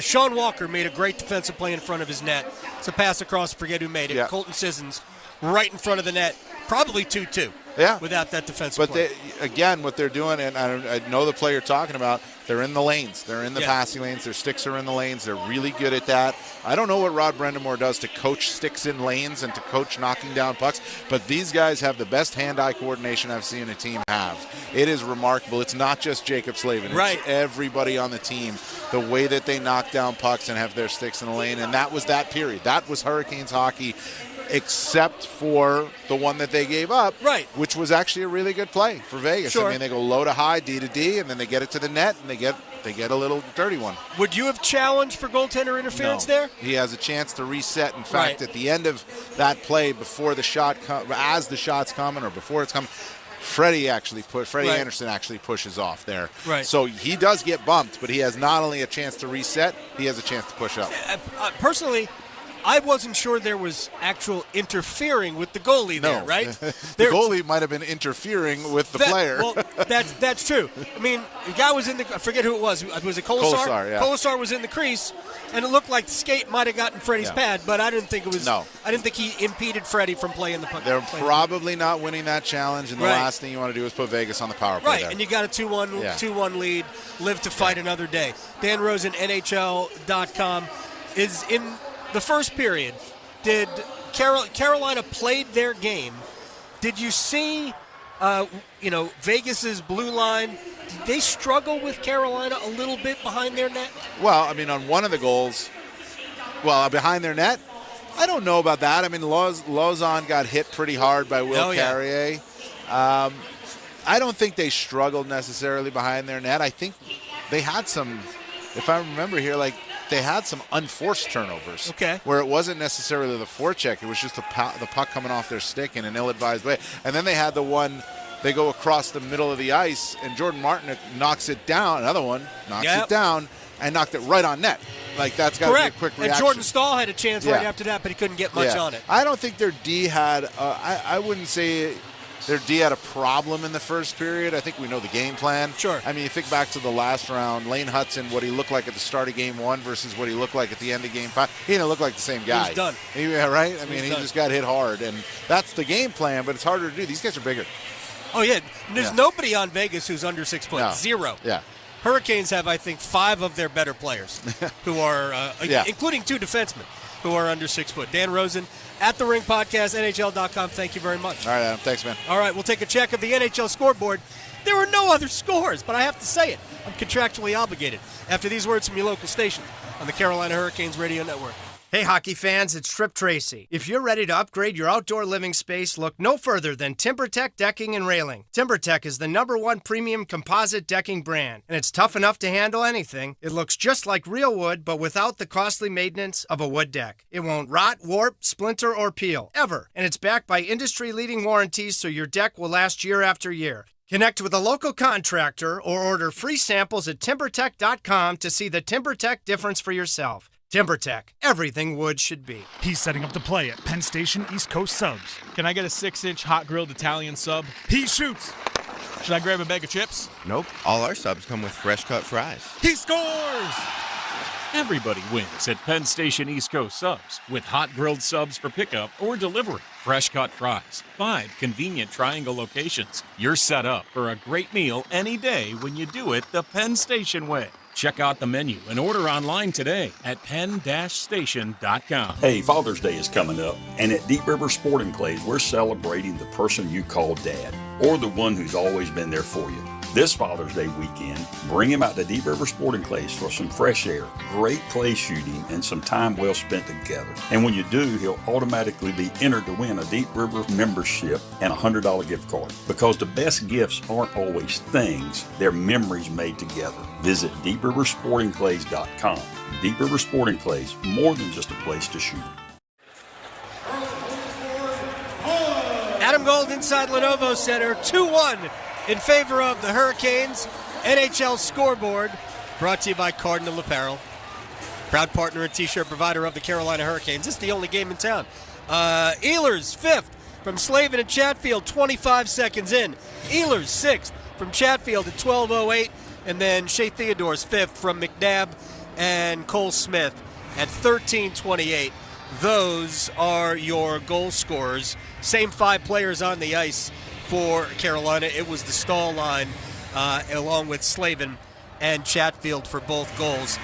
Sean Walker made a great defensive play in front of his net. It's a pass across, forget who made it. Yeah. Colton Sissons right in front of the net, probably 2-2. Yeah. Without that defensive play. But what they're doing, and I know the play you're talking about, they're in the lanes. They're in the passing lanes. Their sticks are in the lanes. They're really good at that. I don't know what Rod Brendamore does to coach sticks in lanes and to coach knocking down pucks, but these guys have the best hand-eye coordination I've seen a team have. It is remarkable. It's not just Jacob Slavin. It's everybody on the team, the way that they knock down pucks and have their sticks in the lane, and that was that period. That was Hurricanes hockey, except for the one that they gave up, which was actually a really good play for Vegas. Sure. I mean, they go low to high, D to D, and then they get it to the net, and they get a little dirty one. Would you have challenged for goaltender interference there? He has a chance to reset. In fact, at the end of that play, before the shot, as the shot's coming or before it's coming, Freddie Anderson actually pushes off there. Right. So he does get bumped, but he has not only a chance to reset, he has a chance to push up. Personally, I wasn't sure there was actual interfering with the goalie there, right? The goalie might have been interfering with the player. Well, that's true. I mean, the guy was in the, I forget who it was. Was it Colasar? Colasar, yeah. Colasar was in the crease, and it looked like the skate might have gotten Freddie's pad, but I didn't think it was. No. I didn't think he impeded Freddie from playing the puck. They're probably not winning that challenge, and the last thing you want to do is put Vegas on the power play. Right, there. and you got a 2-1 lead. Live to fight another day. Dan Rosen, NHL.com, is in the first period. Did Carolina played their game? Did you see, Vegas's blue line? Did they struggle with Carolina a little bit behind their net? Well, I mean, on one of the goals, behind their net, I don't know about that. I mean, Lauzon got hit pretty hard by Will Carrier. I don't think they struggled necessarily behind their net. I think they had some, if I remember here, they had some unforced turnovers. Okay. Where it wasn't necessarily the forecheck. It was just the puck coming off their stick in an ill-advised way. And then they had the one, they go across the middle of the ice, and Jordan Martin knocks it down. Another one knocks it down and knocked it right on net. That's got to be a quick reaction. And Jordan Stahl had a chance right after that, but he couldn't get much on it. I don't think their D had, I wouldn't say their D had a problem in the first period. I think we know the game plan. Sure. I mean, you think back to the last round, Lane Hudson, what he looked like at the start of game 1 versus what he looked like at the end of game 5. He didn't look like the same guy. He's done. Yeah, right? I mean, he done. just got hit hard. And that's the game plan, but it's harder to do. These guys are bigger. Oh, yeah. There's nobody on Vegas who's under 6 foot. No. Zero. Yeah. Hurricanes have, I think, 5 of their better players who are, including 2 defensemen, who are under 6 foot. Dan Rosen, at the Ring Podcast, NHL.com. Thank you very much. All right, Adam. Thanks, man. All right, we'll take a check of the NHL scoreboard. There were no other scores, but I have to say it. I'm contractually obligated. After these words from your local station on the Carolina Hurricanes Radio Network. Hey, hockey fans, it's Trip Tracy. If you're ready to upgrade your outdoor living space, look no further than TimberTech Decking and Railing. TimberTech is the #1 premium composite decking brand, and it's tough enough to handle anything. It looks just like real wood, but without the costly maintenance of a wood deck. It won't rot, warp, splinter, or peel, ever. And it's backed by industry-leading warranties, so your deck will last year after year. Connect with a local contractor or order free samples at TimberTech.com to see the TimberTech difference for yourself. TimberTech, everything wood should be. He's setting up the play at Penn Station East Coast Subs. Can I get a 6-inch hot grilled Italian sub? He shoots. Should I grab a bag of chips? Nope. All our subs come with fresh cut fries. He scores! Everybody wins at Penn Station East Coast Subs with hot grilled subs for pickup or delivery. Fresh cut fries. 5 convenient triangle locations. You're set up for a great meal any day when you do it the Penn Station way. Check out the menu and order online today at penn-station.com. Hey, Father's Day is coming up, and at Deep River Sporting Clays, we're celebrating the person you call Dad, or the one who's always been there for you. This Father's Day weekend, bring him out to Deep River Sporting Clays for some fresh air, great clay shooting, and some time well spent together. And when you do, he'll automatically be entered to win a Deep River membership and a $100 gift card. Because the best gifts aren't always things, they're memories made together. Visit DeepRiverSportingClays.com. Deep River Sporting Clays, more than just a place to shoot. Adam Gold inside Lenovo Center, 2-1 in favor of the Hurricanes. NHL scoreboard brought to you by Cardinal Apparel, proud partner and t-shirt provider of the Carolina Hurricanes. This is the only game in town. Ehlers 5th from Slavin and Chatfield, 25 seconds in. Ehlers 6th from Chatfield at 12:08, and then Shea Theodore's 5th from McNabb and Cole Smith at 13:28. Those are your goal scorers. Same 5 players on the ice for Carolina. It was the Stahl line along with Slavin and Chatfield for both goals.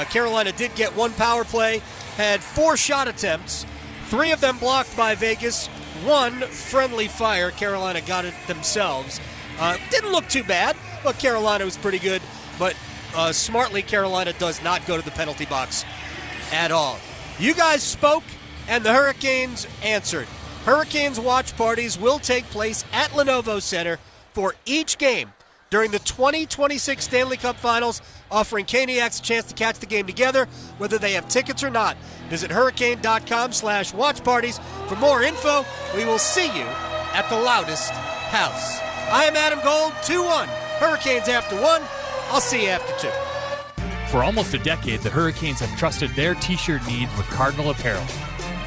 Carolina did get 1 power play, had 4 shot attempts, 3 of them blocked by Vegas, 1 friendly fire. Carolina got it themselves. Didn't look too bad, but Carolina was pretty good. But smartly, Carolina does not go to the penalty box at all. You guys spoke, and the Hurricanes answered. Hurricanes watch parties will take place at Lenovo Center for each game during the 2026 Stanley Cup Finals, offering Caniacs a chance to catch the game together, whether they have tickets or not. Visit hurricane.com/watch parties for more info. We will see you at the loudest house. I am Adam Gold, 2-1. Hurricanes after 1. I'll see you after 2. For almost a decade, the Hurricanes have trusted their t-shirt needs with Cardinal Apparel.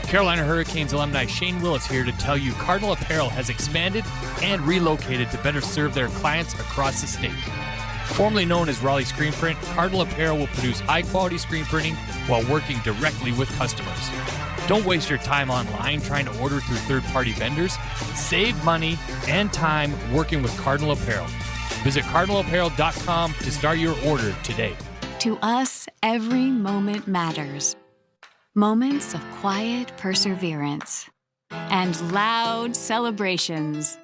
Carolina Hurricanes alumni Shane Willis here to tell you Cardinal Apparel has expanded and relocated to better serve their clients across the state. Formerly known as Raleigh Screen Print, Cardinal Apparel will produce high-quality screen printing while working directly with customers. Don't waste your time online trying to order through third-party vendors. Save money and time working with Cardinal Apparel. Visit cardinalapparel.com to start your order today. To us, every moment matters. Moments of quiet perseverance and loud celebrations.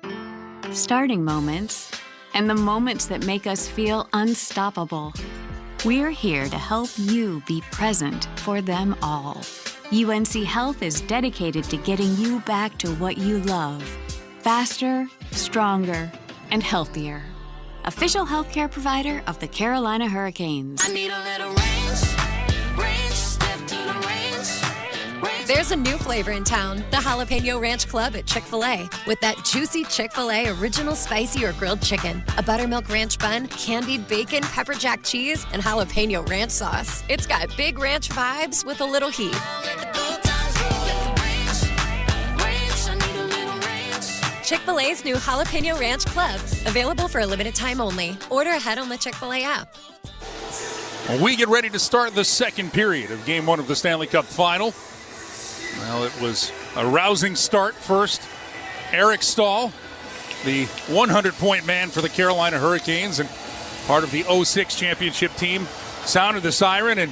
Starting moments and the moments that make us feel unstoppable. We're here to help you be present for them all. UNC Health is dedicated to getting you back to what you love. Faster, stronger, and healthier. Official healthcare provider of the Carolina Hurricanes. I need a little ranch, step to the ranch. There's a new flavor in town, the Jalapeno Ranch Club at Chick-fil-A. With that juicy Chick-fil-A original spicy or grilled chicken, a buttermilk ranch bun, candied bacon, pepper jack cheese, and jalapeno ranch sauce. It's got big ranch vibes with a little heat. Chick-fil-A's new Jalapeno Ranch Club. Available for a limited time only. Order ahead on the Chick-fil-A app. Well, we get ready to start the second period of Game 1 of the Stanley Cup Final. Well, it was a rousing start first. Eric Stahl, the 100-point man for the Carolina Hurricanes and part of the 06 championship team, sounded the siren, and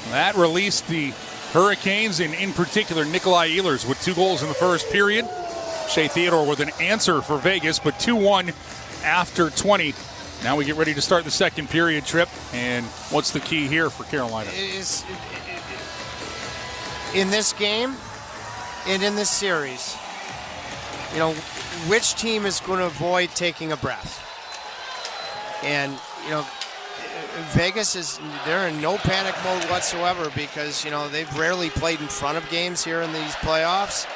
that released the Hurricanes, and in particular Nikolai Ehlers with 2 goals in the first period. Shea Theodore with an answer for Vegas, but 2-1 after 20. Now we get ready to start the second period, Trip. And what's the key here for Carolina? In this game and in this series, you know, which team is going to avoid taking a breath? And, you know, Vegas they're in no panic mode whatsoever because, you know, they've rarely played in front of games here in these playoffs.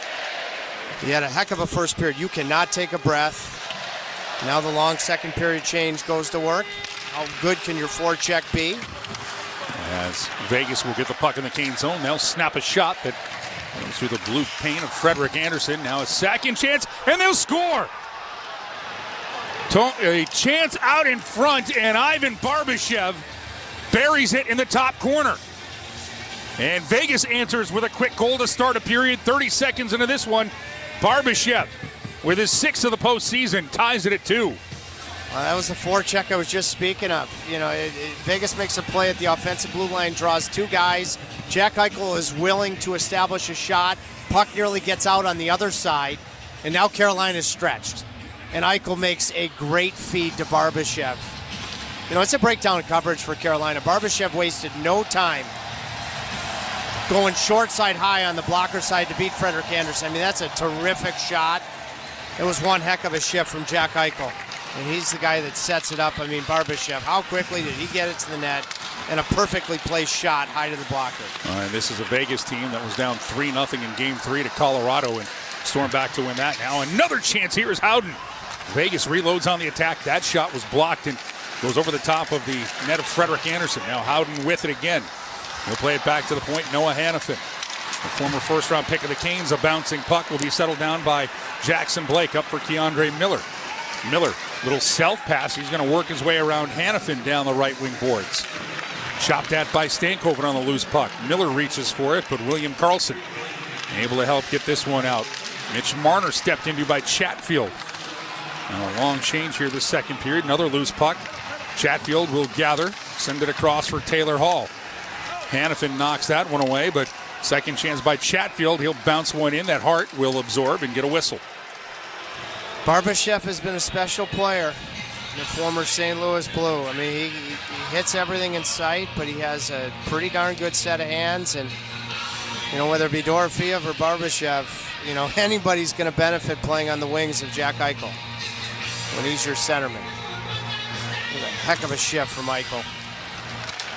You had a heck of a first period. You cannot take a breath. Now the long second period change goes to work. How good can your forecheck be? As Vegas will get the puck in the Cane zone. They'll snap a shot that goes through the blue paint of Frederik Andersen. Now a second chance, and they'll score. A chance out in front, and Ivan Barbashev buries it in the top corner. And Vegas answers with a quick goal to start a period. 30 seconds into this one, Barbashev, with his 6th of the postseason, ties it at 2. That was the forecheck I was just speaking of. You know, Vegas makes a play at the offensive blue line, draws 2 guys. Jack Eichel is willing to establish a shot. Puck nearly gets out on the other side, and now Carolina is stretched. And Eichel makes a great feed to Barbashev. You know, it's a breakdown of coverage for Carolina. Barbashev wasted no time going short side high on the blocker side to beat Frederik Andersen. I mean, that's a terrific shot. It was one heck of a shift from Jack Eichel. And he's the guy that sets it up. I mean, Barbashev, how quickly did he get it to the net? And a perfectly placed shot high to the blocker. This is a Vegas team that was down 3-0 in Game 3 to Colorado and stormed back to win that. Now another chance here is Howden. Vegas reloads on the attack. That shot was blocked and goes over the top of the net of Frederik Andersen. Now Howden with it again. He'll play it back to the point. Noah Hannafin, the former first-round pick of the Canes. A bouncing puck will be settled down by Jackson Blake up for Keandre Miller. Miller, little self-pass. He's going to work his way around Hannafin down the right wing boards. Chopped at by Stankoven on the loose puck. Miller reaches for it, but William Karlsson able to help get this one out. Mitch Marner stepped into by Chatfield. Now a long change here this second period. Another loose puck. Chatfield will gather, send it across for Taylor Hall. Hannafin knocks that one away, but second chance by Chatfield. He'll bounce one in that Hart will absorb and get a whistle. Barbashev has been a special player, the former St. Louis Blue. I mean, he hits everything in sight, but he has a pretty darn good set of hands. And, you know, whether it be Dorofeev or Barbashev, you know, anybody's going to benefit playing on the wings of Jack Eichel when he's your centerman. What a heck of a shift from Eichel.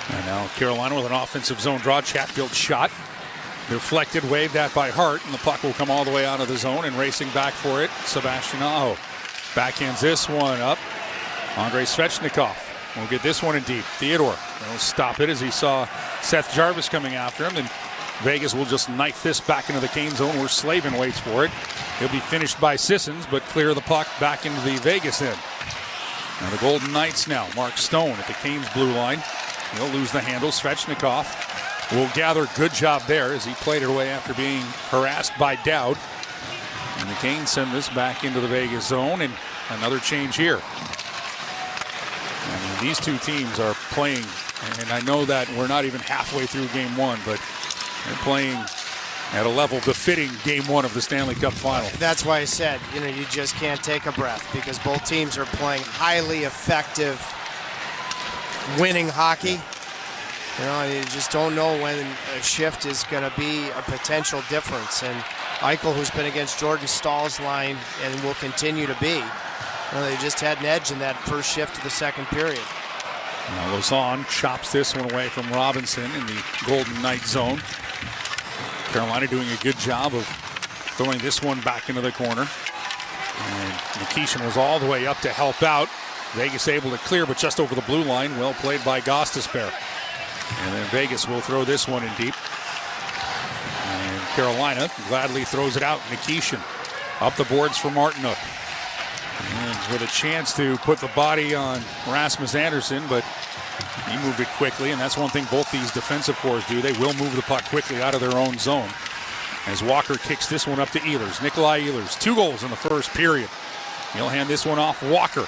And now Carolina with an offensive zone draw. Chatfield shot. Deflected, waved at by Hart, and the puck will come all the way out of the zone, and racing back for it, Sebastian Aho. Backhands this one up. Andrei Svechnikov will get this one in deep. Theodore will stop it as he saw Seth Jarvis coming after him, and Vegas will just knife this back into the Kane zone where Slavin waits for it. He'll be finished by Sissons, but clear the puck back into the Vegas end. Now the Golden Knights now. Mark Stone at the Canes blue line. He'll lose the handle. Svechnikov will gather. Good job there as he played it away after being harassed by Dowd. And the Canes send this back into the Vegas zone, and another change here. I mean, these two teams are playing, and I know that we're not even halfway through game one, but they're playing at a level befitting game one of the Stanley Cup final. That's why I said, you just can't take a breath because both teams are playing highly effective, winning hockey. You just don't know when a shift is going to be a potential difference. And Eichel, who's been against Jordan Stahl's line and will continue to be, they just had an edge in that first shift of the second period. Now Lausanne chops this one away from Robinson in the Golden Knight zone. Carolina doing a good job of throwing this one back into the corner. And Nikishin was all the way up to help out. Vegas able to clear, but just over the blue line. Well played by Gostisbehere. And then Vegas will throw this one in deep. And Carolina gladly throws it out. Nikishin up the boards for Martinook. And with a chance to put the body on Rasmus Andersson, but he moved it quickly, and that's one thing both these defensive cores do. They will move the puck quickly out of their own zone. As Walker kicks this one up to Ehlers. Nikolai Ehlers, 2 goals in the first period. He'll hand this one off Walker.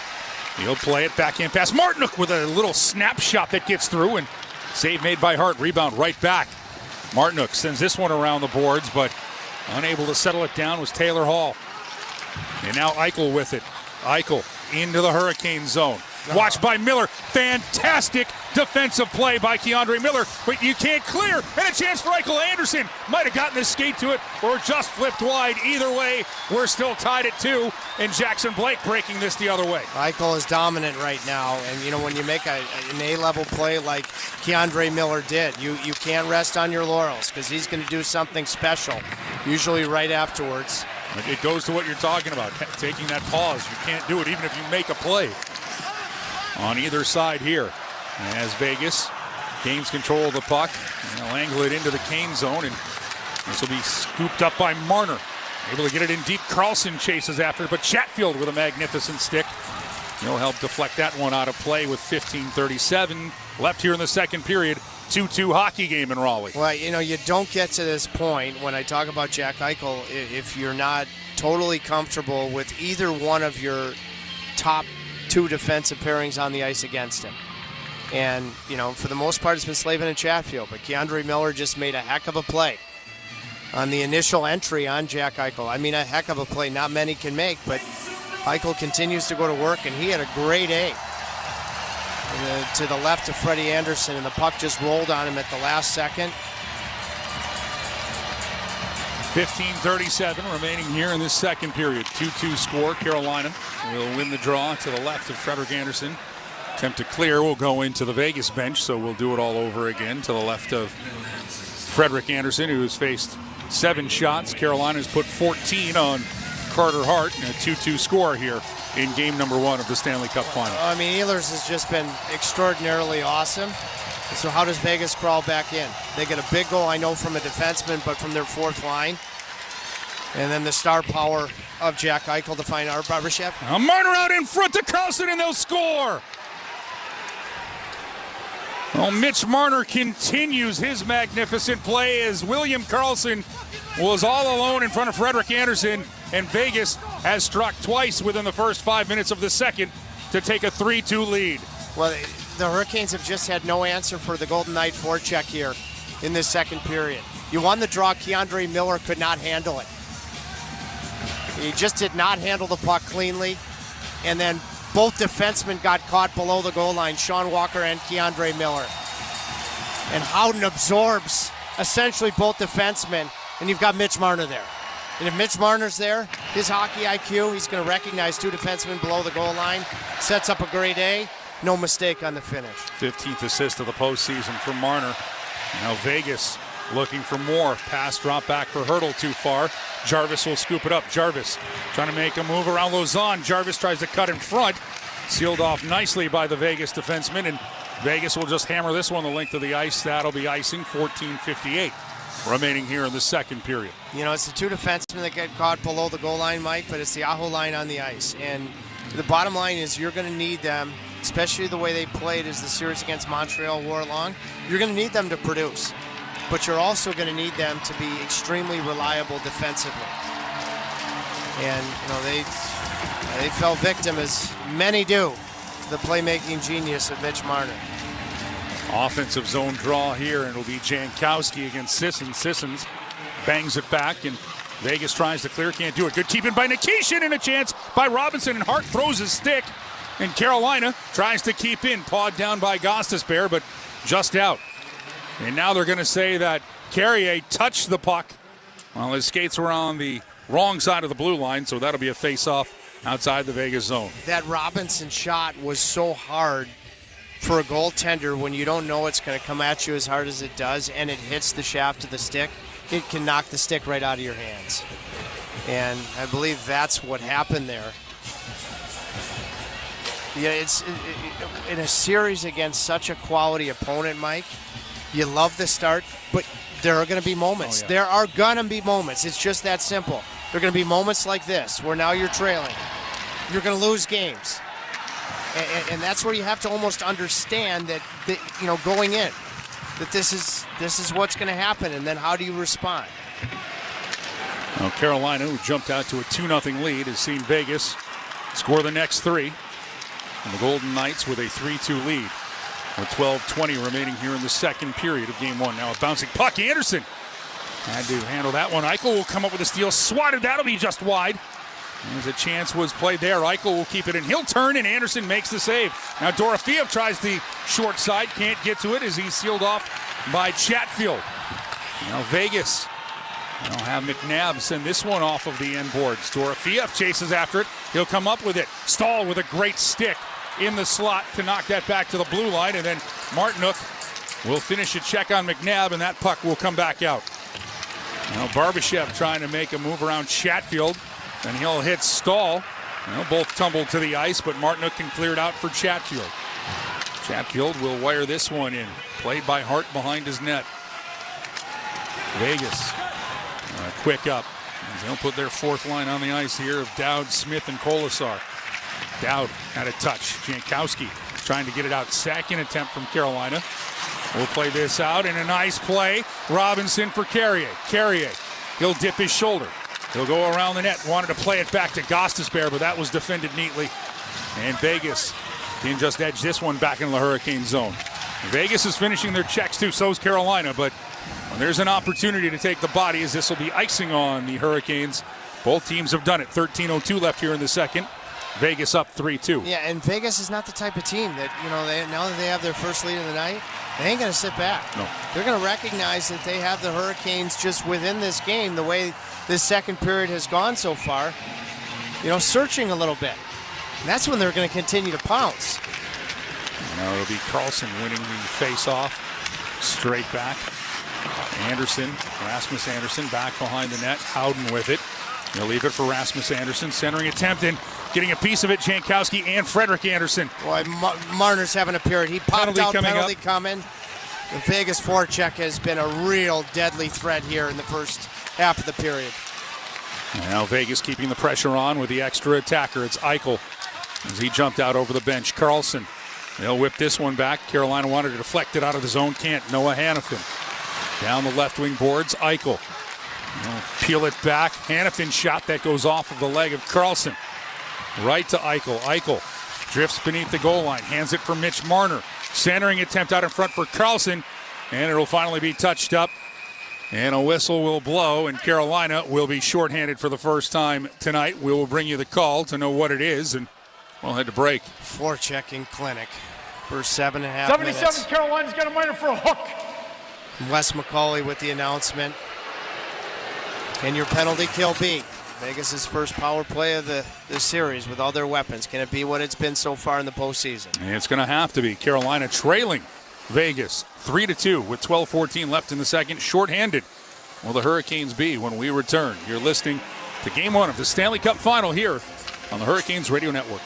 He'll play it backhand pass. Martinook with a little snapshot that gets through, and save made by Hart. Rebound right back. Martinook sends this one around the boards, but unable to settle it down was Taylor Hall. And now Eichel with it. Eichel into the Hurricane zone. Watched by Miller. Fantastic defensive play by Keandre Miller, but you can't clear. And a chance for Eichel. Anderson might have gotten the skate to it or just flipped wide. Either way, we're still tied at 2, and Jackson Blake breaking this the other way. Eichel is dominant right now, and when you make an A-level play like Keandre Miller did, you can't rest on your laurels because he's going to do something special, usually right afterwards. It goes to what you're talking about, taking that pause. You can't do it even if you make a play. On either side here, as Vegas gains control of the puck, they'll angle it into the Kane zone, and this will be scooped up by Marner. Able to get it in deep. Carlson chases after it, but Chatfield with a magnificent stick. He'll help deflect that one out of play with 15:37 left here in the second period. 2-2 hockey game in Raleigh. Well, you don't get to this point when I talk about Jack Eichel if you're not totally comfortable with either one of your top 2 defensive pairings on the ice against him. And, for the most part, it's been Slavin and Chatfield, but Keandre Miller just made a heck of a play on the initial entry on Jack Eichel. I mean, a heck of a play not many can make, but Eichel continues to go to work, and he had a great A. To the left of Freddie Anderson, and the puck just rolled on him at the last second. 15:37 remaining here in this second period. 2-2 score. Carolina will win the draw to the left of Frederik Andersen. Attempt to clear will go into the Vegas bench, so we'll do it all over again to the left of Frederik Andersen, who has faced 7 shots. Carolina's put 14 on Carter Hart, and a 2-2 score here in game number 1 of the Stanley Cup final. I mean, Ehlers has just been extraordinarily awesome. So how does Vegas crawl back in? They get a big goal, I know, from a defenseman, but from their 4th line. And then the star power of Jack Eichel to find Art Barbashev. Now Marner out in front to Carlson, and they'll score. Well, Mitch Marner continues his magnificent play as William Karlsson was all alone in front of Frederik Andersen, and Vegas has struck twice within the first 5 minutes of the second to take a 3-2 lead. Well, the Hurricanes have just had no answer for the Golden Knight forecheck here in this second period. You won the draw. Keandre Miller could not handle it. He just did not handle the puck cleanly. And then both defensemen got caught below the goal line, Sean Walker and Keandre Miller. And Howden absorbs essentially both defensemen, and you've got Mitch Marner there. And if Mitch Marner's there, his hockey IQ, he's going to recognize 2 defensemen below the goal line, sets up a great A. No mistake on the finish. 15th assist of the postseason for Marner. Now Vegas looking for more. Pass drop back for Hertl too far. Jarvis will scoop it up. Jarvis trying to make a move around Lausanne. Jarvis tries to cut in front. Sealed off nicely by the Vegas defenseman, and Vegas will just hammer this one the length of the ice. That'll be icing. 14:58 remaining here in the second period. You know, it's the two defensemen that get caught below the goal line, Mike, but it's the Aho line on the ice. And the bottom line is you're going to need them, especially the way they played as the series against Montreal wore along. You're going to need them to produce, but you're also going to need them to be extremely reliable defensively. And, you know, they fell victim, as many do, to the playmaking genius of Mitch Marner. Offensive zone draw here, and it'll be Jankowski against Sissons. Sissons bangs it back, and Vegas tries to clear, can't do it. Good keeping by Nikishin, and a chance by Robinson, and Hart throws his stick, and Carolina tries to keep in, pawed down by Gostisbehere, but just out. And now they're going to say that Carrier touched the puck while his skates were on the wrong side of the blue line, so that'll be a face-off outside the Vegas zone. That Robinson shot was so hard for a goaltender when you don't know it's going to come at you as hard as it does, and it hits the shaft of the stick. It can knock the stick right out of your hands. And I believe that's what happened there. Yeah, it's in a series against such a quality opponent, Mike. You love the start, but there are going to be moments. Oh, yeah. There are going to be moments. It's just that simple. There are going to be moments like this where now you're trailing. You're going to lose games. And that's where you have to almost understand that you know, going in, that this is what's going to happen, and then how do you respond? Well, Carolina, who jumped out to a 2-0 lead, has seen Vegas score the next three. And the Golden Knights with a 3-2 lead with 12:20 remaining here in the second period of game one. Now a bouncing puck. Anderson had to handle that one. Eichel will come up with a steal. Swatted. That'll be just wide. As a chance was played there. Eichel will keep it in. He'll turn, and Anderson makes the save. Now Dorofeev tries the short side. Can't get to it as he's sealed off by Chatfield. Now Vegas will have McNabb send this one off of the end boards. Dorofeev chases after it. He'll come up with it. Stahl with a great stick in the slot to knock that back to the blue line, and then Martinook will finish a check on McNabb, and that puck will come back out. Now Barbashev trying to make a move around Chatfield, and he'll hit Stahl. Both tumble to the ice, but Martinook can clear it out for Chatfield. Chatfield will wire this one in. Played by Hart behind his net. Vegas quick up. They'll put their fourth line on the ice here of Dowd, Smith, and Kolasar. Dowd had a touch. Jankowski trying to get it out. Second attempt from Carolina. We'll play this out, and a nice play. Robinson for Carrier. Carrier, he'll dip his shoulder. He'll go around the net. Wanted to play it back to Gostisbehere, but that was defended neatly. And Vegas can just edge this one back into the Hurricane zone. Vegas is finishing their checks too, so is Carolina, but when there's an opportunity to take the bodies, this will be icing on the Hurricanes. Both teams have done it. 13:02 left here in the second. Vegas up 3-2. Yeah, and Vegas is not the type of team that, you know, now that they have their first lead of the night, they ain't going to sit back. No. They're going to recognize that they have the Hurricanes just within this game, the way this second period has gone so far, you know, searching a little bit. And that's when they're going to continue to pounce. Now it'll be Carlson winning the face-off. Straight back. Anderson, Rasmus Anderson back behind the net. Howden with it. They'll leave it for Rasmus Anderson. Centering attempt and getting a piece of it. Jankowski and Frederick Anderson. Boy, Marner's having a period. He popped out, penalty coming. The Vegas forecheck has been a real deadly threat here in the first half of the period. Now Vegas keeping the pressure on with the extra attacker. It's Eichel as he jumped out over the bench. Carlson, they'll whip this one back. Carolina wanted to deflect it out of the zone. Can't. Noah Hannafin. Down the left wing boards. Eichel. Peel it back. Hannafin shot that goes off of the leg of Carlson. Right to Eichel. Eichel drifts beneath the goal line. Hands it for Mitch Marner. Centering attempt out in front for Carlson. And it'll finally be touched up. And a whistle will blow. And Carolina will be shorthanded for the first time tonight. We will bring you the call to know what it is. And we'll head to break. Forechecking clinic for 7.5 minutes. 77, Carolina's got a minor for a hook. Wes McCauley with the announcement. Can your penalty kill be? Vegas' first power play of the series with all their weapons. Can it be what it's been so far in the postseason? And it's going to have to be. Carolina trailing Vegas 3-2 with 12:14 left in the second. Shorthanded will the Hurricanes be when we return. You're listening to Game 1 of the Stanley Cup Final here on the Hurricanes Radio Network.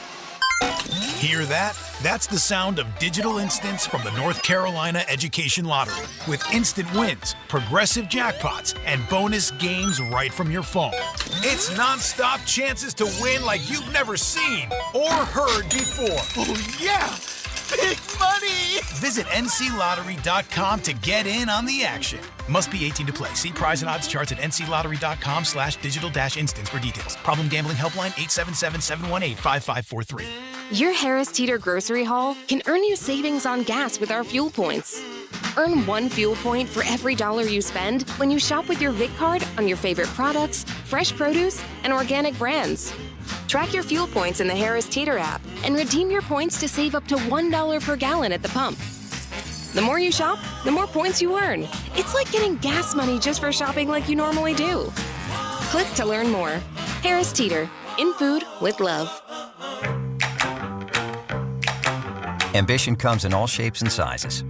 Hear that? That's the sound of digital instants from the North Carolina Education Lottery. With instant wins, progressive jackpots, and bonus games right from your phone. It's non-stop chances to win like you've never seen or heard before. Oh, yeah! Big money! Visit nclottery.com to get in on the action. Must be 18 to play. See prize and odds charts at nclottery.com/digital-instants for details. Problem gambling helpline 877-718-5543. Your Harris Teeter grocery haul can earn you savings on gas with our fuel points. Earn 1 fuel point for every $1 you spend when you shop with your Vic card on your favorite products, fresh produce, and organic brands. Track your fuel points in the Harris Teeter app and redeem your points to save up to $1 per gallon at the pump. The more you shop, the more points you earn. It's like getting gas money just for shopping like you normally do. Click to learn more. Harris Teeter, in food with love. Ambition comes in all shapes and sizes.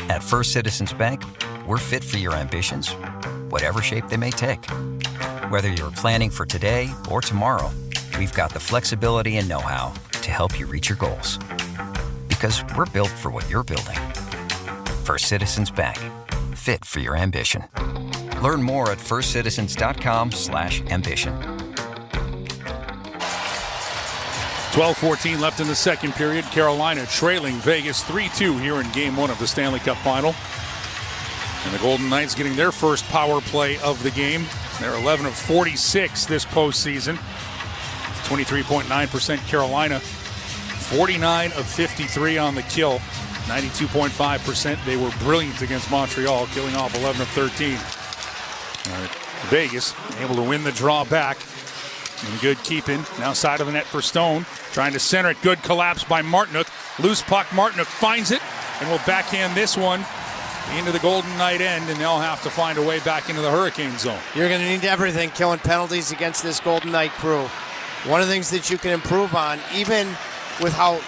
At First Citizens Bank, we're fit for your ambitions, whatever shape they may take. Whether you're planning for today or tomorrow, we've got the flexibility and know-how to help you reach your goals. Because we're built for what you're building. First Citizens Bank, fit for your ambition. Learn more at firstcitizens.com/ambition. 12:14 left in the second period. Carolina trailing Vegas 3-2 here in Game 1 of the Stanley Cup Final. And the Golden Knights getting their first power play of the game. They're 11 of 46 this postseason. 23.9% Carolina. 49 of 53 on the kill. 92.5%. They were brilliant against Montreal, killing off 11 of 13. Vegas able to win the draw back. And good keeping. Now side of the net for Stone. Trying to center it. Good collapse by Martinook. Loose puck. Martinook finds it and will backhand this one into the Golden Knight end, and they'll have to find a way back into the Hurricane zone. You're going to need everything killing penalties against this Golden Knight crew. One of the things that you can improve on, even with how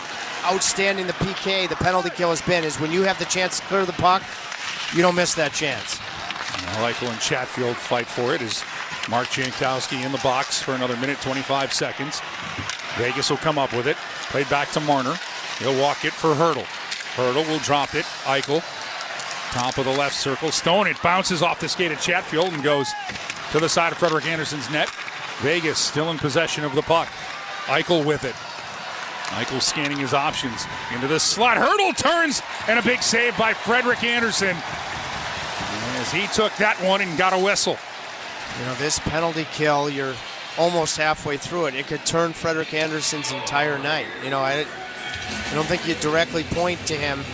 outstanding the PK, the penalty kill has been, is when you have the chance to clear the puck, you don't miss that chance. Eichel and Chatfield fight for it as Mark Jankowski in the box for another minute, 25 seconds. Vegas will come up with it. Played back to Marner. He'll walk it for Hertl. Hertl will drop it. Eichel, top of the left circle. Stone, it bounces off the skate of Chatfield and goes to the side of Frederik Andersen's net. Vegas still in possession of the puck. Eichel with it. Eichel scanning his options into the slot. Hertl turns, and a big save by Frederik Andersen as he took that one and got a whistle. You know, this penalty kill, you're almost halfway through it. It could turn Frederik Andersen's entire night. You know, I don't think you directly point to him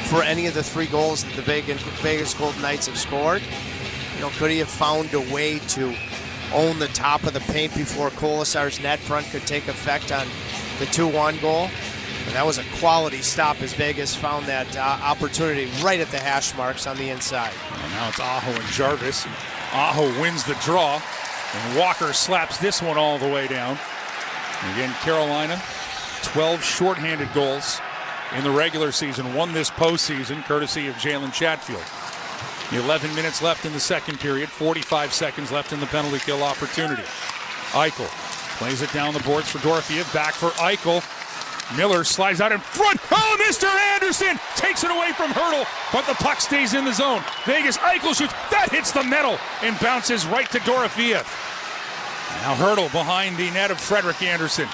for any of the 3 goals that the Vegas Golden Knights have scored. You know, could he have found a way to own the top of the paint before Kolasar's net front could take effect on the 2-1 goal? And that was a quality stop as Vegas found that opportunity right at the hash marks on the inside. And now it's Aho and Jarvis. Aho wins the draw, and Walker slaps this one all the way down. And again, Carolina, 12 shorthanded goals in the regular season, won this postseason, courtesy of Jalen Chatfield. 11 minutes left in the second period, 45 seconds left in the penalty kill opportunity. Eichel plays it down the boards for Dorofeev, back for Eichel. Miller slides out in front. Oh, Mr. Anderson takes it away from Hertl, but the puck stays in the zone. Vegas, Eichel shoots. That hits the metal and bounces right to Dorofeev. Now Hertl behind the net of Frederik Andersen.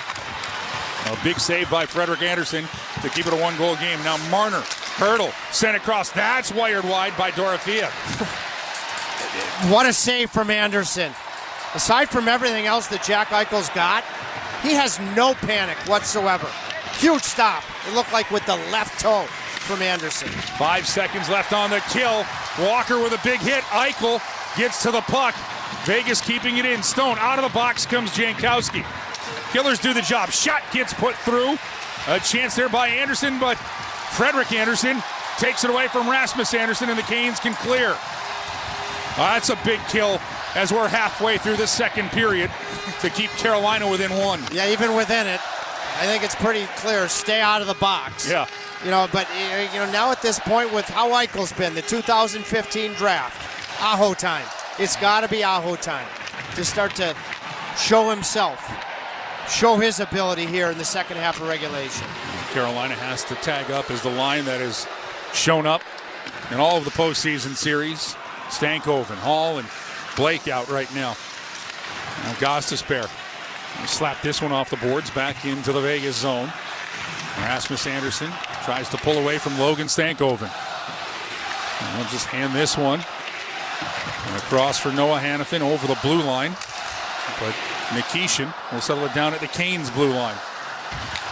A big save by Frederik Andersen to keep it a 1-goal game. Now Marner, Hertl, sent across. That's wired wide by Dorofeev. What a save from Andersen. Aside from everything else that Jack Eichel's got, he has no panic whatsoever. Huge stop. It looked like with the left toe from Andersen. 5 seconds left on the kill. Walker with a big hit. Eichel gets to the puck. Vegas keeping it in. Stone out of the box comes Jankowski. Killers do the job. Shot gets put through. A chance there by Andersen, but Frederik Andersen takes it away from Rasmus Andersen, and the Canes can clear. That's a big kill as we're halfway through the second period to keep Carolina within 1. Yeah, even within it, I think it's pretty clear. Stay out of the box. Yeah. You know, but you know, now at this point with how Eichel's been, the 2015 draft, Aho time. It's got to be Aho time to start to show himself. show his ability here in the second half of regulation. Carolina has to tag up as the line that has shown up in all of the postseason series. Stankoven, Hall, and Blake out right now. Now Gostisbehere slap this one off the boards back into the Vegas zone. Rasmus Andersson tries to pull away from Logan Stankoven. And we'll just hand this one and across for Noah Hannafin over the blue line. But Nikishin will settle it down at the Canes blue line.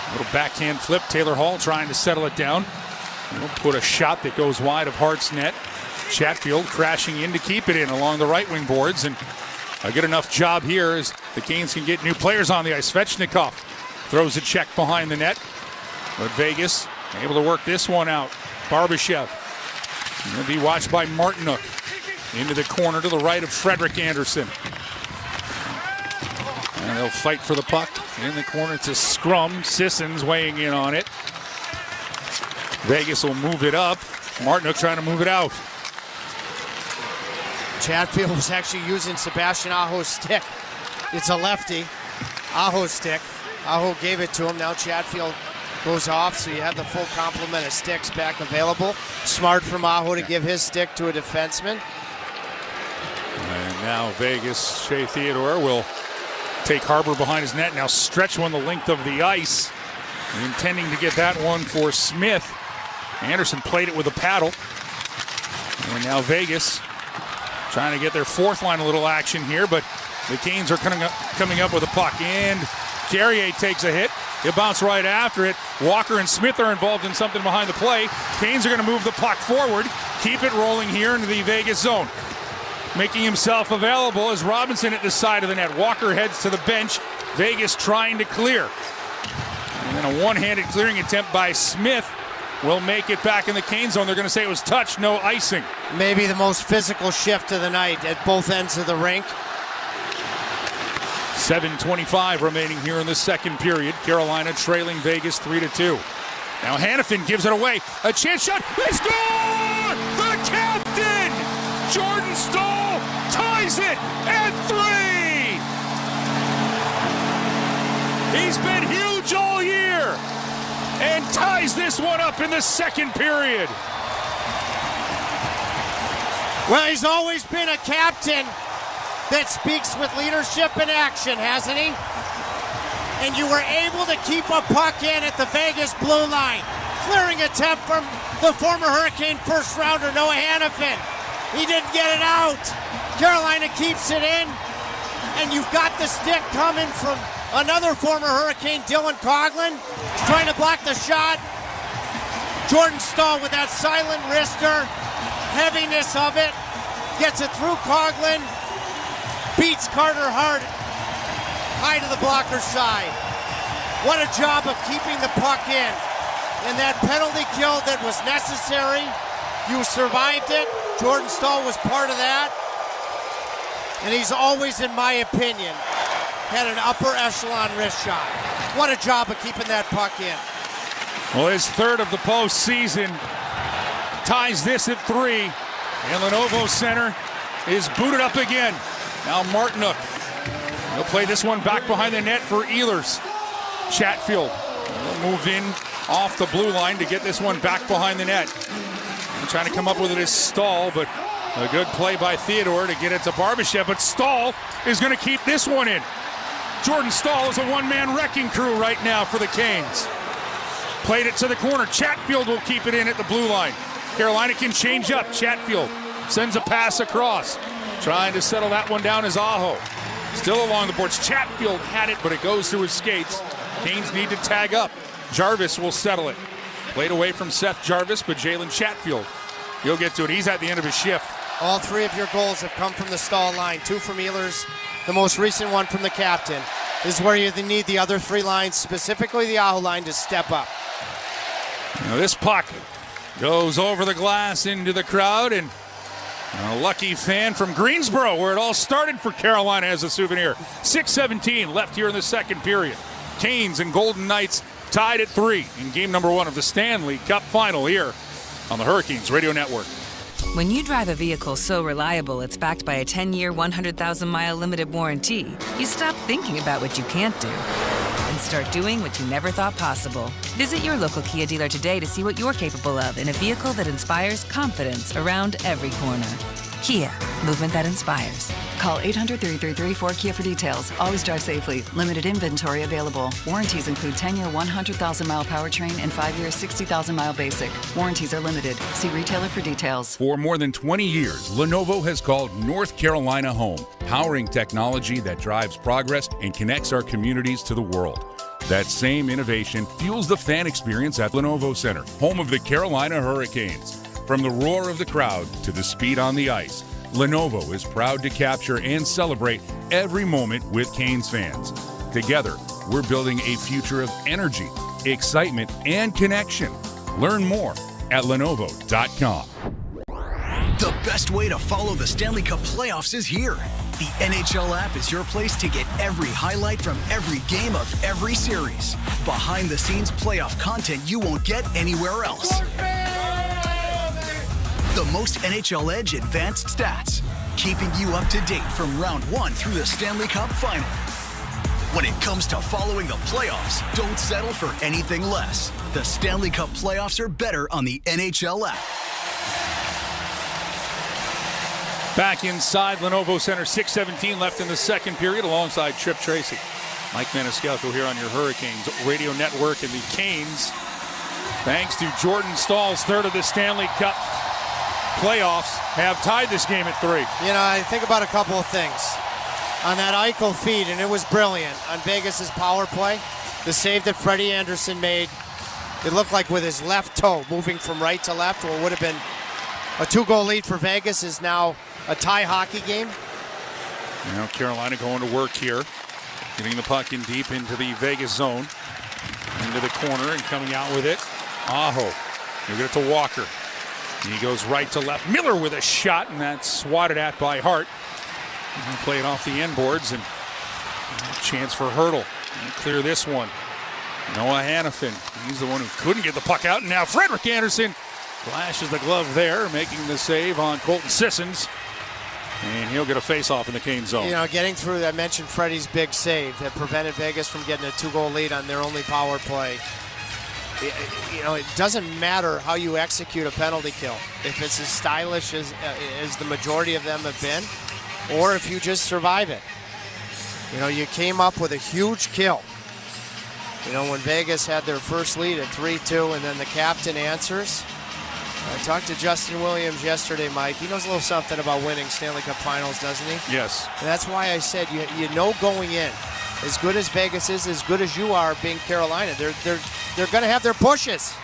A little backhand flip. Taylor Hall trying to settle it down. We'll put a shot that goes wide of Hart's net. Chatfield crashing in to keep it in along the right wing boards. And a good enough job here as the Canes can get new players on the ice. Svechnikov throws a check behind the net. But Vegas able to work this one out. Barbashev will be watched by Martinuk. Into the corner to the right of Frederik Andersen. And they'll fight for the puck. In the corner, it's a scrum. Sissons weighing in on it. Vegas will move it up. Martinuk trying to move it out. Chatfield was actually using Sebastian Aho's stick. It's a lefty. Aho's stick. Aho gave it to him. Now Chatfield goes off, so you have the full complement of sticks back available. Smart from Aho to give his stick to a defenseman. And now Vegas, Shea Theodore will take Harbor behind his net. Now stretch one the length of the ice. Intending to get that one for Smith. Anderson played it with a paddle. And now Vegas trying to get their fourth line a little action here, but the Canes are coming up with a puck. And Carrier takes a hit. He'll bounce right after it. Walker and Smith are involved in something behind the play. Canes are going to move the puck forward. Keep it rolling here into the Vegas zone. Making himself available is Robinson at the side of the net. Walker heads to the bench. Vegas trying to clear. And then a one-handed clearing attempt by Smith will make it back in the Canes zone. They're going to say it was touched, no icing. Maybe the most physical shift of the night at both ends of the rink. 7:25 remaining here in the second period. Carolina trailing Vegas 3-2. Now Hannafin gives it away. A chance shot. They score! The captain! Jordan Staal ties it at 3! He's been huge all year and ties this one up in the second period. Well, he's always been a captain that speaks with leadership and action, hasn't he? And you were able to keep a puck in at the Vegas blue line. Clearing attempt from the former Hurricane first rounder, Noah Hannafin. He didn't get it out. Carolina keeps it in. And you've got the stick coming from another former Hurricane, Dylan Coughlin. He's trying to block the shot. Jordan Staal with that silent wrister. Heaviness of it. Gets it through Coughlin. Beats Carter Hart high to the blocker side. What a job of keeping the puck in. And that penalty kill that was necessary, you survived it. Jordan Staal was part of that. And he's always, in my opinion, had an upper echelon wrist shot. What a job of keeping that puck in. Well, his third of the postseason ties this at 3. And Lenovo Center is booted up again. Now Martinuk. He'll play this one back behind the net for Ehlers. Chatfield will move in off the blue line to get this one back behind the net. I'm trying to come up with it as Staal, but a good play by Theodore to get it to Barbashev. But Staal is going to keep this one in. Jordan Staal is a one-man wrecking crew right now for the Canes. Played it to the corner. Chatfield will keep it in at the blue line. Carolina can change up. Chatfield sends a pass across. Trying to settle that one down is Aho. Still along the boards. Chatfield had it, but it goes through his skates. Canes need to tag up. Jarvis will settle it. Played away from Seth Jarvis, but Jalen Chatfield, he'll get to it. He's at the end of his shift. All 3 of your goals have come from the Staal line. 2 from Ehlers, the most recent one from the captain. This is where you need the other 3 lines, specifically the Aho line, to step up. Now this puck goes over the glass into the crowd, and a lucky fan from Greensboro, where it all started for Carolina, as a souvenir. 6:17 left here in the second period. Canes and Golden Knights tied at 3 in game number 1 of the Stanley Cup final here on the Hurricanes Radio Network. When you drive a vehicle so reliable it's backed by a 10-year, 100,000-mile limited warranty, you stop thinking about what you can't do start doing what you never thought possible. Visit your local Kia dealer today to see what you're capable of in a vehicle that inspires confidence around every corner. Kia, movement that inspires. Call 800-333-4KIA for details. Always drive safely. Limited inventory available. Warranties include 10-year 100,000-mile powertrain and 5-year 60,000-mile basic. Warranties are limited. See retailer for details. For more than 20 years, Lenovo has called North Carolina home, powering technology that drives progress and connects our communities to the world. That same innovation fuels the fan experience at Lenovo Center, home of the Carolina Hurricanes. From the roar of the crowd to the speed on the ice, Lenovo is proud to capture and celebrate every moment with Canes fans. Together, we're building a future of energy, excitement, and connection. Learn more at Lenovo.com. The best way to follow the Stanley Cup playoffs is here. The NHL app is your place to get every highlight from every game of every series. Behind-the-scenes playoff content you won't get anywhere else. The most NHL Edge advanced stats, keeping you up to date from round 1 through the Stanley Cup final. When it comes to following the playoffs, don't settle for anything less. The Stanley Cup playoffs are better on the NHL app. Back inside Lenovo Center, 6:17 left in the second period, alongside Trip Tracy. Mike Maniscalco here on your Hurricanes radio network, and the Canes, thanks to Jordan Stahl's third of the Stanley Cup playoffs, have tied this game at 3. You know, I think about a couple of things. On that Eichel feed, and it was brilliant, on Vegas' power play, the save that Freddie Anderson made, it looked like with his left toe, moving from right to left, what would have been a 2-goal lead for Vegas is now a tie hockey game. Now Carolina going to work here, getting the puck in deep into the Vegas zone, into the corner and coming out with it. Aho, you get it to Walker. He goes right to left. Miller with a shot, and that's swatted at by Hart. He'll play it off the end boards, and chance for Hurdle. And clear this one. Noah Hannafin, he's the one who couldn't get the puck out, and now Frederik Anderson flashes the glove there, making the save on Colton Sissons. And he'll get a face-off in the Cane zone. You know, getting through, I mentioned Freddie's big save that prevented Vegas from getting a 2-goal lead on their only power play. You know, it doesn't matter how you execute a penalty kill. If it's as stylish as the majority of them have been, or if you just survive it. You know, you came up with a huge kill. You know, when Vegas had their first lead at 3-2, and then the captain answers. I talked to Justin Williams yesterday, Mike. He knows a little something about winning Stanley Cup Finals, doesn't he? Yes. And that's why I said, you know going in, as good as Vegas is, as good as you are being Carolina, they're going to have their pushes.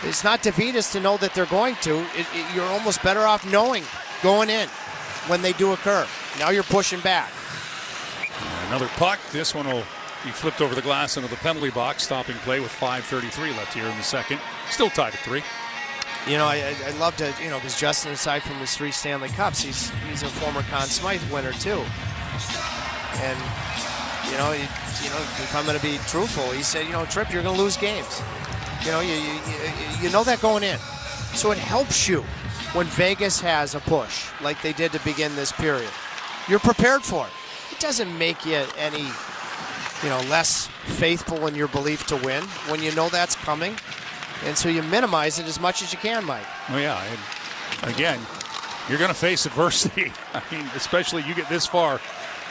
It's not defeatist to know that they're going to. You're almost better off knowing going in when they do occur. Now you're pushing back. Another puck. This one will be flipped over the glass into the penalty box. Stopping play with 5:33 left here in the second. Still tied at 3. You know, I love to, you know, because Justin, aside from his 3 Stanley Cups, he's a former Conn Smythe winner too. And you know, if I'm going to be truthful, he said, you know, Tripp, you're going to lose games. You know, you know that going in. So it helps you when Vegas has a push, like they did to begin this period. You're prepared for it. It doesn't make you any, you know, less faithful in your belief to win when you know that's coming. And so you minimize it as much as you can, Mike. Well, yeah, and again, you're going to face adversity. I mean, especially you get this far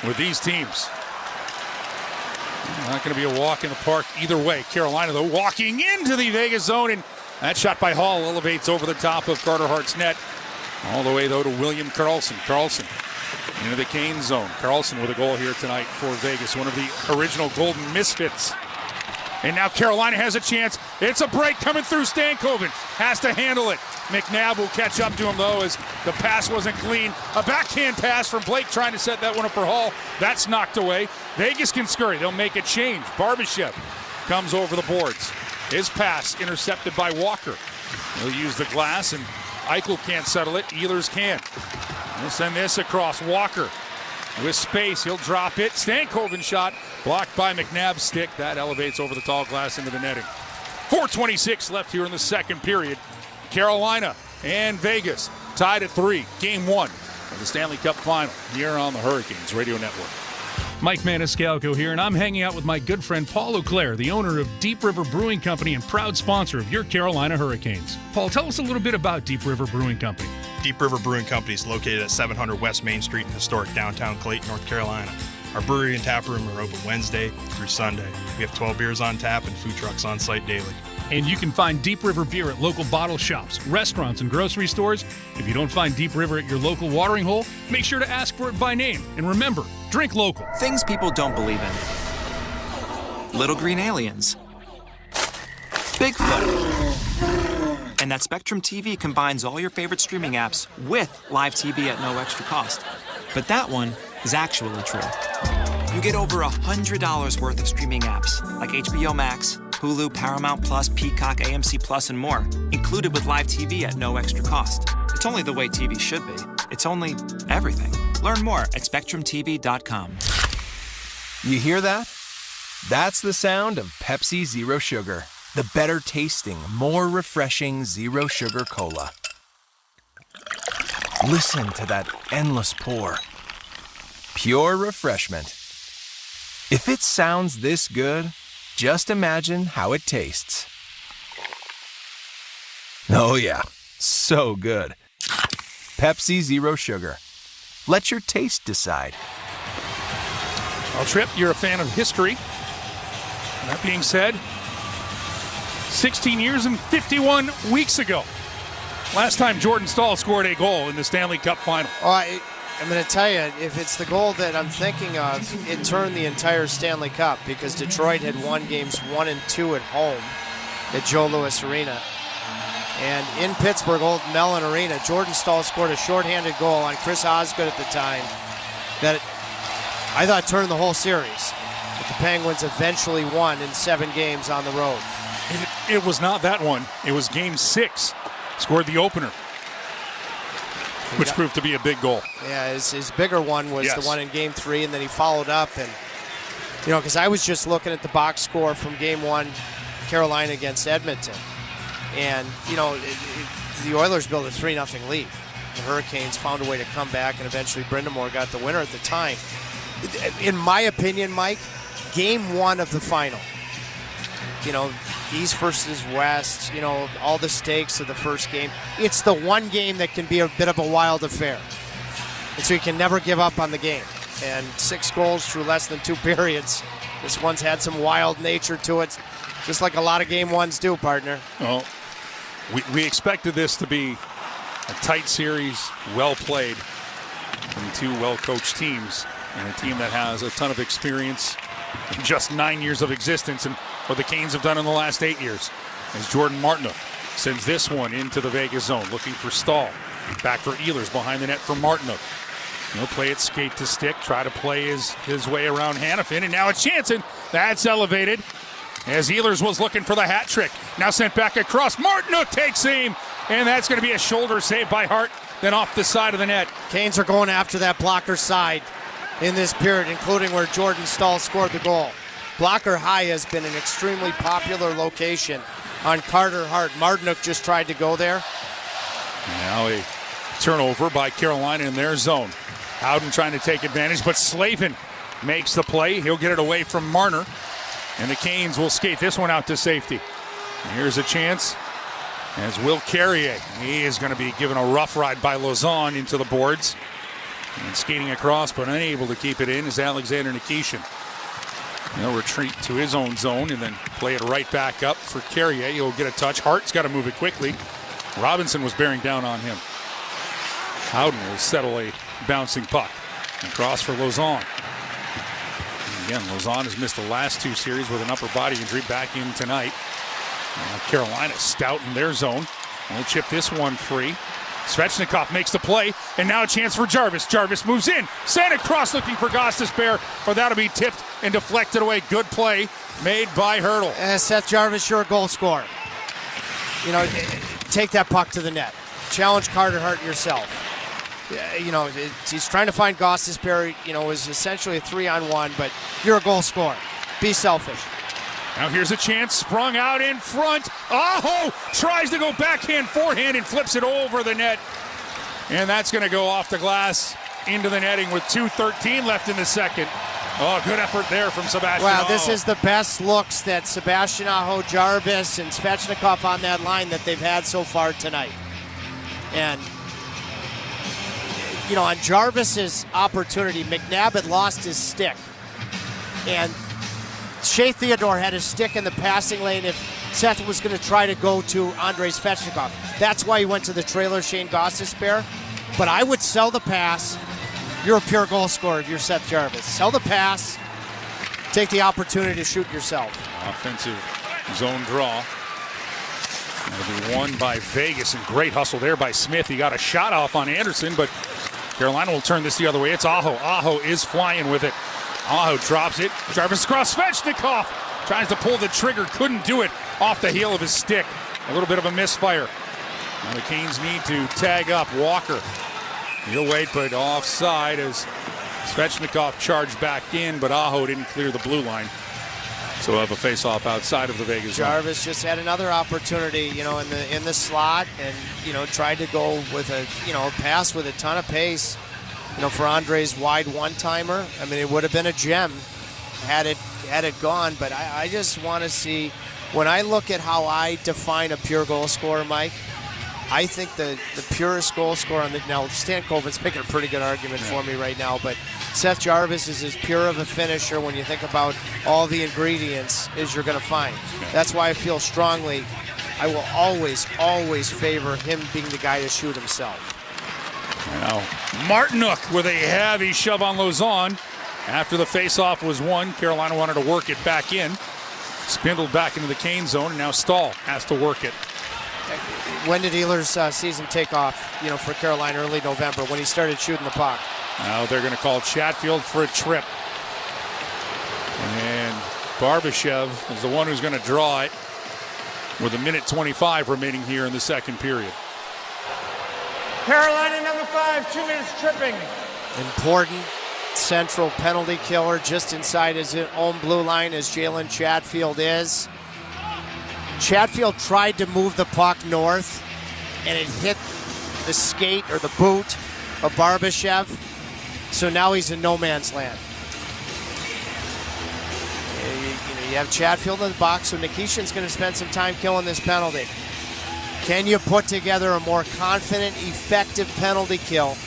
with these teams. Not going to be a walk in the park either way. Carolina, though, walking into the Vegas zone, and that shot by Hall elevates over the top of Carter Hart's net. All the way, though, to William Karlsson. Karlsson into the Cane zone. Karlsson with a goal here tonight for Vegas, one of the original Golden Misfits. And now Carolina has a chance. It's a break coming through. Stankoven has to handle it. McNabb will catch up to him, though, as the pass wasn't clean. A backhand pass from Blake trying to set that one up for Hall. That's knocked away. Vegas can scurry. They'll make a change. Barbashev comes over the boards. His pass intercepted by Walker. He'll use the glass, and Eichel can't settle it. Ehlers can. He'll send this across. Walker with space. He'll drop it. Stankoven shot blocked by McNabb's stick. That elevates over the tall glass into the netting. 4:26 left here in the second period. Carolina and Vegas tied at 3. Game 1 of the Stanley Cup Final here on the Hurricanes Radio Network. Mike Maniscalco here, and I'm hanging out with my good friend Paul Auclair, the owner of Deep River Brewing Company and proud sponsor of your Carolina Hurricanes. Paul, tell us a little bit about Deep River Brewing Company. Deep River Brewing Company is located at 700 West Main Street in historic downtown Clayton, North Carolina. Our brewery and tap room are open Wednesday through Sunday. We have 12 beers on tap and food trucks on site daily. And you can find Deep River beer at local bottle shops, restaurants, and grocery stores. If you don't find Deep River at your local watering hole, make sure to ask for it by name. And remember, drink local. Things people don't believe in. Little green aliens. Bigfoot. And that Spectrum TV combines all your favorite streaming apps with live TV at no extra cost. But that one is actually true. You get over $100 worth of streaming apps like HBO Max, Hulu, Paramount Plus, Peacock, AMC Plus, and more, included with live TV at no extra cost. It's only the way TV should be. It's only everything. Learn more at SpectrumTV.com. You hear that? That's the sound of Pepsi Zero Sugar, the better tasting, more refreshing Zero Sugar Cola. Listen to that endless pour. Pure refreshment. If it sounds this good, just imagine how it tastes. Oh yeah, so good. Pepsi Zero Sugar. Let your taste decide. Well, Tripp, you're a fan of history. That being said, 16 years and 51 weeks ago, last time Jordan Staal scored a goal in the Stanley Cup Final. Oh, I'm going to tell you, if it's the goal that I'm thinking of, it turned the entire Stanley Cup because Detroit had won games 1 and 2 at home at Joe Louis Arena. And in Pittsburgh, Old Mellon Arena, Jordan Staal scored a shorthanded goal on Chris Osgood at the time that I thought turned the whole series. But the Penguins eventually won in 7 games on the road. It was not that one. It was Game 6. Scored the opener, which proved to be a big goal. Yeah, his bigger one was the one in Game 3, and then he followed up. And, you know, because I was just looking at the box score from Game 1, Carolina against Edmonton. And, you know, the Oilers built a 3-0 lead. The Hurricanes found a way to come back, and eventually Brindamore got the winner at the time. In my opinion, Mike, Game 1 of the final, you know, East versus West, you know, all the stakes of the first game. It's the one game that can be a bit of a wild affair. And so you can never give up on the game. And 6 goals through less than 2 periods. This one's had some wild nature to it, just like a lot of Game 1s do, partner. Well, we expected this to be a tight series, well played, from 2 well-coached teams, and a team that has a ton of experience in just 9 years of existence, and what the Canes have done in the last 8 years. As Jordan Martinook sends this one into the Vegas zone, looking for Staal. Back for Ehlers, behind the net for Martinook. He'll play it skate to stick, try to play his way around Hannafin, and now it's Jansen. That's elevated as Ehlers was looking for the hat trick. Now sent back across. Martinook takes aim, and that's going to be a shoulder save by Hart, then off the side of the net. Canes are going after that blocker side in this period, including where Jordan Staal scored the goal. Blocker high has been an extremely popular location on Carter Hart. Martinook just tried to go there. Now a turnover by Carolina in their zone. Howden trying to take advantage, but Slavin makes the play. He'll get it away from Marner, and the Canes will skate this one out to safety. And here's a chance as Will Carrier. He is going to be given a rough ride by Lauzon into the boards. And skating across, but unable to keep it in, is Alexander Nikishin. He'll retreat to his own zone and then play it right back up for Carrier. He'll get a touch. Hart's got to move it quickly. Robinson was bearing down on him. Howden will settle a bouncing puck. Across for Lauzon. Again, Lauzon has missed the last 2 series with an upper body injury, back in tonight. Carolina stout in their zone. They'll chip this one free. Svechnikov makes the play, and now a chance for Jarvis. Jarvis moves in. Sent across looking for Gostisbehere, but that'll be tipped and deflected away. Good play made by Hertl. Seth Jarvis, you're a goal scorer. You know, take that puck to the net. Challenge Carter Hart yourself. You know, he's trying to find Gostisbehere. You know, it was essentially a 3-on-1, but you're a goal scorer. Be selfish. Now here's a chance, sprung out in front. Aho tries to go backhand, forehand, and flips it over the net. And that's going to go off the glass into the netting with 2:13 left in the second. Oh, good effort there from Sebastian. Wow, this is the best looks that Sebastian Aho, Jarvis, and Svechnikov on that line that they've had so far tonight. And, you know, on Jarvis's opportunity, McNabb had lost his stick. And Shea Theodore had his stick in the passing lane if Seth was going to try to go to Andrei Svechnikov. That's why he went to the trailer Shane Gostisbehere. But I would sell the pass. You're a pure goal scorer if you're Seth Jarvis. Sell the pass, take the opportunity to shoot yourself. Offensive zone draw. That'll be won by Vegas, and great hustle there by Smith. He got a shot off on Anderson, but Carolina will turn this the other way. It's Aho. Aho is flying with it. Aho drops it. Jarvis across. Svechnikov tries to pull the trigger. Couldn't do it off the heel of his stick. A little bit of a misfire. Now the Canes need to tag up Walker. He'll wait, but offside as Svechnikov charged back in, but Aho didn't clear the blue line. So we'll have a face-off outside of the Vegas zone. Jarvis just had another opportunity, you know, in the slot, and you know tried to go with a pass with a ton of pace, you know, for Andre's wide one-timer. I mean, it would have been a gem had it gone. But I just want to see, when I look at how I define a pure goal scorer, Mike, I think the purest goal scorer on the, now Stan Colvin's picking a pretty good argument for me right now, but Seth Jarvis is as pure of a finisher when you think about all the ingredients as you're going to find. That's why I feel strongly I will always favor him being the guy to shoot himself. Now Martinook with a heavy shove on Lauzon. After the faceoff was won, Carolina wanted to work it back in. Spindled back into the Kane zone, and now Stahl has to work it. When did Ehlers' season take off, you know, for Carolina? Early November, when he started shooting the puck. Now they're going to call Chatfield for a trip. And Barbashev is the one who's going to draw it with 1:25 remaining here in the second period. Carolina number 5, 2 minutes tripping. Important central penalty killer just inside his own blue line as Jalen Chatfield is. Chatfield tried to move the puck north, and it hit the skate or the boot of Barbashev. So now he's in no man's land. You have Chatfield in the box, so Nikishin's going to spend some time killing this penalty. Can you put together a more confident, effective penalty kill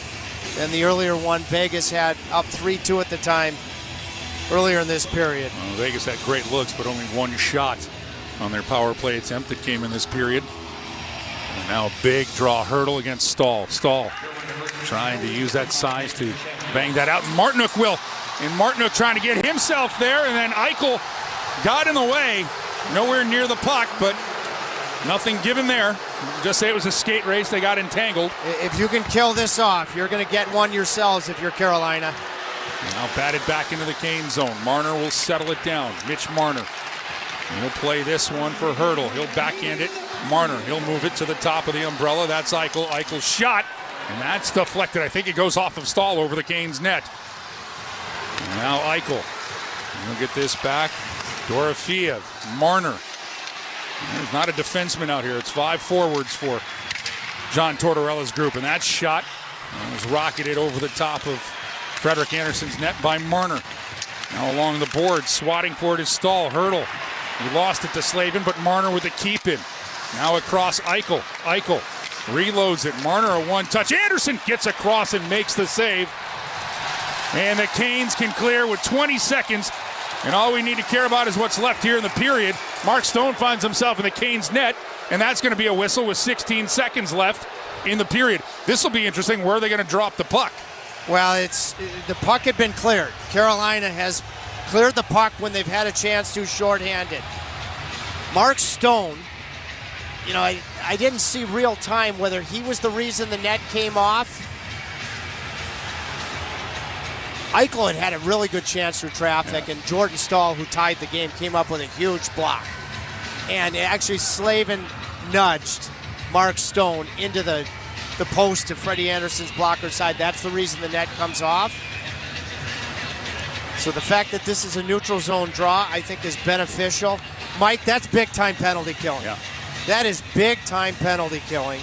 than the earlier one Vegas had, up 3-2 at the time, earlier in this period? Well, Vegas had great looks, but only one shot on their power play attempt that came in this period. And now a big draw hurdle against Stahl. Stahl trying to use that size to bang that out. Martinook will. And Martinook trying to get himself there, and then Eichel got in the way. Nowhere near the puck, but nothing given there. Just say it was a skate race. They got entangled. If you can kill this off, you're going to get one yourselves if you're Carolina. Now batted back into the Kane zone. Marner will settle it down. Mitch Marner. He'll play this one for Hurdle. He'll backhand it. Marner, he'll move it to the top of the umbrella. That's Eichel. Eichel's shot, and that's deflected. I think it goes off of Stahl over the Canes net. Now Eichel. He'll get this back. Dorofeev. Marner. There's not a defenseman out here. It's 5 forwards for John Tortorella's group, and that shot was rocketed over the top of Frederik Andersen's net by Marner. Now along the board, swatting for it is Stahl. Hurdle. He lost it to Slavin, but Marner with the keep in. Now across Eichel. Eichel reloads it. Marner a one-touch. Anderson gets across and makes the save. And the Canes can clear with 20 seconds. And all we need to care about is what's left here in the period. Mark Stone finds himself in the Canes net, and that's going to be a whistle with 16 seconds left in the period. This will be interesting. Where are they going to drop the puck? Well, the puck had been cleared. Carolina has cleared the puck when they've had a chance to shorthanded. Mark Stone, you know, I didn't see real time whether he was the reason the net came off. Eichel had a really good chance through traffic, and Jordan Stahl, who tied the game, came up with a huge block. And actually Slavin nudged Mark Stone into the post to Freddie Andersen's blocker side. That's the reason the net comes off. So the fact that this is a neutral zone draw, I think, is beneficial. Mike, that's big-time penalty killing. Yeah. That is big-time penalty killing.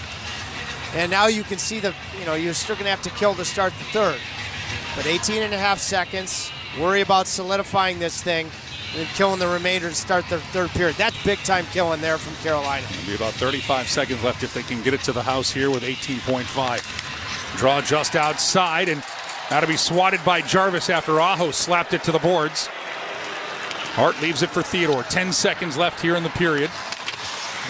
And now you can see you're still going to have to kill to start the third. But 18 and a half seconds, Worry about solidifying this thing and then killing the remainder to start the third period. That's big-time killing there from Carolina. It'll be about 35 seconds left if they can get it to the house here with 18.5. Draw just outside, and that'll be swatted by Jarvis after Aho slapped it to the boards. Hart leaves it for Theodore. 10 seconds left here in the period.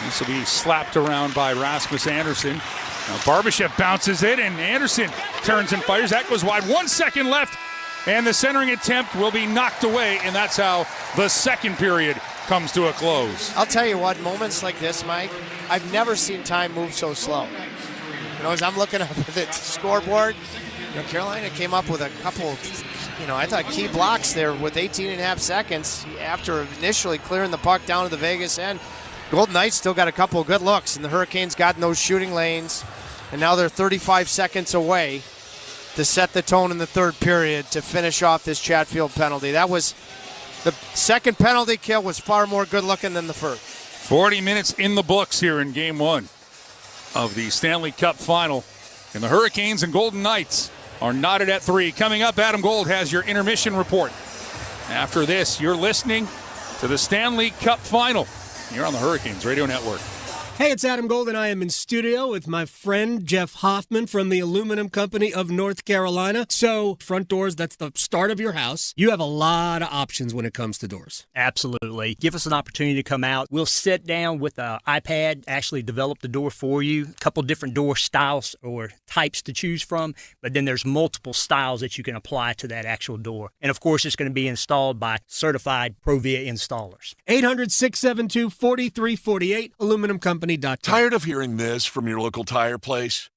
This will be slapped around by Rasmus Andersson. Now Barbashev bounces it, and Andersson turns and fires. That goes wide. 1 second left, and the centering attempt will be knocked away, and that's how the second period comes to a close. I'll tell you what, moments like this, Mike, I've never seen time move so slow. You know, as I'm looking up at the scoreboard, you know, Carolina came up with a couple, I thought key blocks there with 18.5 seconds after initially clearing the puck down to the Vegas end. Golden Knights still got a couple of good looks, and the Hurricanes got in those shooting lanes, and now they're 35 seconds away to set the tone in the third period to finish off this Chatfield penalty. That was the second penalty kill was far more good looking than the first. 40 minutes in the books here in Game 1 of the Stanley Cup Final, and the Hurricanes and Golden Knights are knotted at 3. Coming up, Adam Gold has your intermission report. After this, you're listening to the Stanley Cup Final. You're on the Hurricanes Radio Network. Hey, it's Adam Gold, and I am in studio with my friend Jeff Hoffman from the Aluminum Company of North Carolina. So, front doors, that's the start of your house. You have a lot of options when it comes to doors. Absolutely. Give us an opportunity to come out. We'll sit down with an iPad, actually develop the door for you. A couple different door styles or types to choose from, but then there's multiple styles that you can apply to that actual door. And, of course, it's going to be installed by certified Provia installers. 800-672-4348, Aluminum Company. Tired of hearing this from your local tire place?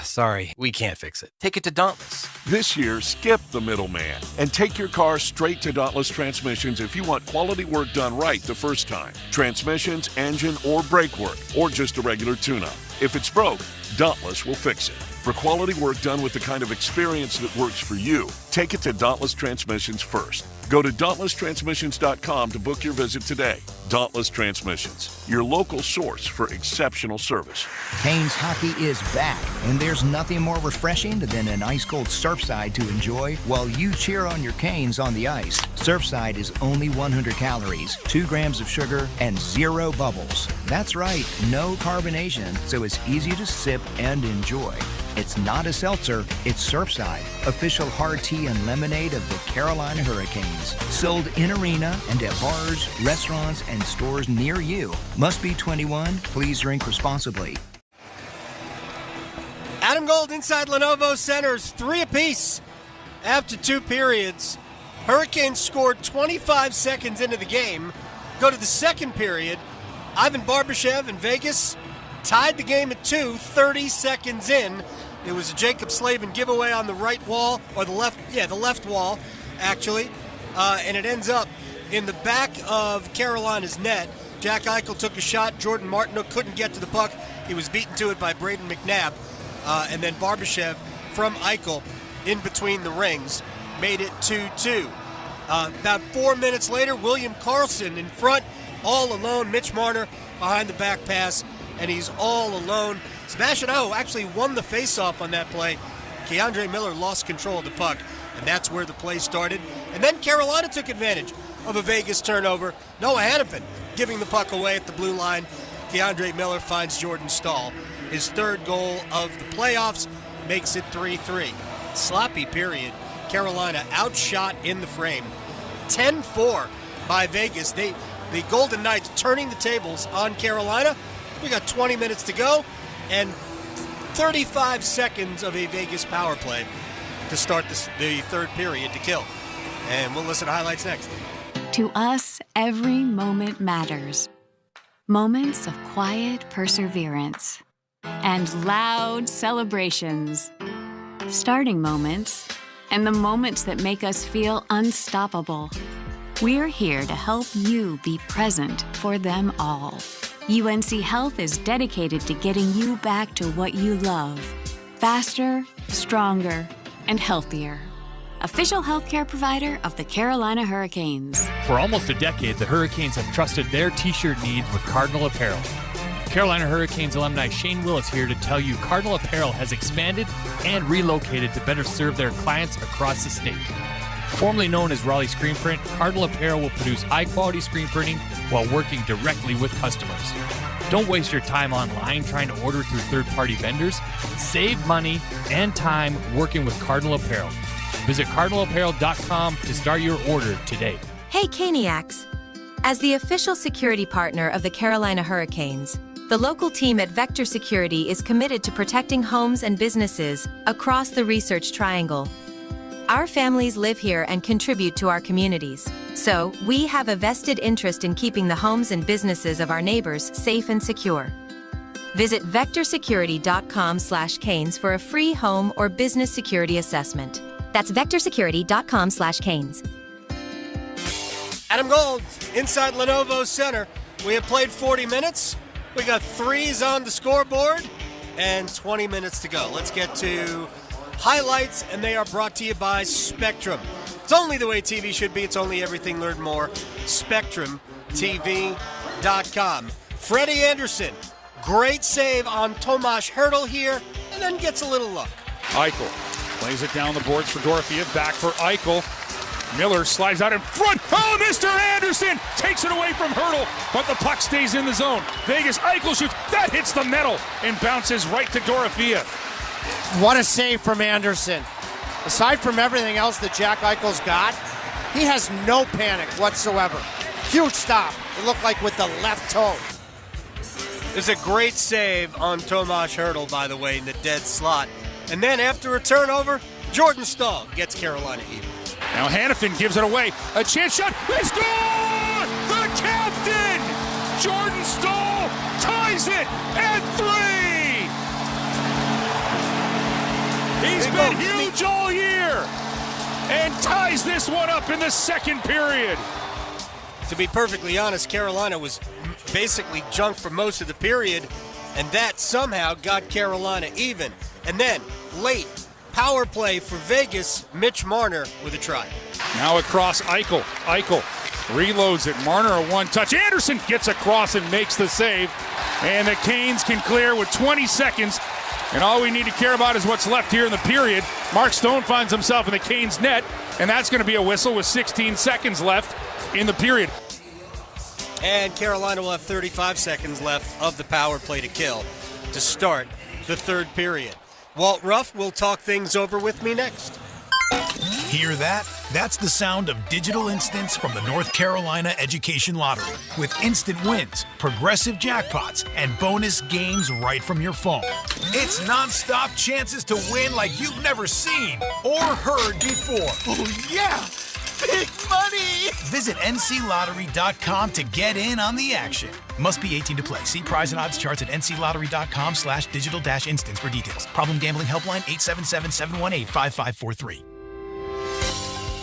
Sorry, we can't fix it. Take it to Dauntless. This year, skip the middleman and take your car straight to Dauntless Transmissions if you want quality work done right the first time. Transmissions, engine, or brake work, or just a regular tune-up. If it's broke, Dauntless will fix it. For quality work done with the kind of experience that works for you, take it to Dauntless Transmissions first. Go to DauntlessTransmissions.com to book your visit today. Dauntless Transmissions, your local source for exceptional service. Canes hockey is back, and there's nothing more refreshing than an ice-cold Surfside to enjoy while you cheer on your Canes on the ice. Surfside is only 100 calories, 2 grams of sugar, and 0 bubbles. That's right, no carbonation, so it's easy to sip and enjoy. It's not a seltzer, it's Surfside, official hard tea and lemonade of the Carolina Hurricanes. Sold in arena and at bars, restaurants, and stores near you. Must be 21. Please drink responsibly. Adam Gold inside Lenovo Centers, 3 apiece after 2 periods. Hurricanes scored 25 seconds into the game. Go to the second period. Ivan Barbashev in Vegas tied the game at 2, 30 seconds in. It was a Jacob Slavin giveaway on the right wall, or the left wall, actually. And it ends up in the back of Carolina's net. Jack Eichel took a shot. Jordan Martinook couldn't get to the puck. He was beaten to it by Braden McNabb. And then Barbashev from Eichel in between the rings made it 2-2. About 4 minutes later, William Karlsson in front, all alone. Mitch Marner behind the back pass, and he's all alone. Sebastian Aho actually won the faceoff on that play. Keandre Miller lost control of the puck, and that's where the play started. And then Carolina took advantage of a Vegas turnover. Noah Hannafin giving the puck away at the blue line. Keandre Miller finds Jordan Stahl. His third goal of the playoffs makes it 3-3. Sloppy period. Carolina outshot in the frame. 10-4 by Vegas. The Golden Knights turning the tables on Carolina. We got 20 minutes to go and 35 seconds of a Vegas power play to start the third period to kill. And we'll listen to highlights next. To us, every moment matters. Moments of quiet perseverance and loud celebrations. Starting moments and the moments that make us feel unstoppable. We're here to help you be present for them all. UNC Health is dedicated to getting you back to what you love. Faster, stronger, and healthier. Official healthcare provider of the Carolina Hurricanes. For almost a decade, the Hurricanes have trusted their t-shirt needs with Cardinal Apparel. Carolina Hurricanes alumni Shane Willis here to tell you Cardinal Apparel has expanded and relocated to better serve their clients across the state. Formerly known as Raleigh Screen Print, Cardinal Apparel will produce high-quality screen printing while working directly with customers. Don't waste your time online trying to order through third-party vendors. Save money and time working with Cardinal Apparel. Visit cardinalapparel.com to start your order today. Hey, Caniacs! As the official security partner of the Carolina Hurricanes, the local team at Vector Security is committed to protecting homes and businesses across the Research Triangle. Our families live here and contribute to our communities, so we have a vested interest in keeping the homes and businesses of our neighbors safe and secure. Visit vectorsecurity.com/canes for a free home or business security assessment. That's vectorsecurity.com/canes. Adam Gold, inside Lenovo Center. We have played 40 minutes. We got 3s on the scoreboard and 20 minutes to go. Let's get to highlights, and they are brought to you by Spectrum. It's only the way TV should be. It's only everything. Learn more. SpectrumTV.com. Freddie Anderson, great save on Tomas Hertl here, and then gets a little luck. Eichel plays it down the boards for Dorothea. Back for Eichel. Miller slides out in front. Oh, Mr. Anderson takes it away from Hertl, but the puck stays in the zone. Vegas, Eichel shoots. That hits the metal and bounces right to Dorothea. What a save from Anderson. Aside from everything else that Jack Eichel's got, he has no panic whatsoever. Huge stop. It looked like with the left toe. It's a great save on Tomas Hertl, by the way, in the dead slot. And then after a turnover, Jordan Stahl gets Carolina even. Now Hannafin gives it away. A chance shot. They score! The captain! Jordan Stahl ties it at 3! He's been huge all year and ties this one up in the second period. To be perfectly honest, Carolina was basically junk for most of the period, and that somehow got Carolina even. And then, late, power play for Vegas, Mitch Marner with a try. Now across Eichel. Eichel reloads it. Marner a one-touch. Anderson gets across and makes the save. And the Canes can clear with 20 seconds. And all we need to care about is what's left here in the period. Mark Stone finds himself in the Canes net, and that's going to be a whistle with 16 seconds left in the period. And Carolina will have 35 seconds left of the power play to kill to start the third period. Walt Ruff will talk things over with me next. Hear that? That's the sound of digital instants from the North Carolina Education Lottery. With instant wins, progressive jackpots, and bonus games right from your phone. It's nonstop chances to win like you've never seen or heard before. Oh, yeah! Big money! Visit nclottery.com to get in on the action. Must be 18 to play. See prize and odds charts at nclottery.com/digital-instants for details. Problem gambling helpline 877-718-5543.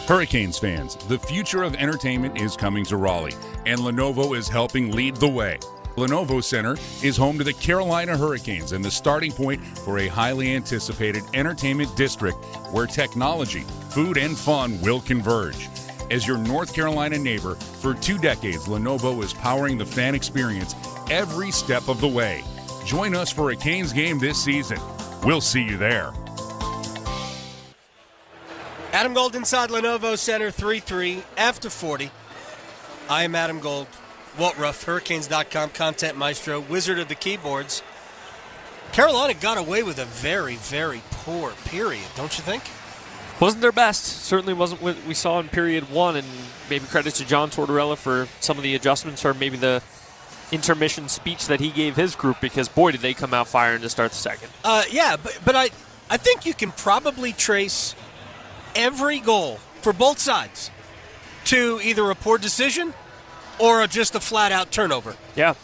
Hurricanes fans, the future of entertainment is coming to Raleigh, and Lenovo is helping lead the way. Lenovo Center is home to the Carolina Hurricanes and the starting point for a highly anticipated entertainment district where technology, food, and fun will converge. As your North Carolina neighbor, for 2 decades, Lenovo is powering the fan experience every step of the way. Join us for a Canes game this season. We'll see you there. Adam Gold inside Lenovo Center, 3-3 after 40. I am Adam Gold. Walt Ruff, Hurricanes.com, content maestro, wizard of the keyboards. Carolina got away with a very, very poor period, don't you think? Wasn't their best. Certainly wasn't what we saw in period 1, and maybe credit to John Tortorella for some of the adjustments or maybe the intermission speech that he gave his group, because, boy, did they come out firing to start the second. Yeah, but I think you can probably trace every goal for both sides to either a poor decision or just a flat-out turnover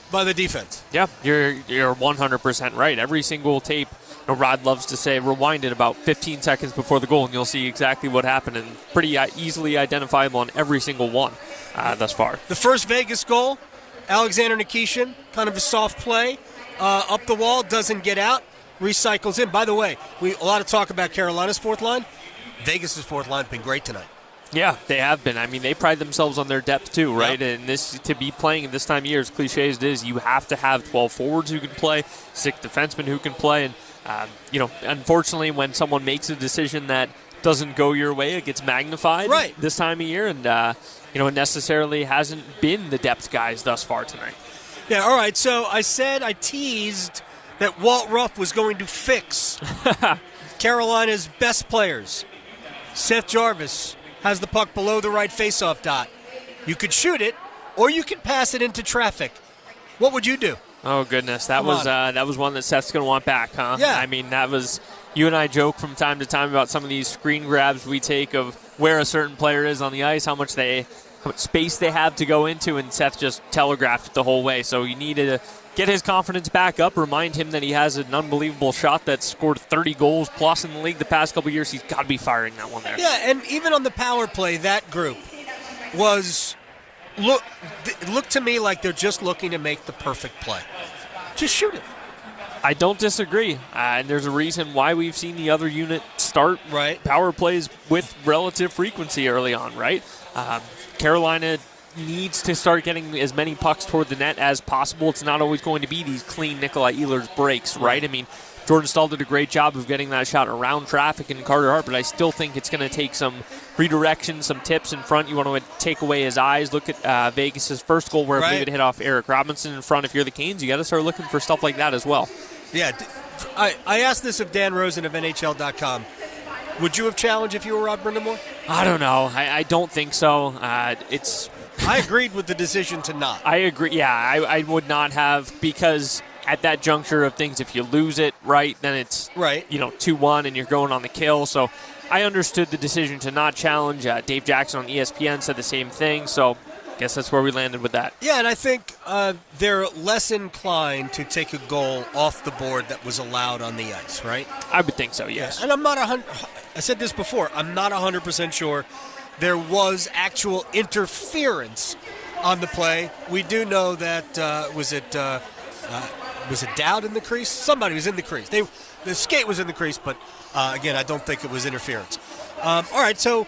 by the defense. Yeah, you're 100% right. Every single tape, Rod loves to say, rewind it about 15 seconds before the goal, and you'll see exactly what happened, and pretty easily identifiable on every single one thus far. The first Vegas goal, Alexander Nikishin, kind of a soft play, up the wall, doesn't get out, recycles in. By the way, a lot of talk about Carolina's fourth line. Vegas' fourth line has been great tonight. Yeah, they have been. I mean, they pride themselves on their depth too, right? Yep. And this, to be playing at this time of year, as cliche as it is, you have to have 12 forwards who can play, 6 defensemen who can play. And, unfortunately, when someone makes a decision that doesn't go your way, it gets magnified this time of year, and it necessarily hasn't been the depth guys thus far tonight. Yeah, all right, so I teased that Walt Ruff was going to fix Carolina's best players. Seth Jarvis has the puck below the right faceoff dot. You could shoot it, or you could pass it into traffic. What would you do? Oh, goodness. That was one that Seth's going to want back, huh? Yeah. I mean, that was – you and I joke from time to time about some of these screen grabs we take of where a certain player is on the ice, how much space they have to go into, and Seth just telegraphed it the whole way. So you need to get his confidence back up, remind him that he has an unbelievable shot that's scored 30 goals plus in the league the past couple of years. He's got to be firing that one there. Yeah, and even on the power play, that group was – look to me like they're just looking to make the perfect play. Just shoot it. I don't disagree. And there's a reason why we've seen the other unit start power plays with relative frequency early on, right? Carolina needs to start getting as many pucks toward the net as possible. It's not always going to be these clean Nikolai Ehlers breaks, right? I mean, Jordan Stahl did a great job of getting that shot around traffic in Carter Hart, but I still think it's going to take some redirection, some tips in front. You want to take away his eyes. Look at Vegas' first goal where I believe it hit off Eric Robinson in front. If you're the Canes, you got to start looking for stuff like that as well. Yeah, I asked this of Dan Rosen of NHL.com. Would you have challenged if you were Rod Brindamore? I don't know. I don't think so. I agreed with the decision to not. I agree. Yeah, I would not have, because at that juncture of things, if you lose it, then it's 2-1 and you're going on the kill. So I understood the decision to not challenge. Dave Jackson on ESPN said the same thing. So I guess that's where we landed with that. Yeah, and I think they're less inclined to take a goal off the board that was allowed on the ice, right? I would think so, yes. Yeah. And I'm not I said this before. I'm not 100% sure there was actual interference on the play. We do know that was it Dowd in the crease? Somebody was in the crease. The skate was in the crease, but again, I don't think it was interference. All right, so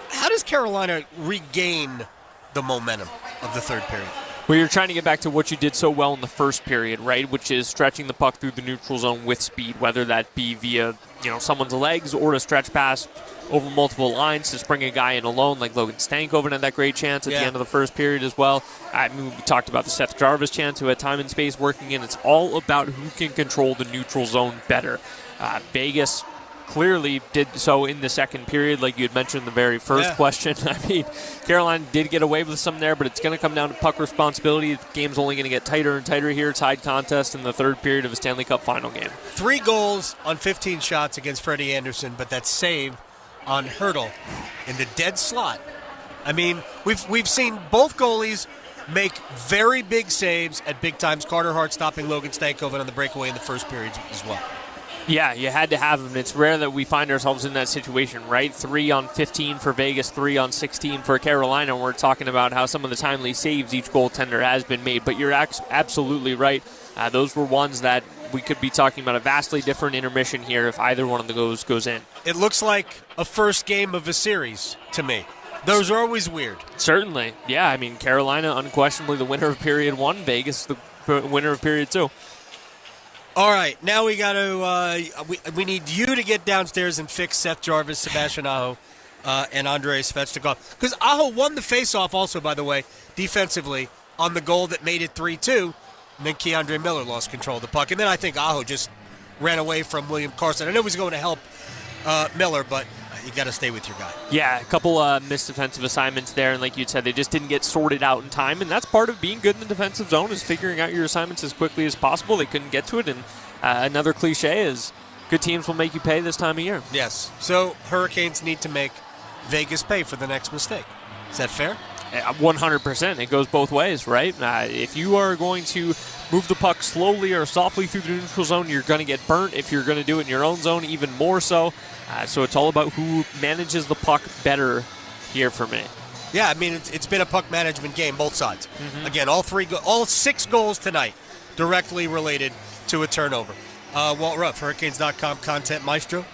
how does Carolina regain the momentum of the third period? Well, you're trying to get back to what you did so well in the first period, right? Which is stretching the puck through the neutral zone with speed, whether that be via someone's legs or a stretch pass over multiple lines to spring a guy in alone, like Logan Stankoven had that great chance at the end of the first period as well. I mean, we talked about the Seth Jarvis chance who had time and space working in. It's all about who can control the neutral zone better. Vegas clearly did so in the second period, like you had mentioned in the very first question. I mean, Carolina did get away with some there, but it's going to come down to puck responsibility. The game's only going to get tighter and tighter here. Tied contest in the third period of a Stanley Cup final game. 3 goals on 15 shots against Freddie Anderson, but that save on Hertl in the dead slot. I mean, we've seen both goalies make very big saves at big times. Carter Hart stopping Logan Stankoven on the breakaway in the first period as well. Yeah, you had to have them. It's rare that we find ourselves in that situation, right? 3 on 15 for Vegas, 3 on 16 for Carolina. And we're talking about how some of the timely saves each goaltender has been made. But you're absolutely right. Those were ones that we could be talking about a vastly different intermission here if either one of those goes in. It looks like a first game of a series to me. Those are always weird. Certainly. Yeah, I mean, Carolina unquestionably the winner of period 1, Vegas the winner of period 2. All right, now we got to. We need you to get downstairs and fix Seth Jarvis, Sebastian Aho, and Andrei Svechnikov. Because Aho won the faceoff also, by the way, defensively on the goal that made it 3-2. And then Keandre Miller lost control of the puck. And then I think Aho just ran away from William Carson. I know he was going to help Miller, but you got to stay with your guy. Yeah, a couple missed defensive assignments there, and like you said, they just didn't get sorted out in time, and that's part of being good in the defensive zone is figuring out your assignments as quickly as possible. They couldn't get to it, and another cliche is good teams will make you pay this time of year. Yes, so Hurricanes need to make Vegas pay for the next mistake. Is that fair? 100%. It goes both ways, right? If you are going to move the puck slowly or softly through the neutral zone, you're going to get burnt. If you're going to do it in your own zone, even more so. So it's all about who manages the puck better here for me. Yeah, I mean, it's been a puck management game, both sides. Mm-hmm. Again, all 6 goals tonight directly related to a turnover. Walt Ruff, Hurricanes.com content maestro,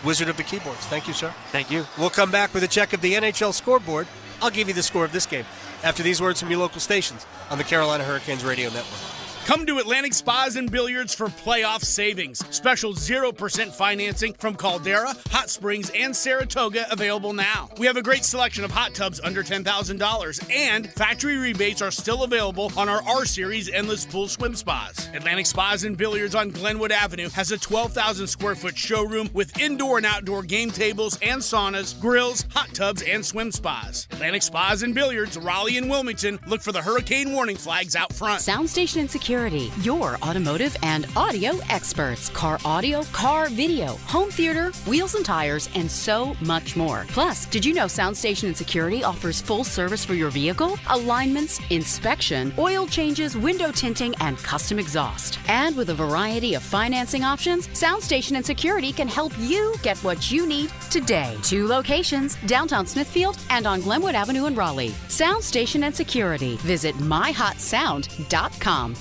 wizard of the keyboards. Thank you, sir. Thank you. We'll come back with a check of the NHL scoreboard. I'll give you the score of this game after these words from your local stations on the Carolina Hurricanes Radio Network. Come to Atlantic Spas and Billiards for playoff savings. Special 0% financing from Caldera, Hot Springs, and Saratoga available now. We have a great selection of hot tubs under $10,000, and factory rebates are still available on our R-Series Endless Pool Swim Spas. Atlantic Spas and Billiards on Glenwood Avenue has a 12,000 square foot showroom with indoor and outdoor game tables and saunas, grills, hot tubs, and swim spas. Atlantic Spas and Billiards, Raleigh and Wilmington. Look for the hurricane warning flags out front. Soundstation and Security, your automotive and audio experts. Car audio, car video, home theater, wheels and tires, and so much more. Plus, did you know Soundstation and Security offers full service for your vehicle? Alignments, inspection, oil changes, window tinting, and custom exhaust. And with a variety of financing options, Soundstation and Security can help you get what you need today. 2 locations, downtown Smithfield and on Glenwood Avenue in Raleigh. Soundstation and Security. Visit myhotsound.com.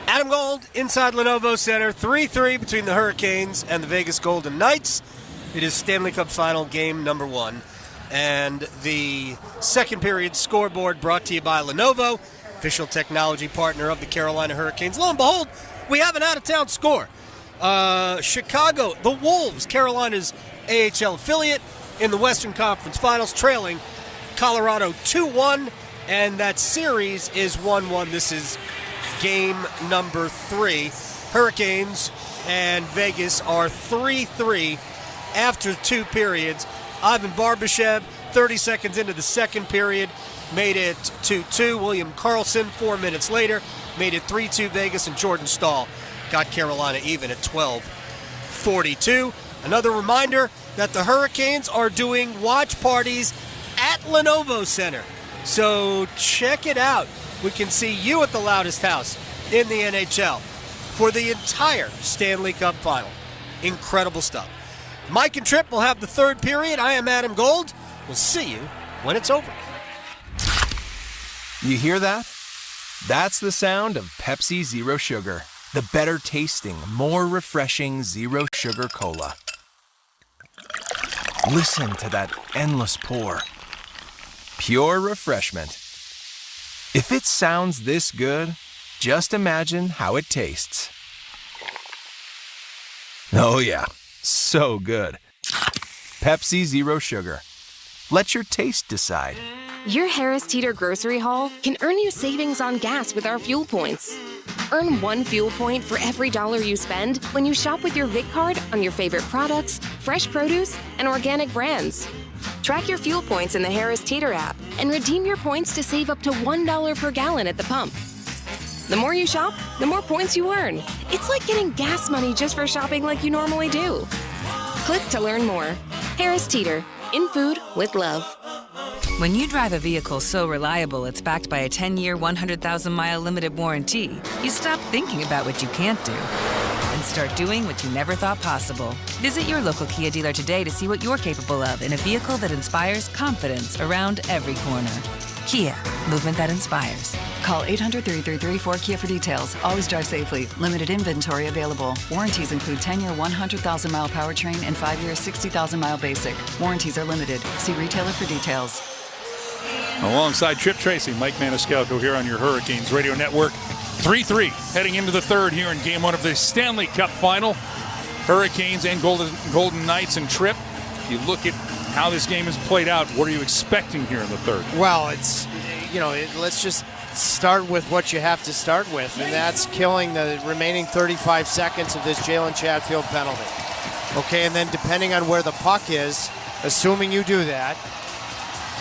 Adam Gold inside Lenovo Center, 3-3 between the Hurricanes and the Vegas Golden Knights. It is Stanley Cup Final game number 1. And the second period scoreboard brought to you by Lenovo, official technology partner of the Carolina Hurricanes. Lo and behold, we have an out-of-town score. Chicago, the Wolves, Carolina's AHL affiliate, in the Western Conference Finals, trailing Colorado 2-1, and that series is 1-1. This is game number 3. Hurricanes and Vegas are 3-3 after 2 periods. Ivan Barbashev, 30 seconds into the second period, made it 2-2. William Karlsson, 4 minutes later, made it 3-2 Vegas, and Jordan Stahl got Carolina even at 12:42. Another reminder that the Hurricanes are doing watch parties at Lenovo Center. So check it out. We can see you at the loudest house in the NHL for the entire Stanley Cup Final. Incredible stuff. Mike and Tripp will have the third period. I am Adam Gold. We'll see you when it's over. You hear that? That's the sound of Pepsi Zero Sugar, the better tasting, more refreshing Zero Sugar Cola. Listen to that endless pour. Pure refreshment. If it sounds this good, just imagine how it tastes. Oh yeah, so good. Pepsi Zero Sugar. Let your taste decide. Your Harris Teeter grocery haul can earn you savings on gas with our fuel points. Earn 1 fuel point for every $1 you spend when you shop with your Vic card on your favorite products, fresh produce, and organic brands. Track your fuel points in the Harris Teeter app and redeem your points to save up to $1 per gallon at the pump. The more you shop, the more points you earn. It's like getting gas money just for shopping like you normally do. Click to learn more. Harris Teeter, in food with love. When you drive a vehicle so reliable it's backed by a 10-year, 100,000-mile limited warranty, you stop thinking about what you can't do and start doing what you never thought possible. Visit your local Kia dealer today to see what you're capable of in a vehicle that inspires confidence around every corner. Kia, movement that inspires. Call 800-333-4KIA for details. Always drive safely. Limited inventory available. Warranties include 10-year 100,000-mile powertrain and 5-year 60,000-mile basic. Warranties are limited. See retailer for details. Alongside Trip Tracy, Mike Maniscalco here on your Hurricanes Radio Network. 3-3 heading into the third here in Game 1 of the Stanley Cup Final. Hurricanes and Golden Knights and Trip. You look at how this game has played out. What are you expecting here in the third? Well, it's, let's just start with what you have to start with, and that's killing the remaining 35 seconds of this Jalen Chatfield penalty. Okay, and then depending on where the puck is, assuming you do that,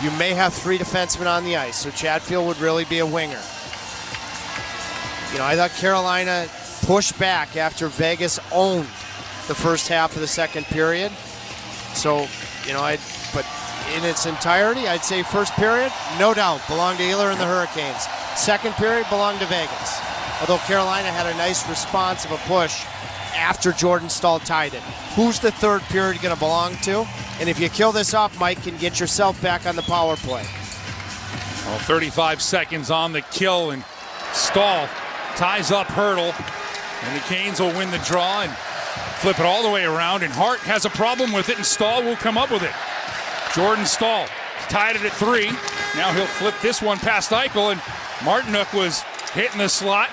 you may have 3 defensemen on the ice, so Chatfield would really be a winger. I thought Carolina pushed back after Vegas owned the first half of the second period. So, but in its entirety, I'd say first period, no doubt, belonged to Ehlers and the Hurricanes. Second period belonged to Vegas. Although Carolina had a nice response of a push after Jordan Stahl tied it. Who's the third period going to belong to? And if you kill this off, Mike, can get yourself back on the power play. Well, 35 seconds on the kill, and Stahl ties up Hurdle, and the Canes will win the draw and flip it all the way around, and Hart has a problem with it, and Stahl will come up with it. Jordan Stahl tied it at 3. Now he'll flip this one past Eichel, and Martinook was hitting the slot.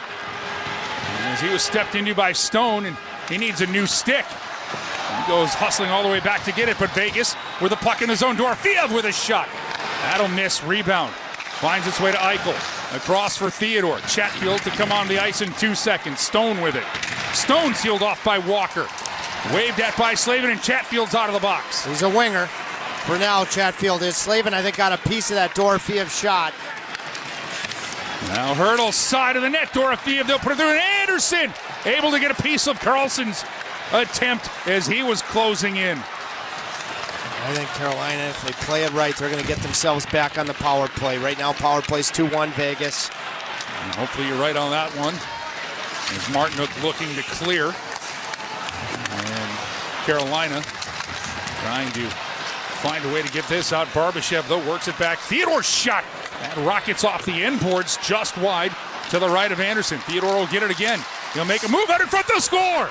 As he was stepped into by Stone, and he needs a new stick. He goes hustling all the way back to get it, but Vegas with the puck in his own. Dorofeev with a shot. That'll miss. Rebound. Finds its way to Eichel. Across for Theodore. Chatfield to come on the ice in 2 seconds. Stone with it. Stone sealed off by Walker. Waved at by Slavin, and Chatfield's out of the box. He's a winger. For now, Chatfield is. Slavin, I think, got a piece of that Dorofeev shot. Now Hurdle, side of the net. Dorofeev, they'll put it through. And Anderson able to get a piece of Carlson's attempt as he was closing in. I think Carolina, if they play it right, they're going to get themselves back on the power play. Right now, power play's 2-1 Vegas. And hopefully you're right on that one. As Martinook looking to clear. And Carolina trying to find a way to get this out. Barbashev, though, works it back. Theodore's shot. That rockets off the end boards just wide to the right of Anderson. Theodore will get it again. He'll make a move out in front to score.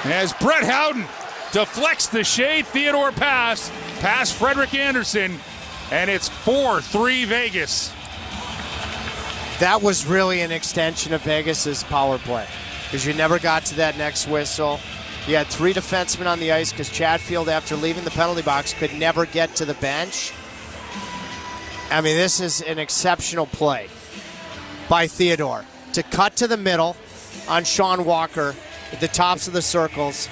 As Brett Howden deflects the Shea Theodore pass past Frederick Anderson, and it's 4-3 Vegas. That was really an extension of Vegas's power play because you never got to that next whistle. You had 3 defensemen on the ice because Chatfield, after leaving the penalty box, could never get to the bench. I mean, this is an exceptional play by Theodore to cut to the middle on Sean Walker at the tops of the circles,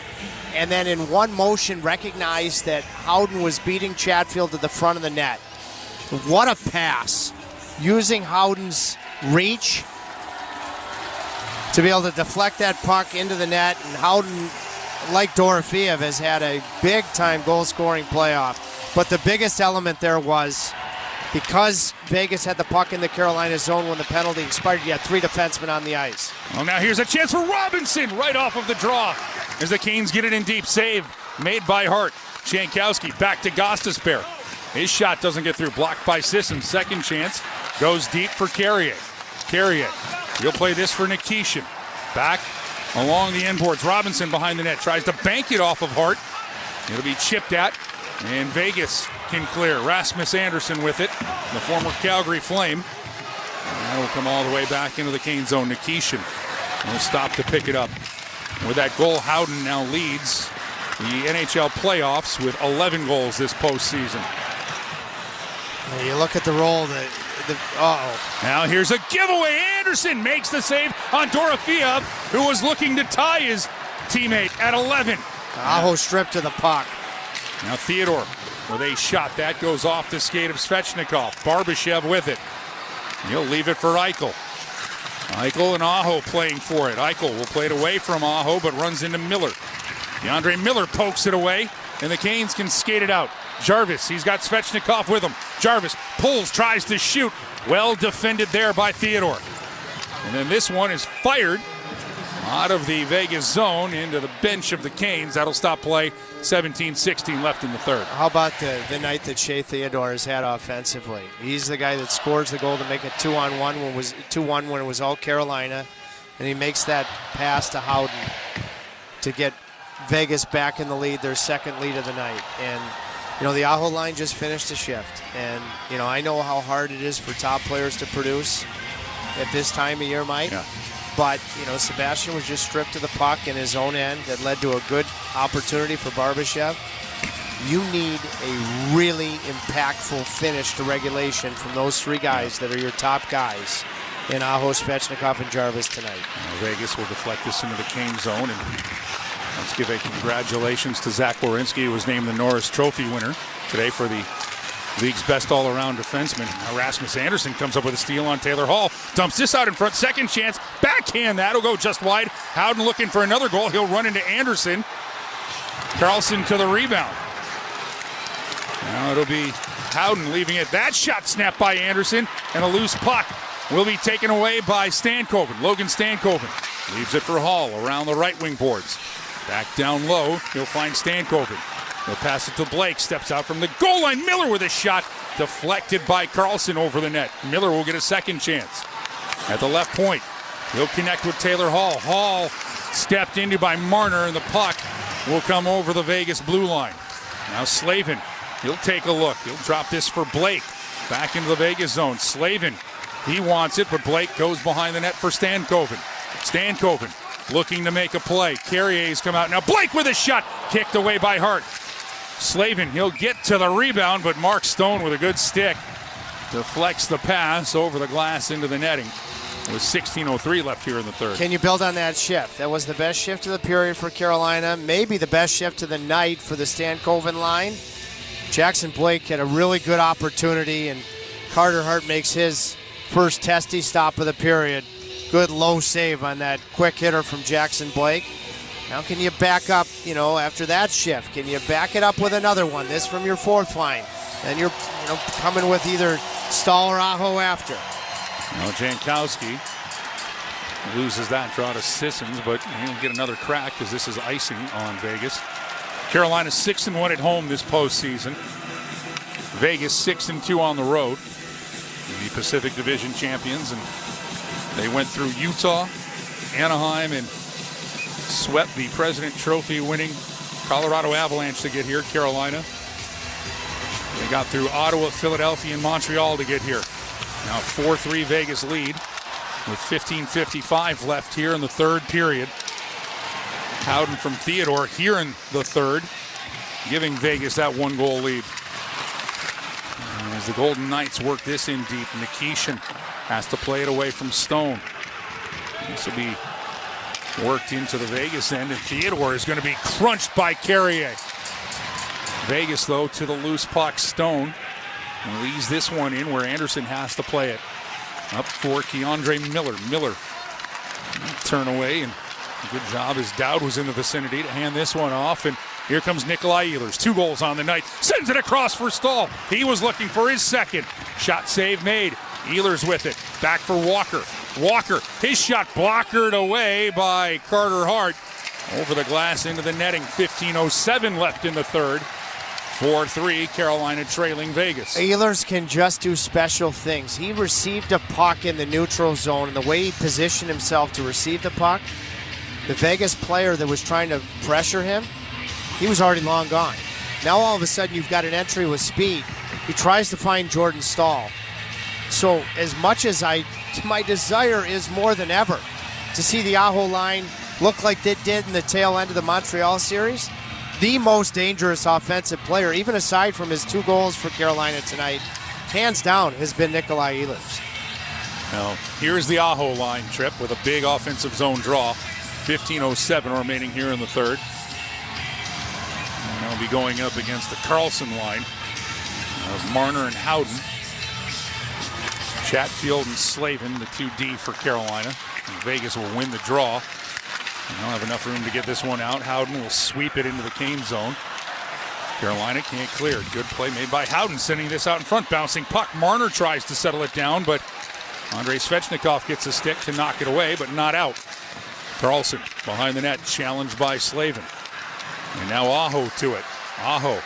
and then in one motion recognize that Howden was beating Chatfield to the front of the net. What a pass. Using Howden's reach to be able to deflect that puck into the net, and Howden, like Dorofeev, has had a big-time goal-scoring playoff. But the biggest element there was because Vegas had the puck in the Carolina zone when the penalty expired, you had 3 defensemen on the ice. Well, now here's a chance for Robinson right off of the draw as the Canes get it in deep. Save made by Hart. Jankowski back to Gostisbehere. His shot doesn't get through. Blocked by Sisson. Second chance goes deep for Carrier. Carrier. He'll play this for Nikishin. Back along the end boards. Robinson behind the net. Tries to bank it off of Hart. It'll be chipped at. And Vegas can clear. Rasmus Anderson with it. The former Calgary Flame. That will come all the way back into the Cane zone. Nikishin will stop to pick it up. With that goal, Howden now leads the NHL playoffs with 11 goals this postseason. You look at the roll. Now here's a giveaway. Anderson makes the save on Dorofeev, who was looking to tie his teammate at 11. Aho stripped to the puck. Now Theodore with a shot. That goes off the skate of Svechnikov. Barbashev with it. He'll leave it for Eichel. Eichel and Aho playing for it. Eichel will play it away from Aho, but runs into Miller. DeAndre Miller pokes it away, and the Canes can skate it out. Jarvis, he's got Svechnikov with him. Jarvis pulls, tries to shoot. Well defended there by Theodore. And then this one is fired out of the Vegas zone into the bench of the Canes. That'll stop play. 17-16 left in the third. How about the night that Shea Theodore has had offensively? He's the guy that scores the goal to make it 2-on-1 when it was 2-1 when it was all Carolina, and he makes that pass to Howden to get Vegas back in the lead, their second lead of the night. And you know, the Aho line just finished a shift, and you know, I know how hard it is for top players to produce at this time of year, Mike. Yeah. But, you know, Sebastian was just stripped to the puck in his own end. That led to a good opportunity for Barbashev. You need a really impactful finish to regulation from those 3 guys that are your top guys in Aho, Svechnikov, and Jarvis tonight. Vegas will deflect this into the Cane zone. And let's give a congratulations to Zach Werenski, who was named the Norris Trophy winner today for the league's best all-around defenseman. Rasmus Anderson comes up with a steal on Taylor Hall. Dumps this out in front. Second chance. Backhand. That'll go just wide. Howden looking for another goal. He'll run into Anderson. Carlson to the rebound. Now it'll be Howden leaving it. That shot snapped by Anderson, and a loose puck will be taken away by Stankoven. Logan Stankoven leaves it for Hall around the right wing boards. Back down low. He'll find Stankoven. He'll pass it to Blake, steps out from the goal line. Miller with a shot, deflected by Carlson over the net. Miller will get a second chance. At the left point, he'll connect with Taylor Hall. Hall stepped into by Marner, and the puck will come over the Vegas blue line. Now Slavin, he'll take a look. He'll drop this for Blake. Back into the Vegas zone. Slavin He wants it, but Blake goes behind the net for Stankoven. Stankoven looking to make a play. Carrier's come out. Now Blake with a shot. Kicked away by Hart. Slavin, he'll get to the rebound, but Mark Stone with a good stick deflects the pass over the glass into the netting. With 16:03 left here in the third. Can you build on that shift? That was the best shift of the period for Carolina. Maybe the best shift of the night for the Stankoven line. Jackson Blake had a really good opportunity, and Carter Hart makes his first testy stop of the period. Good low save on that quick hitter from Jackson Blake. Now can you back up, after that shift? Can you back it up with another one? This from your fourth line. And you're coming with either Stahl or Aho after. Now Jankowski loses that draw to Sissons, but he'll get another crack because this is icing on Vegas. Carolina 6-1 at home this postseason. Vegas 6-2 on the road. The Pacific Division champions, and they went through Utah, Anaheim, and swept the President Trophy winning Colorado Avalanche to get here. Carolina. They got through Ottawa, Philadelphia, and Montreal to get here. Now 4-3 Vegas lead with 15:55 left here in the third period. Howden from Theodore here in the third, giving Vegas that 1-goal lead. And as the Golden Knights work this in deep, Nikishin has to play it away from Stone. This will be worked into the Vegas end, and Theodore is going to be crunched by Carrier. Vegas, though, to the loose puck. Stone leaves this one in where Anderson has to play it. Up for Keandre Miller. Miller turn away, and good job as Dowd was in the vicinity to hand this one off. And here comes Nikolai Ehlers. 2 goals on the night. Sends it across for Stahl. He was looking for his second. Shot save made. Ehlers with it. Back for Walker. Walker, his shot blockered away by Carter Hart. Over the glass into the netting. 15:07 left in the third. 4-3, Carolina trailing Vegas. Ehlers can just do special things. He received a puck in the neutral zone, and the way he positioned himself to receive the puck, the Vegas player that was trying to pressure him, he was already long gone. Now all of a sudden you've got an entry with speed. He tries to find Jordan Stahl. So as much as my desire is more than ever to see the Aho line look like they did in the tail end of the Montreal series, the most dangerous offensive player, even aside from his 2 goals for Carolina tonight, hands down, has been Nikolai Ehlers. Now, here's the Aho line, Trip, with a big offensive zone draw. 15:07 remaining here in the third. And they'll be going up against the Carlson line of Marner and Howden. Chatfield and Slavin, the 2D for Carolina. And Vegas will win the draw. They don't have enough room to get this one out. Howden will sweep it into the Kane zone. Carolina can't clear. Good play made by Howden, sending this out in front. Bouncing puck. Marner tries to settle it down, but Andrei Svechnikov gets a stick to knock it away, but not out. Carlson behind the net, challenged by Slavin. And now Aho to it. Aho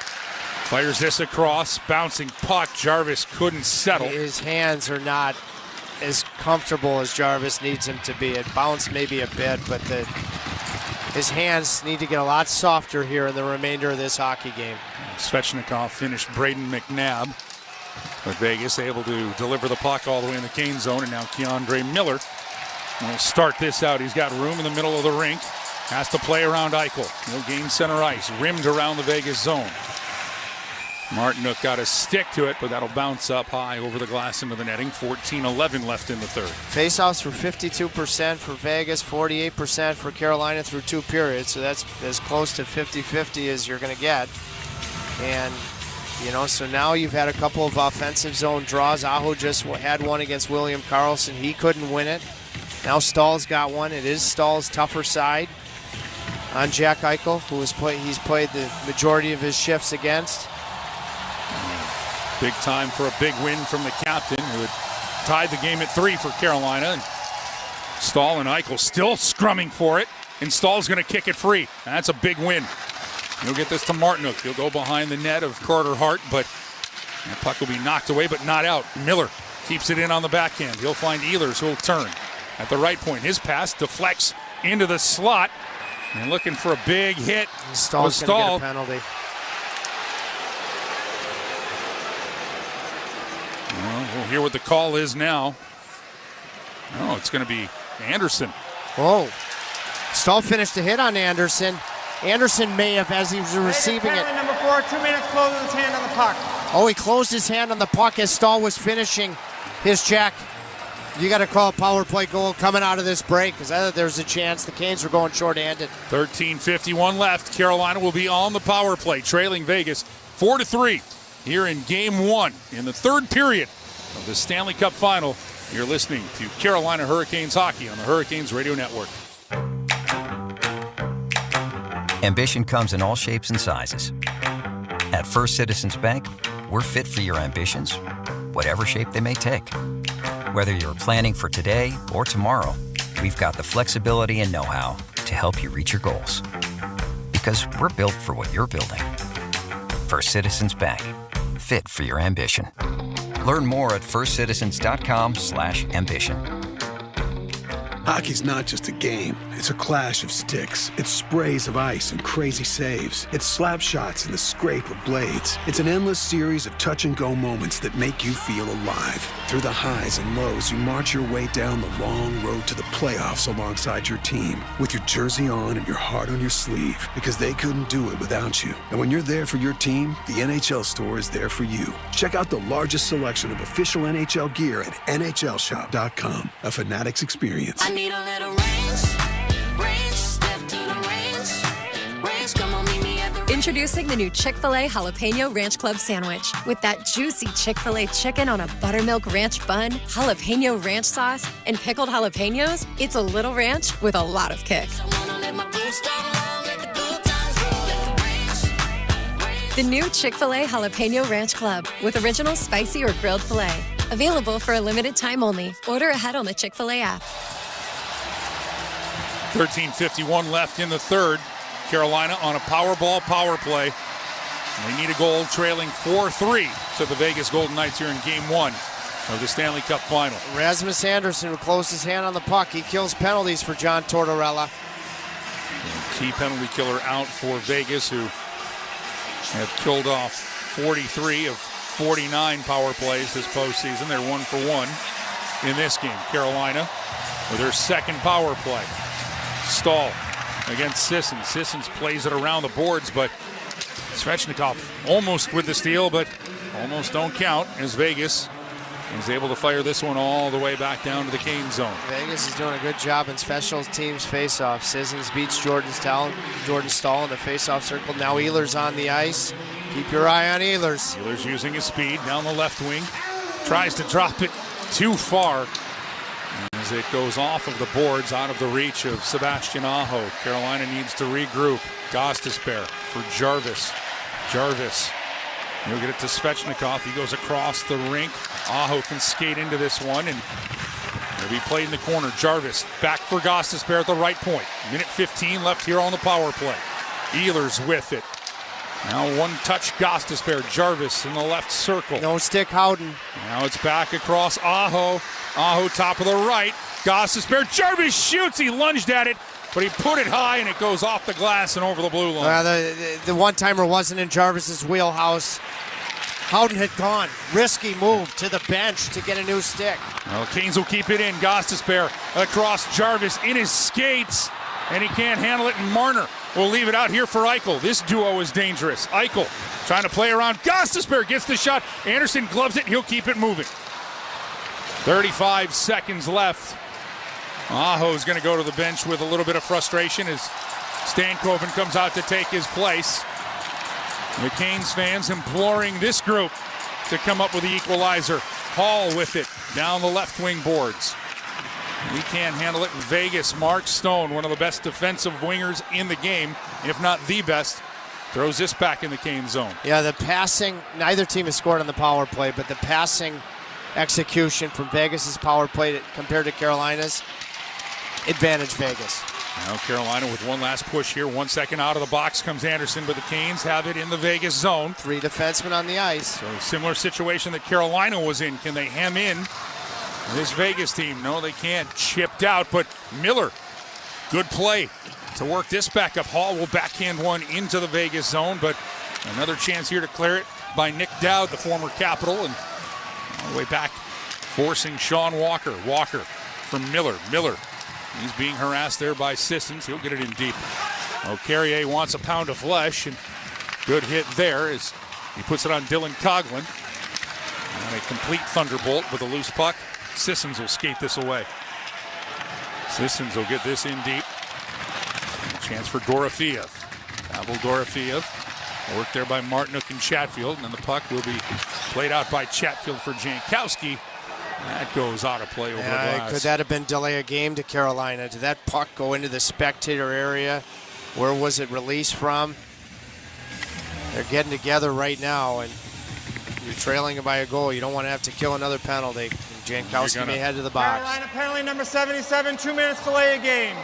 fires this across. Bouncing puck. Jarvis couldn't settle. His hands are not as comfortable as Jarvis needs him to be. It bounced maybe a bit, but his hands need to get a lot softer here in the remainder of this hockey game. Svechnikov finished Braden McNabb, but Vegas able to deliver the puck all the way in the Kane zone, and now Keandre Miller will start this out. He's got room in the middle of the rink. Has to play around Eichel. He'll gain center ice. Rimmed around the Vegas zone. Martinook got a stick to it, but that'll bounce up high over the glass into the netting. 14:11 left in the third. Faceoffs were 52% for Vegas, 48% for Carolina through 2 periods. So that's as close to 50-50 as you're going to get. And, so now you've had a couple of offensive zone draws. Aho just had one against William Karlsson. He couldn't win it. Now Stahl's got one. It is Stahl's tougher side on Jack Eichel, who he's played the majority of his shifts against. Big time for a big win from the captain, who had tied the game at 3 for Carolina. And Stahl and Eichel still scrumming for it, and Stahl's going to kick it free. That's a big win. He'll get this to Martinook. He'll go behind the net of Carter Hart, but the puck will be knocked away, but not out. Miller keeps it in on the backhand. He'll find Ehlers, who will turn at the right point. His pass deflects into the slot, and looking for a big hit. Stahl's going to get a penalty. We'll hear what the call is now. Oh, it's going to be Anderson. Whoa. Stahl finished a hit on Anderson. Anderson may have, as he was receiving it. Number 4, 2 minutes, closes his hand on the puck. Oh, he closed his hand on the puck as Stahl was finishing his check. You got to call a power play goal coming out of this break because I thought there was a chance the Canes were going short-handed. 13:51 left. Carolina will be on the power play, trailing Vegas 4-3 here in Game 1 in the third period of the Stanley Cup Final. You're listening to Carolina Hurricanes hockey on the Hurricanes Radio Network. Ambition comes in all shapes and sizes. At First Citizens Bank, we're fit for your ambitions, whatever shape they may take. Whether you're planning for today or tomorrow, we've got the flexibility and know-how to help you reach your goals. Because we're built for what you're building. First Citizens Bank, fit for your ambition. Learn more at firstcitizens.com/ambition. Hockey's not just a game. It's a clash of sticks. It's sprays of ice and crazy saves. It's slap shots and the scrape of blades. It's an endless series of touch-and-go moments that make you feel alive. Through the highs and lows, you march your way down the long road to the playoffs alongside your team. With your jersey on and your heart on your sleeve. Because they couldn't do it without you. And when you're there for your team, the NHL Store is there for you. Check out the largest selection of official NHL gear at NHLShop.com. A Fanatics experience. I need a little range, step to the range, come on, meet me at the Introducing the new Chick-fil-A Jalapeno Ranch Club Sandwich. With that juicy Chick-fil-A chicken on a buttermilk ranch bun, jalapeno ranch sauce, and pickled jalapenos, it's a little ranch with a lot of kick. The new Chick-fil-A Jalapeno Ranch Club with original spicy or grilled filet. Available for a limited time only. Order ahead on the Chick-fil-A app. 13:51 left in the third. Carolina on a Powerball power play. They need a goal, trailing 4-3 to the Vegas Golden Knights here in Game 1 of the Stanley Cup Final. Rasmus Anderson, who closed his hand on the puck. He kills penalties for John Tortorella. Key penalty killer out for Vegas, who have killed off 43 of 49 power plays this postseason. They're 1 for 1 in this game. Carolina with their second power play. Stahl against Sissons. Sissons plays it around the boards, but Svechnikov almost with the steal, but almost don't count as Vegas is able to fire this one all the way back down to the Kane zone. Vegas is doing a good job in special teams face-off. Sissons beats Jordan Stahl in the face-off circle. Now Ehlers on the ice. Keep your eye on Ehlers. Ehlers using his speed down the left wing. Tries to drop it too far as it goes off of the boards, out of the reach of Sebastian Aho. Carolina needs to regroup. Gostisbehere for Jarvis. Jarvis. He'll get it to Svechnikov. He goes across the rink. Aho can skate into this one, and it'll be played in the corner. Jarvis back for Gostisbehere at the right point. Minute 15 left here on the power play. Ehlers with it. Now one-touch Gostisbehere. Jarvis in the left circle. No stick Howden. Now it's back across Aho. Aho top of the right. Gostisbehere. Jarvis shoots. He lunged at it, but he put it high, and it goes off the glass and over the blue line. The one-timer wasn't in Jarvis's wheelhouse. Howden had gone. Risky move to the bench to get a new stick. Well, Canes will keep it in. Gostisbehere across Jarvis in his skates, and he can't handle it, and Marner will leave it out here for Eichel. This duo is dangerous. Eichel trying to play around. Gostisbehere gets the shot. Anderson gloves it, and he'll keep it moving. 35 seconds left. Aho's going to go to the bench with a little bit of frustration as Stankoven comes out to take his place. The Canes fans imploring this group to come up with the equalizer. Hall with it down the left wing boards. We can't handle it in Vegas. Mark Stone, one of the best defensive wingers in the game, if not the best, throws this back in the Cane zone. Yeah, the passing, neither team has scored on the power play, but the passing execution from Vegas's power play compared to Carolina's, advantage Vegas. Now Carolina with one last push here. 1 second out of the box comes Anderson, but the Canes have it in the Vegas zone. 3 defensemen on the ice. So similar situation that Carolina was in. Can they hem in this Vegas team? No, they can't. Chipped out, but Miller, good play to work this back up. Hall will backhand one into the Vegas zone, but another chance here to clear it by Nick Dowd, the former Capital, and all the way back, forcing Sean Walker. Walker from Miller. Miller, he's being harassed there by Sissons. He'll get it in deep. Carrier wants a pound of flesh, and good hit there as he puts it on Dylan Coughlin. And a complete thunderbolt with a loose puck. Sissons will skate this away. Sissons will get this in deep. Chance for Dorofeev. Pavel Dorofeev. Worked there by Martinook and Chatfield. And then the puck will be played out by Chatfield for Jankowski. That goes out of play over the glass. Could that have been delay a game to Carolina? Did that puck go into the spectator area? Where was it released from? They're getting together right now, and you're trailing by a goal. You don't want to have to kill another penalty. Jankowski may head to the box. Carolina penalty number 77, 2 minutes delay a game.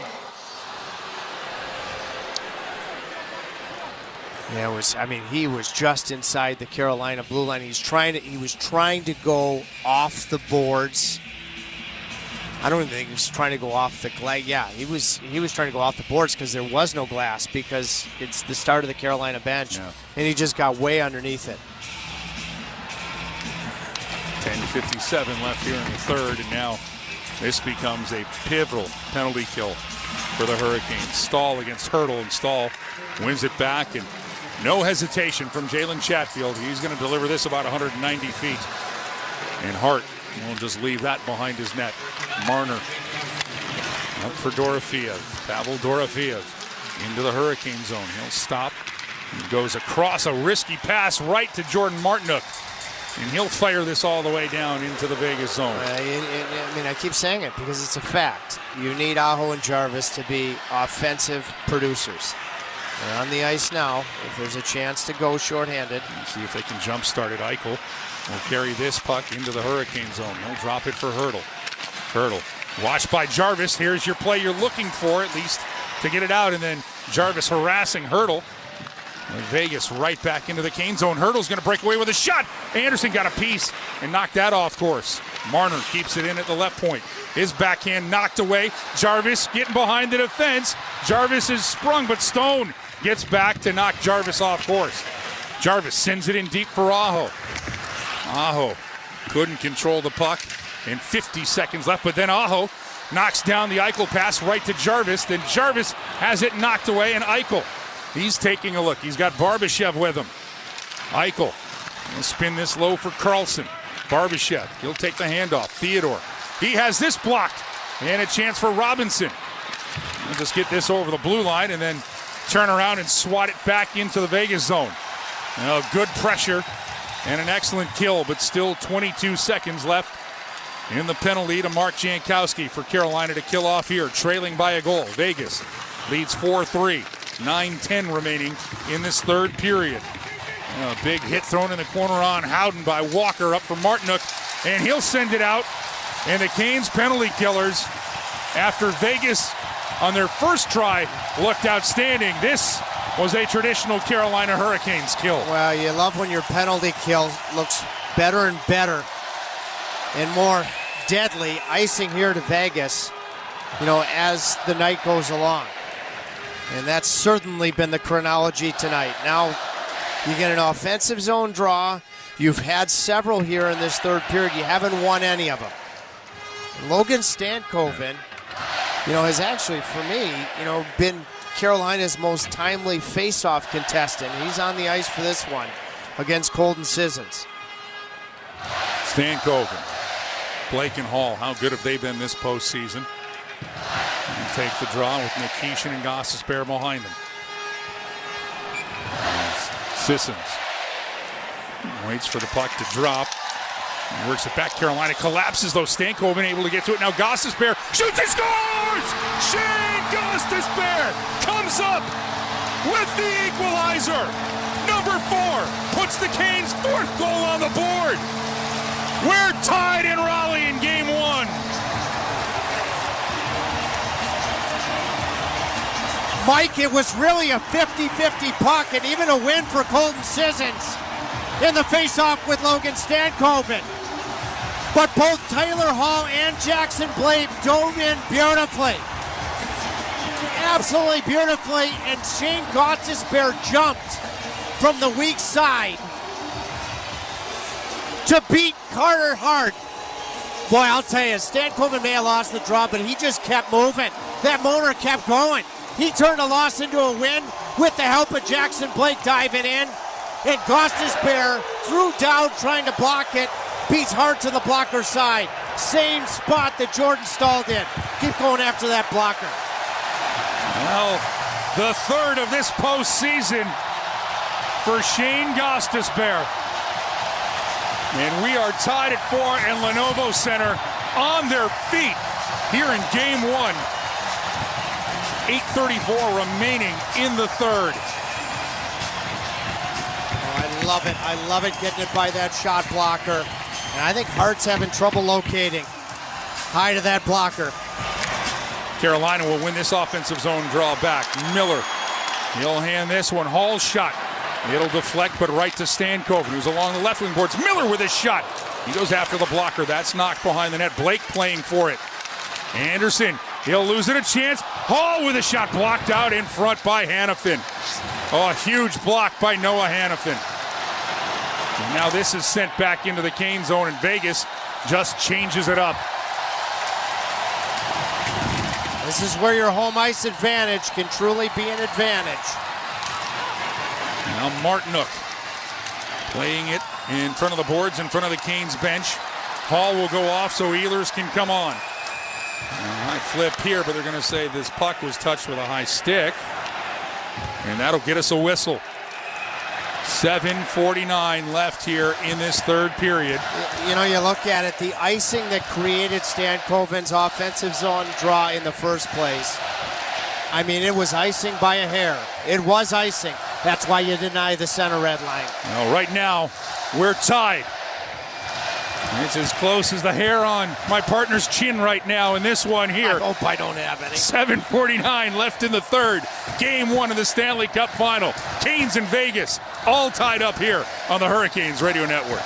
Yeah, he was just inside the Carolina blue line. He was trying to go off the boards. I don't even think he was trying to go off the glass. Yeah, he was trying to go off the boards because there was no glass because it's the start of the Carolina bench, and he just got way underneath it. 10:57 left here in the third, and now this becomes a pivotal penalty kill for the Hurricanes. Stahl against Hertl, and Stahl wins it back, and no hesitation from Jalen Chatfield. He's going to deliver this about 190 feet. And Hart will just leave that behind his net. Marner up for Dorofeev. Pavel Dorofeev into the Hurricane zone. He'll stop. He goes across a risky pass right to Jordan Martinook. And he'll fire this all the way down into the Vegas zone. I keep saying it because it's a fact. You need Aho and Jarvis to be offensive producers. They're on the ice now. If there's a chance to go shorthanded. Let's see if they can jumpstart it. Eichel will carry this puck into the Hurricane zone. He'll drop it for Hertl. Hertl, watched by Jarvis. Here's your play you're looking for, at least to get it out. And then Jarvis harassing Hertl. And Vegas right back into the Kane zone. Hertl's going to break away with a shot. Anderson got a piece and knocked that off course. Marner keeps it in at the left point. His backhand knocked away. Jarvis getting behind the defense. Jarvis is sprung, but Stone gets back to knock Jarvis off course. Jarvis sends it in deep for Aho. Aho couldn't control the puck. And 50 seconds left, but then Aho knocks down the Eichel pass right to Jarvis. Then Jarvis has it knocked away, and Eichel, he's taking a look. He's got Barbashev with him. Eichel will spin this low for Karlsson. Barbashev, he'll take the handoff. Theodore, he has this blocked. And a chance for Robinson. He'll just get this over the blue line and then turn around and swat it back into the Vegas zone. Now, good pressure and an excellent kill, but still 22 seconds left in the penalty to Mark Jankowski for Carolina to kill off here, trailing by a goal. Vegas leads 4-3. 9:10 remaining in this third period. A big hit thrown in the corner on Howden by Walker, up for Martinook, and he'll send it out. And the Canes penalty killers, after Vegas on their first try looked outstanding, this was a traditional Carolina Hurricanes kill. Well, you love when your penalty kill looks better and better and more deadly. Icing here to Vegas, as the night goes along. And that's certainly been the chronology tonight. Now you get an offensive zone draw. You've had several here in this third period. You haven't won any of them. Logan Stankoven, has actually, for me, been Carolina's most timely face-off contestant. He's on the ice for this one against Colton Sissons. Stankoven, Blake and Hall, how good have they been this postseason? And take the draw with Nikishin and Gostisbehere behind them. Sissons waits for the puck to drop. He works it back. Carolina collapses, though. Stankoven able to get to it. Now Gostisbehere shoots and scores! Shane Gostisbehere comes up with the equalizer. Number 4 puts the Canes' 4th goal on the board. We're tied in Raleigh in game 1. Mike, it was really a 50-50 puck and even a win for Colton Sissons in the face-off with Logan Stankoven. But both Taylor Hall and Jackson Blake dove in beautifully. Absolutely beautifully, and Shane Gostisbehere jumped from the weak side to beat Carter Hart Boy, I'll tell you, Stankoven may have lost the draw, but he just kept moving. That motor kept going. He turned a loss into a win with the help of Jackson Blake diving in. And Gostisbehere threw down trying to block it. Beats hard to the blocker side. Same spot that Jordan Stahl did. Keep going after that blocker. Well, the third of this postseason for Shane Gostisbehere. And we are tied at 4 in Lenovo Center on their feet here in game 1. 8:34 remaining in the third. Oh, I love it. I love it getting it by that shot blocker. And I think Hart's having trouble locating. High to that blocker. Carolina will win this offensive zone draw back. Miller, he'll hand this one. Hall's shot. It'll deflect, but right to Stankoven, who's along the left wing boards. Miller with his shot. He goes after the blocker. That's knocked behind the net. Blake playing for it. Anderson, he'll lose it a chance. Hall with a shot blocked out in front by Hanifin. Oh, a huge block by Noah Hanifin. And now this is sent back into the Kane zone, and Vegas just changes it up. This is where your home ice advantage can truly be an advantage. Now Martinook playing it in front of the boards, in front of the Canes bench. Hall will go off so Ehlers can come on. High flip here, but they're going to say this puck was touched with a high stick. And that'll get us a whistle. 7:49 left here in this third period. You know, you look at it, the icing that created Stankoven's offensive zone draw in the first place. I mean, it was icing by a hair. It was icing. That's why you deny the center red line. Well, right now, we're tied. It's as close as the hair on my partner's chin right now in this one here. I hope I don't have any. 7:49 left in the third. Game 1 of the Stanley Cup Final. Canes and Vegas all tied up here on the Hurricanes Radio Network.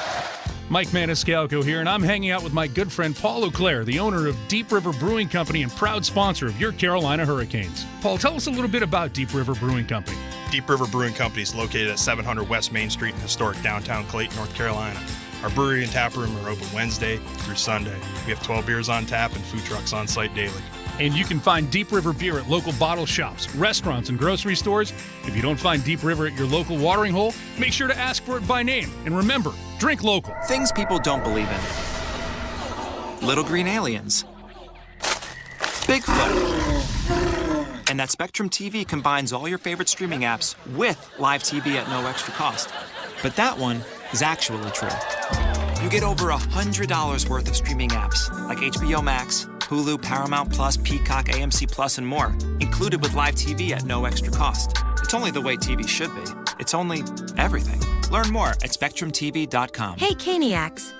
Mike Maniscalco here, and I'm hanging out with my good friend Paul Auclair, the owner of Deep River Brewing Company and proud sponsor of your Carolina Hurricanes. Paul, tell us a little bit about Deep River Brewing Company. Deep River Brewing Company is located at 700 West Main Street in historic downtown Clayton, North Carolina. Our brewery and tap room are open Wednesday through Sunday. We have 12 beers on tap and food trucks on site daily. And you can find Deep River beer at local bottle shops, restaurants, and grocery stores. If you don't find Deep River at your local watering hole, make sure to ask for it by name. And remember, drink local. Things people don't believe in. Little green aliens. Bigfoot. And that Spectrum TV combines all your favorite streaming apps with live TV at no extra cost. But that one is actually true. You get over $100 worth of streaming apps like HBO Max, Hulu, Paramount Plus, Peacock, AMC Plus, and more, included with live TV at no extra cost. It's only the way TV should be. It's only everything. Learn more at SpectrumTV.com. Hey, Caniacs.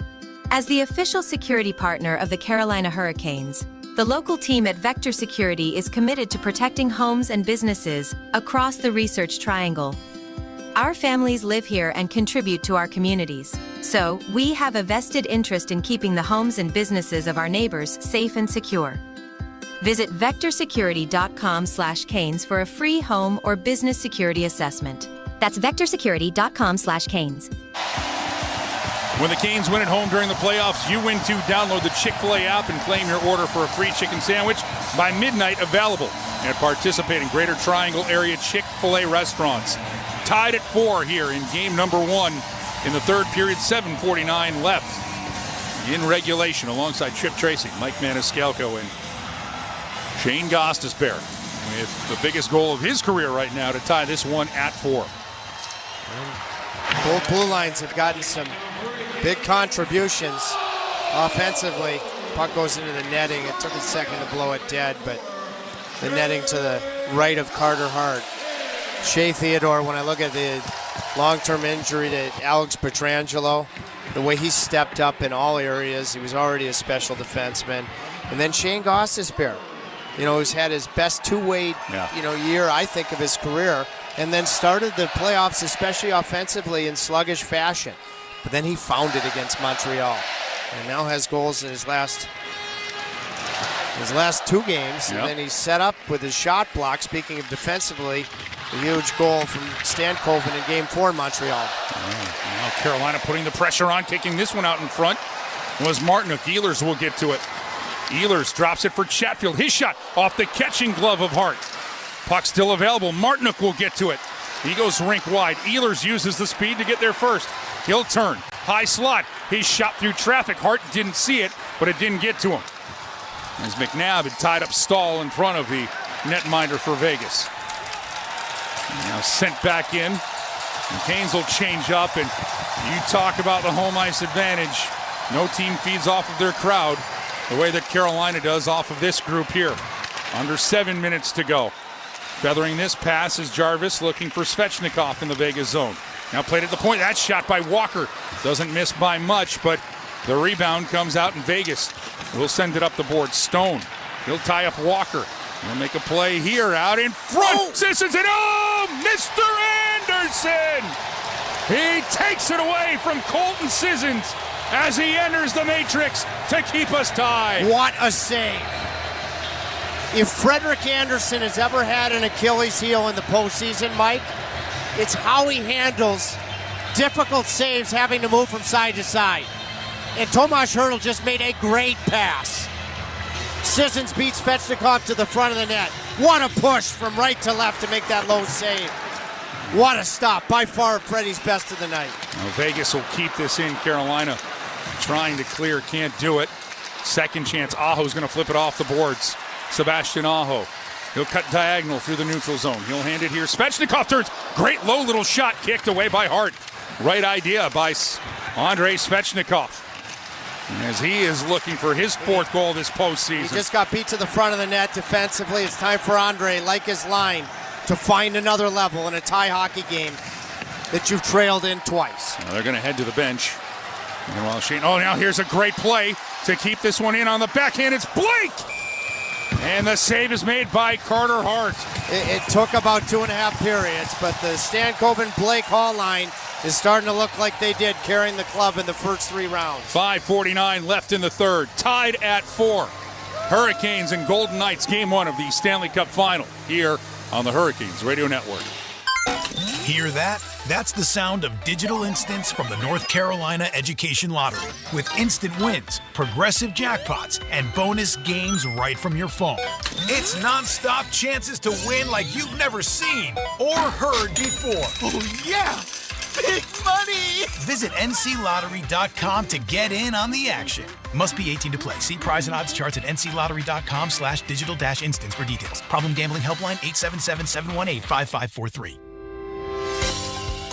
As the official security partner of the Carolina Hurricanes, the local team at Vector Security is committed to protecting homes and businesses across the Research Triangle. Our families live here and contribute to our communities, so we have a vested interest in keeping the homes and businesses of our neighbors safe and secure. Visit vectorsecurity.com/Canes for a free home or business security assessment. That's vectorsecurity.com/Canes. When the Canes win at home during the playoffs, you win too. Download the Chick-fil-A app and claim your order for a free chicken sandwich by midnight, available at participating Greater Triangle area Chick-fil-A restaurants. Tied at 4 here in game number 1 in the third period, 7:49 left in regulation, alongside Chip Tracy, Mike Maniscalco, and Shane Gostisbehere with the biggest goal of his career right now to tie this one at 4. Both blue lines have gotten some big contributions offensively. Puck goes into the netting. It took a second to blow it dead, but the netting to the right of Carter Hart. Shea Theodore, when I look at the long-term injury to Alex Pietrangelo, the way he stepped up in all areas, he was already a special defenseman. And then Shane Gostisbehere, who's had his best two-way, year, I think, of his career, and then started the playoffs, especially offensively, in sluggish fashion. But then he found it against Montreal, and now has goals in his last 2 games. Yep. And then he's set up with his shot block. Speaking of defensively, a huge goal from Stankoven in Game 4 in Montreal. Now Carolina putting the pressure on, kicking this one out in front. was Martinook. Ehlers will get to it. Ehlers drops it for Chatfield. His shot off the catching glove of Hart. Puck still available. Martinook will get to it. He goes rink wide. Ehlers uses the speed to get there first. He'll turn. High slot. His shot through traffic. Hart didn't see it, but it didn't get to him. As McNabb had tied up Stahl in front of the netminder for Vegas. Now sent back in. And Canes will change up, and you talk about the home ice advantage. No team feeds off of their crowd the way that Carolina does off of this group here. Under 7 minutes to go. Feathering this pass is Jarvis looking for Svechnikov in the Vegas zone. Now played at the point. That shot by Walker doesn't miss by much, but the rebound comes out in Vegas. We'll send it up the board. Stone. He'll tie up Walker. He'll make a play here out in front. Sissons it. Oh, Mr. Anderson! He takes it away from Colton Sissons as he enters the matrix to keep us tied. What a save. If Frederik Andersen has ever had an Achilles heel in the postseason, Mike, it's how he handles difficult saves having to move from side to side. And Tomas Hertl just made a great pass. Sissons beats Svechnikov to the front of the net. What a push from right to left to make that low save. What a stop. By far Freddie's best of the night. Now Vegas will keep this in. Carolina trying to clear, can't do it. Second chance. Aho's going to flip it off the boards. Sebastian Aho. He'll cut diagonal through the neutral zone. He'll hand it here. Svechnikov turns. Great low little shot kicked away by Hart. Right idea by Andrei Svechnikov. As he is looking for his fourth goal this postseason. He just got beat to the front of the net defensively. It's time for Andre, like his line, to find another level in a tie hockey game that you've trailed in twice. Now they're going to head to the bench. And while Shane, now here's a great play to keep this one in on the backhand. It's Blake! And the save is made by Carter Hart. It took about 2.5 periods, but the Stankoven-Blake Hall line is starting to look like they did, carrying the club in the first 3 rounds. 5:49 left in the third. Tied at 4. Hurricanes and Golden Knights, game 1 of the Stanley Cup Final here on the Hurricanes Radio Network. Hear that? That's the sound of digital instants from the North Carolina Education Lottery. With instant wins, progressive jackpots, and bonus games right from your phone. It's non-stop chances to win like you've never seen or heard before. Oh, yeah! Big money! Visit nclottery.com to get in on the action. Must be 18 to play. See prize and odds charts at nclottery.com/digital-instants for details. Problem gambling helpline 877-718-5543.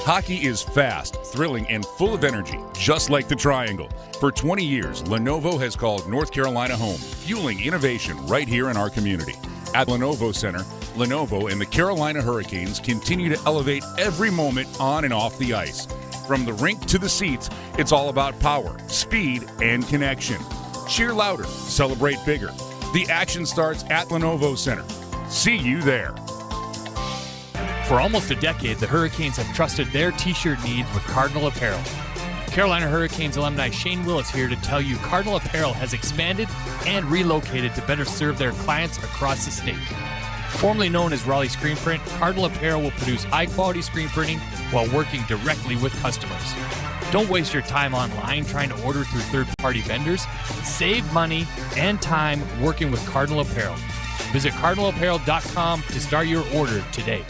Hockey is fast, thrilling, and full of energy, just like the Triangle. For 20 years, Lenovo has called North Carolina home, fueling innovation right here in our community. At Lenovo Center, Lenovo and the Carolina Hurricanes continue to elevate every moment on and off the ice. From the rink to the seats, it's all about power, speed, and connection. Cheer louder, celebrate bigger. The action starts at Lenovo Center. See you there. For almost a decade, the Hurricanes have trusted their t-shirt needs with Cardinal Apparel. Carolina Hurricanes alumni Shane Willis here to tell you Cardinal Apparel has expanded and relocated to better serve their clients across the state. Formerly known as Raleigh Screen Print, Cardinal Apparel will produce high-quality screen printing while working directly with customers. Don't waste your time online trying to order through third-party vendors. Save money and time working with Cardinal Apparel. Visit cardinalapparel.com to start your order today.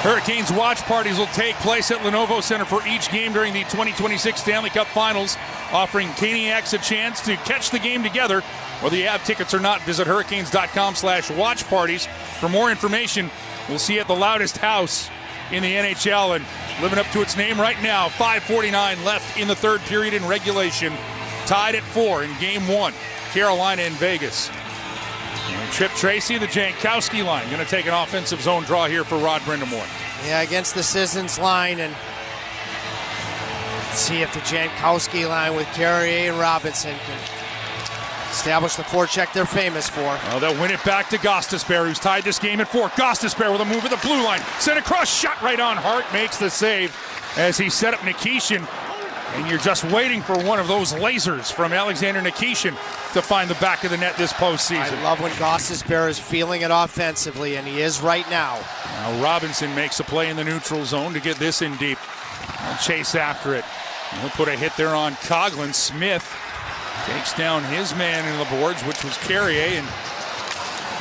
Hurricanes watch parties will take place at Lenovo Center for each game during the 2026 Stanley Cup Finals, offering Caniacs a chance to catch the game together. Whether you have tickets or not, visit hurricanes.com/watch parties. For more information, we'll see you at the loudest house in the NHL and living up to its name right now. 5:49 left in the third period in regulation. Tied at 4 in game 1. Carolina and Vegas. And Trip Tracy, the Jankowski line, going to take an offensive zone draw here for Rod Brindamore. Yeah, against the Sissons line, and let's see if the Jankowski line with Carrier and Robinson can establish the forecheck they're famous for. Well, they'll win it back to Gostisbehere, who's tied this game at 4. Gostisbehere with a move at the blue line. Sent across, shot right on. Hart makes the save as he set up Nikishin. And you're just waiting for one of those lasers from Alexander Nikishin to find the back of the net this postseason. I love when Gostisbehere is feeling it offensively, and he is right now. Now Robinson makes a play in the neutral zone to get this in deep. I'll chase after it. He'll put a hit there on Coughlin. Smith takes down his man in the boards, which was Carrier, and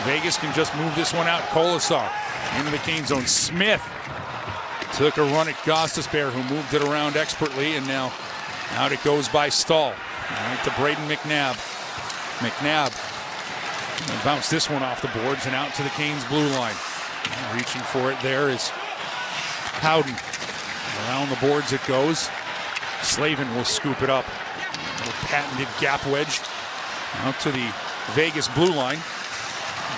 Vegas can just move this one out. Colasar into the Cane zone. Smith took a run at Gostisbehere, who moved it around expertly, and now out it goes by Stahl. Right to Braden McNabb. McNabb will bounce this one off the boards and out to the Canes blue line. Reaching for it there is Howden. Around the boards it goes. Slavin will scoop it up. A little patented gap wedge out to the Vegas blue line.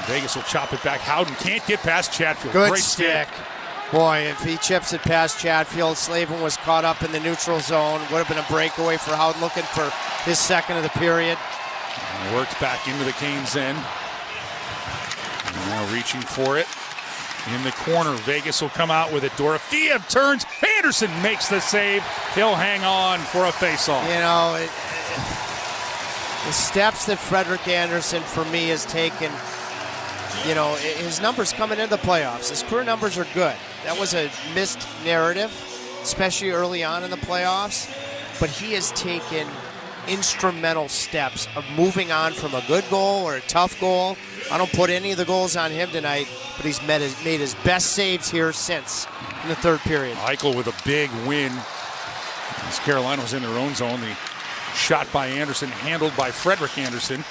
Vegas will chop it back. Howden can't get past Chatfield. Good Great stick. Boy, if he chips it past Chatfield, Slavin was caught up in the neutral zone. Would have been a breakaway for Howden, looking for his second of the period. And worked back into the Canes end. And now reaching for it. In the corner, Vegas will come out with it. Dorofeev turns. Anderson makes the save. He'll hang on for a faceoff. You know, the steps that Frederik Andersen, for me, has taken, you know, his numbers coming into the playoffs. His career numbers are good. That was a missed narrative, especially early on in the playoffs. But he has taken instrumental steps of moving on from a good goal or a tough goal. I don't put any of the goals on him tonight, but he's made his best saves here since in the third period. Eichel with a big win. As Carolina was in their own zone, the shot by Anderson handled by Frederik Andersen.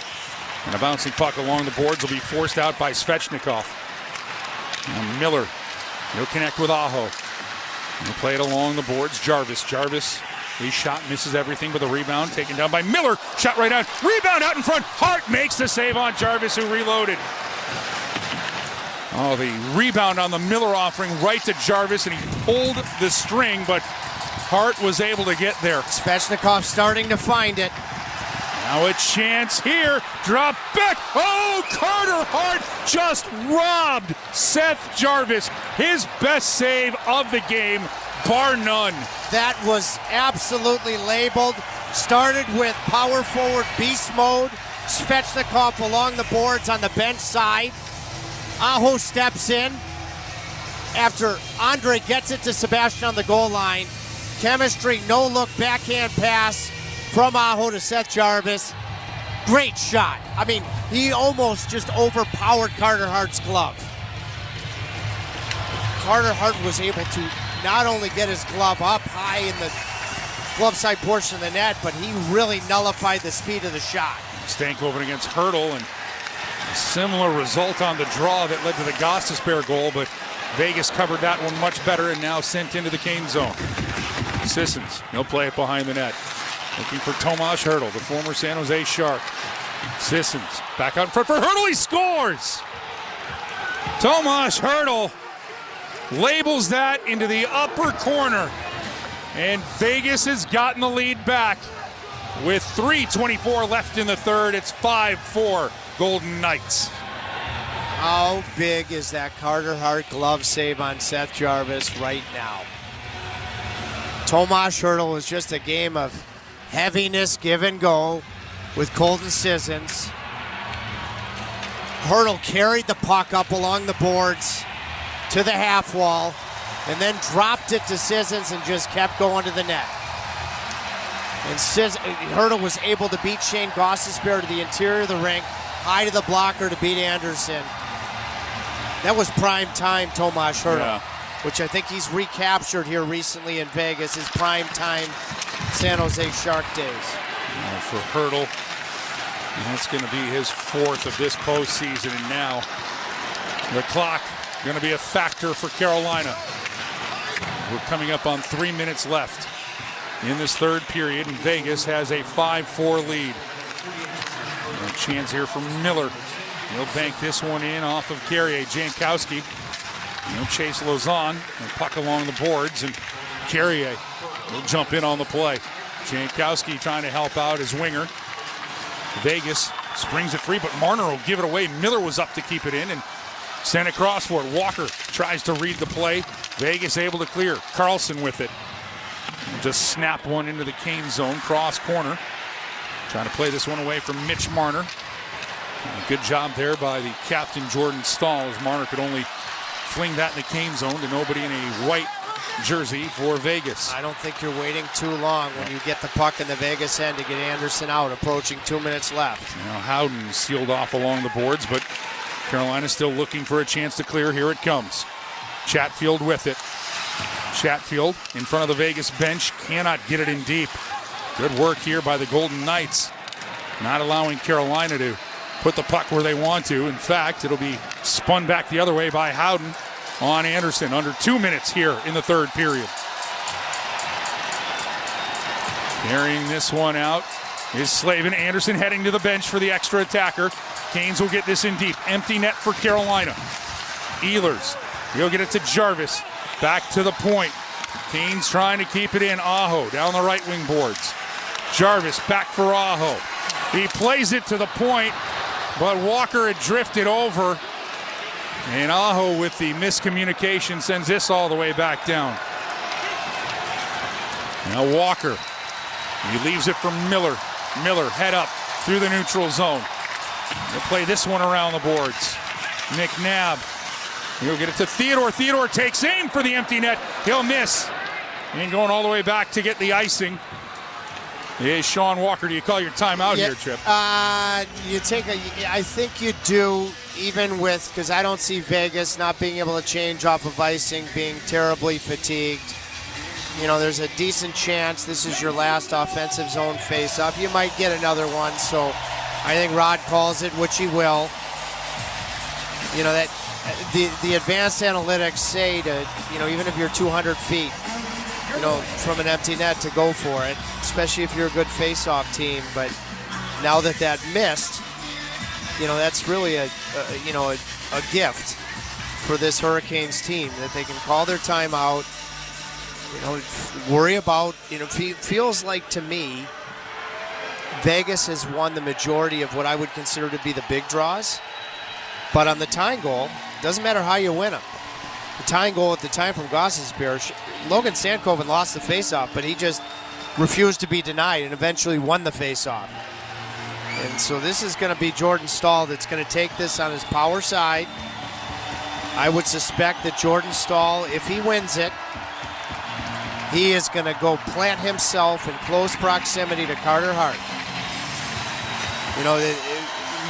And a bouncing puck along the boards will be forced out by Svechnikov. Now Miller, he'll connect with Aho. He'll play it along the boards. Jarvis, his shot misses everything but the rebound. Taken down by Miller. Shot right out. Rebound out in front. Hart makes the save on Jarvis, who reloaded. Oh, the rebound on the Miller offering right to Jarvis, and he pulled the string, but Hart was able to get there. Svechnikov starting to find it. Now a chance here. Drop back. Oh, Carter Hart just robbed Seth Jarvis. His best save of the game, bar none. That was absolutely labeled. Started with power forward beast mode. Svechnikov along the boards on the bench side. Aho steps in after Andre gets it to Sebastian on the goal line. Chemistry, no look, backhand pass from Aho to Seth Jarvis. Great shot. I mean, he almost just overpowered Carter Hart's glove. Carter Hart was able to not only get his glove up high in the glove side portion of the net, but he really nullified the speed of the shot. Stankoven against Hertl, and a similar result on the draw that led to the Gostisbehere goal, but Vegas covered that one much better and now sent into the Cane zone. Sissons, he'll play it behind the net. Looking for Tomas Hertl, the former San Jose Shark. Sissons back out in front for Hertl, he scores! Tomas Hertl labels that into the upper corner, and Vegas has gotten the lead back. With 3:24 left in the third, it's 5-4 Golden Knights. How big is that Carter Hart glove save on Seth Jarvis right now? Tomas Hertl was just a game of heaviness, give and go with Colton Sissons. Hertl carried the puck up along the boards to the half wall and then dropped it to Sissons and just kept going to the net. And Hertl was able to beat Shane Gostisbehere to the interior of the rink, high to the blocker to beat Anderson. That was prime time Tomas Hertl, which I think he's recaptured here recently in Vegas, his prime time San Jose Shark days. For Hertl, that's going to be his fourth of this postseason, and now the clock going to be a factor for Carolina. We're coming up on 3 minutes left in this third period, and Vegas has a 5-4 lead. And a chance here for Miller. He'll bank this one in off of Carrier. Jankowski, he'll chase Lausanne and puck along the boards, and Carrier will jump in on the play. Jankowski trying to help out his winger. Vegas springs it free, but Marner will give it away. Miller was up to keep it in and send it across for it. Walker tries to read the play. Vegas able to clear. Carlson with it. And just snap one into the Cane zone, cross corner. Trying to play this one away from Mitch Marner. And a good job there by the captain, Jordan Stahl, as Marner could only fling that in the Cane zone to nobody in a white jersey for Vegas. I don't think you're waiting too long when you get the puck in the Vegas end to get Anderson out, approaching 2 minutes left. Now Howden sealed off along the boards, but Carolina still looking for a chance to clear. Here it comes. Chatfield with it. Chatfield in front of the Vegas bench, cannot get it in deep. Good work here by the Golden Knights, not allowing Carolina to put the puck where they want to. In fact, it'll be spun back the other way by Howden on Anderson. Under 2 minutes here in the third period. Carrying this one out is Slavin. Anderson heading to the bench for the extra attacker. Canes will get this in deep. Empty net for Carolina. Ehlers, he'll get it to Jarvis. Back to the point. Canes trying to keep it in. Aho down the right wing boards. Jarvis back for Aho. He plays it to the point, but Walker had drifted over. And Aho with the miscommunication sends this all the way back down. Now Walker. He leaves it for Miller. Miller head up through the neutral zone. He'll play this one around the boards. McNabb. He'll get it to Theodore. Theodore takes aim for the empty net. He'll miss. And going all the way back to get the icing is Sean Walker. Do you call your timeout here, Chip? I think you do, even with, because I don't see Vegas not being able to change off of icing, being terribly fatigued. You know, there's a decent chance this is your last offensive zone face-off. You might get another one, so I think Rod calls it, which he will. You know, that the advanced analytics say to, you know, even if you're 200 feet, you know, from an empty net, to go for it, especially if you're a good face-off team. But now that missed, you know, that's really a gift for this Hurricanes team, that they can call their timeout, you know, worry about, you know, feels like to me Vegas has won the majority of what I would consider to be the big draws. But on the tying goal, doesn't matter how you win them. The tying goal at the time from Gostisbehere, Logan Stankoven lost the faceoff, but he just refused to be denied and eventually won the faceoff. And so this is going to be Jordan Staal that's going to take this on his power side. I would suspect that Jordan Staal, if he wins it, he is going to go plant himself in close proximity to Carter Hart. You know,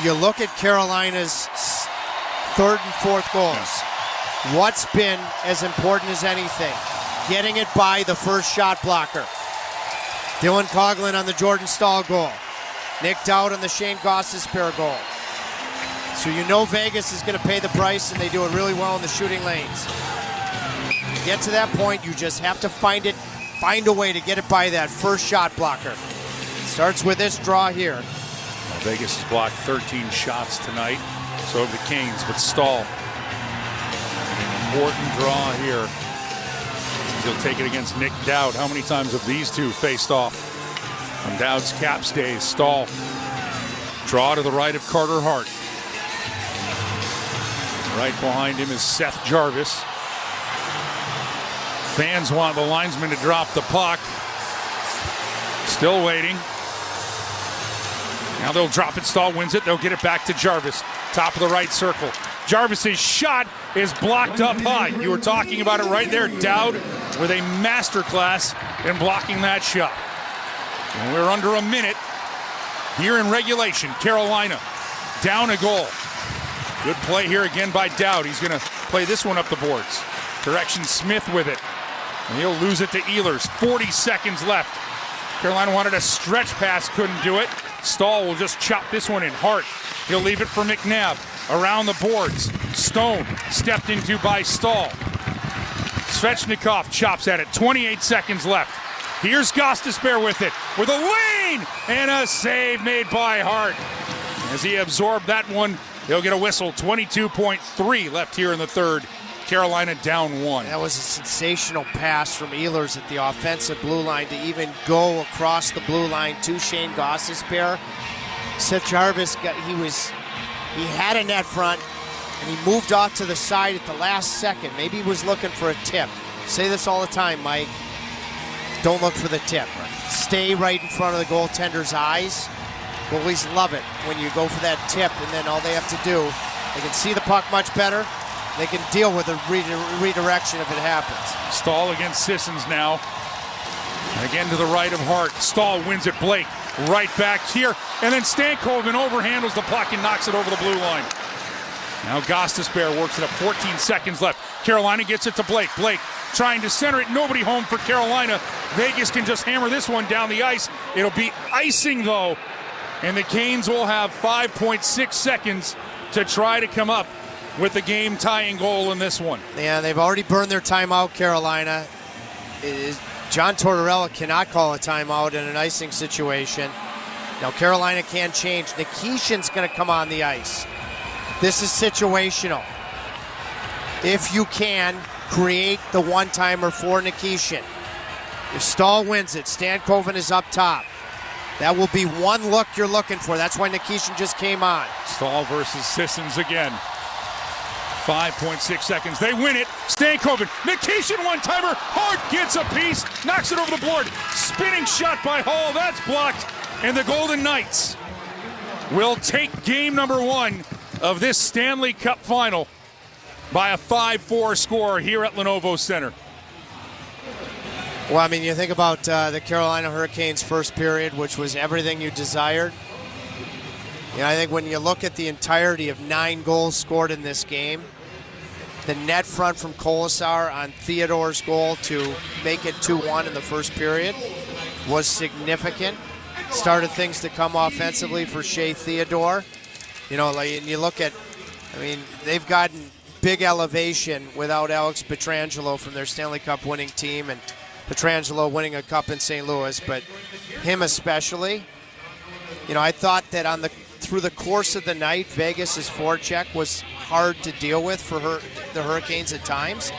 you look at Carolina's third and fourth goals. What's been as important as anything? Getting it by the first shot blocker. Dylan Coughlin on the Jordan Staal goal. Nick Dowd on the Shane Gostisbehere goal. So you know Vegas is going to pay the price, and they do it really well in the shooting lanes. To get to that point, you just have to find a way to get it by that first shot blocker. Starts with this draw here. Well, Vegas has blocked 13 shots tonight. So have the Canes, but Staal. Important draw here. He'll take it against Nick Dowd. How many times have these two faced off? On Dowd's Caps days, Staal. Draw to the right of Carter Hart. Right behind him is Seth Jarvis. Fans want the linesman to drop the puck. Still waiting. Now they'll drop it. Staal wins it. They'll get it back to Jarvis. Top of the right circle. Jarvis's shot is blocked up high. You were talking about it right there. Dowd with a masterclass in blocking that shot. And we're under a minute here in regulation. Carolina down a goal. Good play here again by Dowd. He's going to play this one up the boards. Direction Smith with it. And he'll lose it to Ehlers. 40 seconds left. Carolina wanted a stretch pass, couldn't do it. Staal will just chop this one in. Hart, he'll leave it for McNabb. Around the boards. Stone stepped into by Staal. Svechnikov chops at it. 28 seconds left. Here's Gostisbehere with it. With a lane and a save made by Hart. As he absorbed that one, he'll get a whistle. 22.3 left here in the third. Carolina down one. That was a sensational pass from Ehlers at the offensive blue line to even go across the blue line to Shane Gostisbehere. Seth Jarvis, he had a net front, and he moved off to the side at the last second. Maybe he was looking for a tip. Say this all the time, Mike. Don't look for the tip. Stay right in front of the goaltender's eyes. Goalies love it when you go for that tip, and then all they have to do, they can see the puck much better. They can deal with a redirection if it happens. Stahl against Sissons now. Again to the right of Hart. Stahl wins it. Blake right back here. And then Stankoven overhandles the puck and knocks it over the blue line. Now Gostisbehere works it up. 14 seconds left. Carolina gets it to Blake. Blake trying to center it. Nobody home for Carolina. Vegas can just hammer this one down the ice. It'll be icing, though. And the Canes will have 5.6 seconds to try to come up with the game-tying goal in this one. Yeah, they've already burned their timeout, Carolina. John Tortorella cannot call a timeout in an icing situation. Now, Carolina can't change. Nikishin's going to come on the ice. This is situational. If you can, create the one-timer for Nikishin. If Stahl wins it, Stankoven is up top. That will be one look you're looking for. That's why Nikishin just came on. Stahl versus Sissons again. 5.6 seconds. They win it. Stankoven. Nikishin one-timer. Hart gets a piece. Knocks it over the board. Spinning shot by Hall. That's blocked. And the Golden Knights will take game number 1 of this Stanley Cup final by a 5-4 score here at Lenovo Center. Well, I mean, you think about the Carolina Hurricanes' first period, which was everything you desired. You know, I think when you look at the entirety of 9 goals scored in this game, the net front from Kolasar on Theodore's goal to make it 2-1 in the first period was significant. Started things to come offensively for Shea Theodore. You know, like, and you look at, I mean, they've gotten big elevation without Alex Pietrangelo from their Stanley Cup winning team, and Pietrangelo winning a cup in St. Louis, but him especially. You know, I thought that through the course of the night, Vegas' forecheck was hard to deal with for the Hurricanes at times.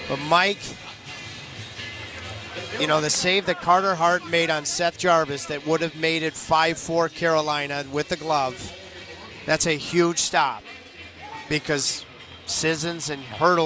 But Mike, you know, the save that Carter Hart made on Seth Jarvis that would have made it 5-4 Carolina with the glove, that's a huge stop because Sissons and Hertl